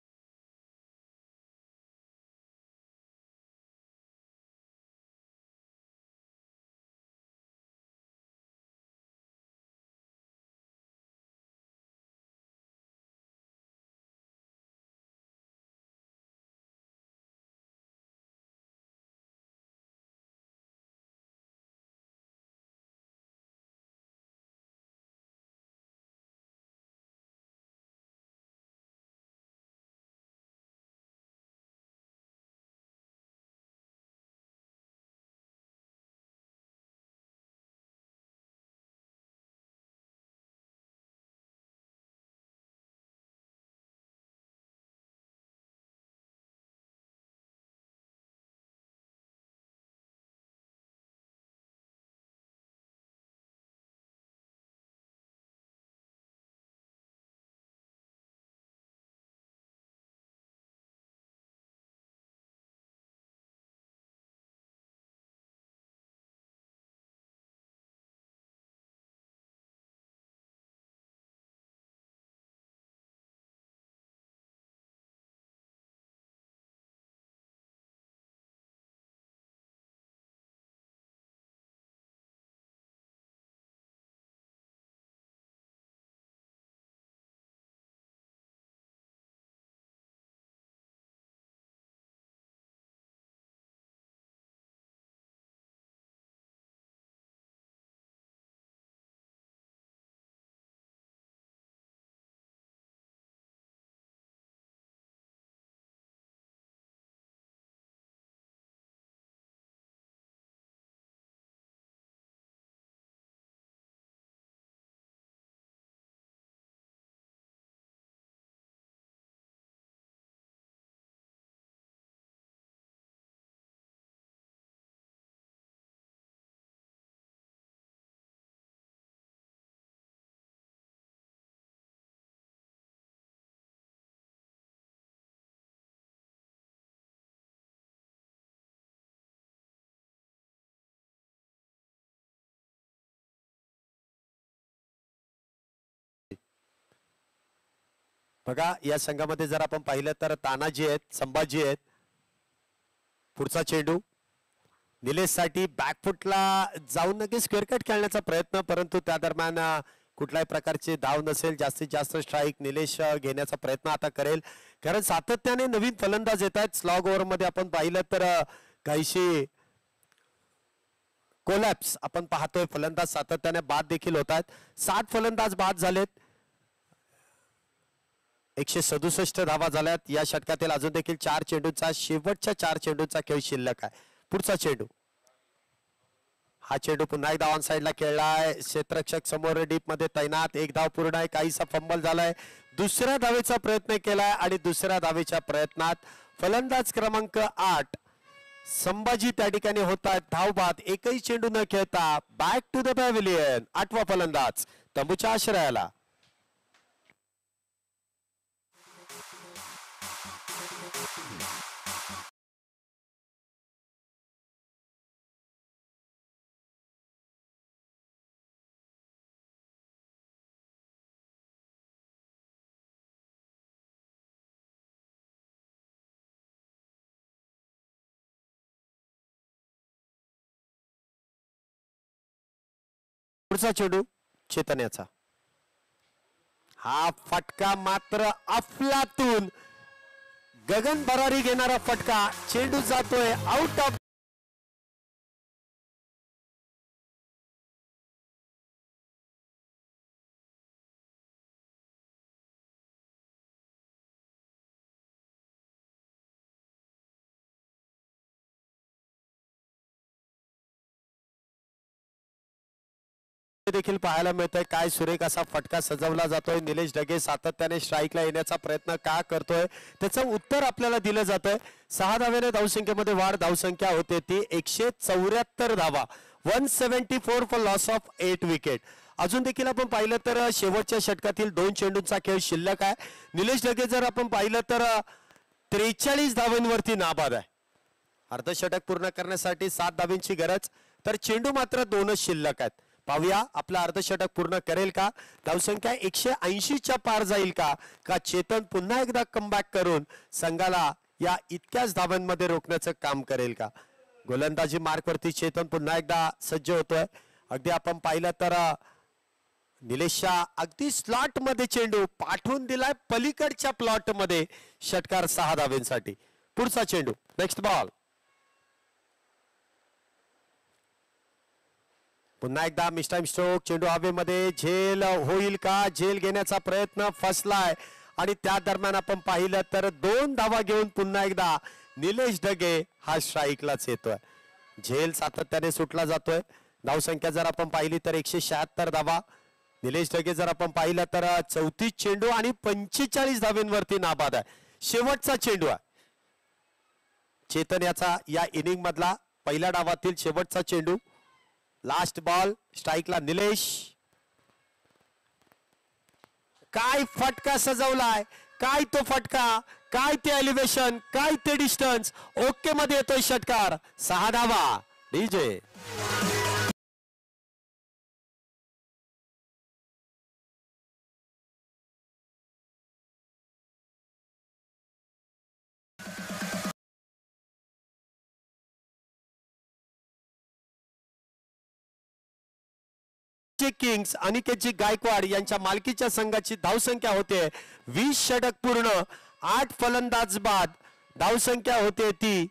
बघा या संघामध्ये जर आपण पाहिलं तर तानाजी आहेत, संभाजी आहेत. पुढचा चेंडू निलेशसाठी बॅकफुटला जाऊन नक्की स्क्वेअर कट खेळण्याचा प्रयत्न, परंतु त्या दरम्यान कुठल्याही प्रकारचे धाव नसेल. जास्तीत जास्त स्ट्राईक निलेश घेण्याचा प्रयत्न आता करेल, कारण सातत्याने नवीन फलंदाज येत आहेत. स्लॉग ओव्हर मध्ये आपण पाहिलं तर काहीशी कोलॅप्स आपण पाहतोय. फलंदाज सातत्याने बाद देखील होत आहेत. 60 फलंदाज बाद झालेत. 167 धावा झाल्यात या षटकातील. अजून देखील 4 चेंडूचा शेवटच्या 4 चेंडूचा खेळ शिल्लक आहे. पुढचा चेंडू, हा चेंडू पुन्हा एकदा ऑन साइडला खेळलाय. क्षेत्ररक्षक समोर डीप मध्ये तैनात. 1 धाव पूर्ण आहे. काहीसा फंबल झालाय. दुसऱ्या धावेचा प्रयत्न केलाय आणि दुसऱ्या धावेच्या प्रयत्नात फलंदाज क्रमांक 8 संभाजी त्या ठिकाणी होतात धावबाद. एकही चेंडू न खेळता बॅक टू द पॅव्हिलियन. 8वा फलंदाज तंबूच्या आश्रयाला. पुढचा चेंडू चेतन्याचा. हा फटका मात्र अफलातून गगन भरारी घेणारा फटका. चेंडू जातोय आउट ऑफ. देखील पाहायला मिळतोय. काय सुरेख असा फटका सजवला जातोय. निलेश ढगे सातत्याने स्ट्राईकला येण्याचा प्रयत्न का करतोय त्याचं उत्तर आपल्याला दिलं जातंय. 6 धावेने धावसंख्येमध्ये वाढ. धावसंख्या होते ती 174 धावा. 174 फॉर लॉस ऑफ 8 विकेट. अजून देखील आपण पाहिलं तर शेवटच्या षटकातील 2 चेंडूंचा खेळ शिल्लक आहे. निलेश ढगे जर आपण पाहिलं तर 43 धावांवरती नाबाद आहे. अर्धशतक पूर्ण करण्यासाठी 7 धावांची गरज, तर चेंडू मात्र 2च शिल्लक आहेत. पाहूया आपला अर्धशतक पूर्ण करेल का, धावसंख्या 180च्या पार जाईल का चेतन पुन्हा एकदा कमबॅक करून संघाला या इतक्याच धावांमध्ये रोखण्याचं काम करेल का. गोलंदाजी मार्कवरती चेतन पुन्हा एकदा सज्ज होतोय. अगदी आपण पाहिलं तर निलेशच्या अगदी स्लॉट मध्ये चेंडू पाठवून दिलाय पलीकडच्या प्लॉट मध्ये, षटकार 6 धावांसाठी. पुढचा चेंडू, नेक्स्ट बॉल. पुन्हा एकदा मिस टाइम स्ट्रोक, चेंडू हवेमध्ये, झेल होईल का, झेल घेण्याचा प्रयत्न फसलाय आणि त्या दरम्यान आपण पाहिलं तर 2 धावा घेऊन पुन्हा एकदा निलेश ढगे हा स्ट्राईकलाच येतोय. झेल सातत्याने सुटला जातोय. धावसंख्या जर आपण पाहिली तर 176 धावा. निलेश ढगे जर आपण पाहिलं तर 34 चेंडू आणि 45 धावांवरती नाबाद आहे. शेवटचा चेंडू आहे चेतन याचा या इनिंग मधला, पहिल्या डावातील शेवटचा चेंडू. लास्ट बॉल, स्ट्राईकला निलेश. काय फटका सजवलाय, काय तो फटका, काय ते एलिव्हेशन, काय ते डिस्टन्स. ओके मध्ये येतोय षटकार. 6 धावा. डीजे किंग्स अनिकेतजी गायकवाड यांच्या मालकीच्या संघाची धावसंख्या होते 20 षटक पूर्ण, 8 फलंदाज बाद. धावसंख्या होते ती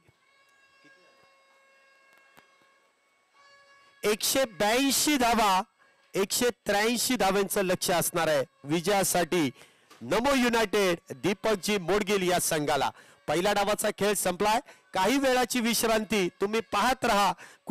182 धावा. 183 धावांचं लक्ष असणार आहे विजयासाठी नमो युनायटेड दीपकजी मोडगिल या संघाला. पहिल्या डावाचा खेळ संपलाय. काही वेळाची विश्रांती. तुम्ही पाहत रहा.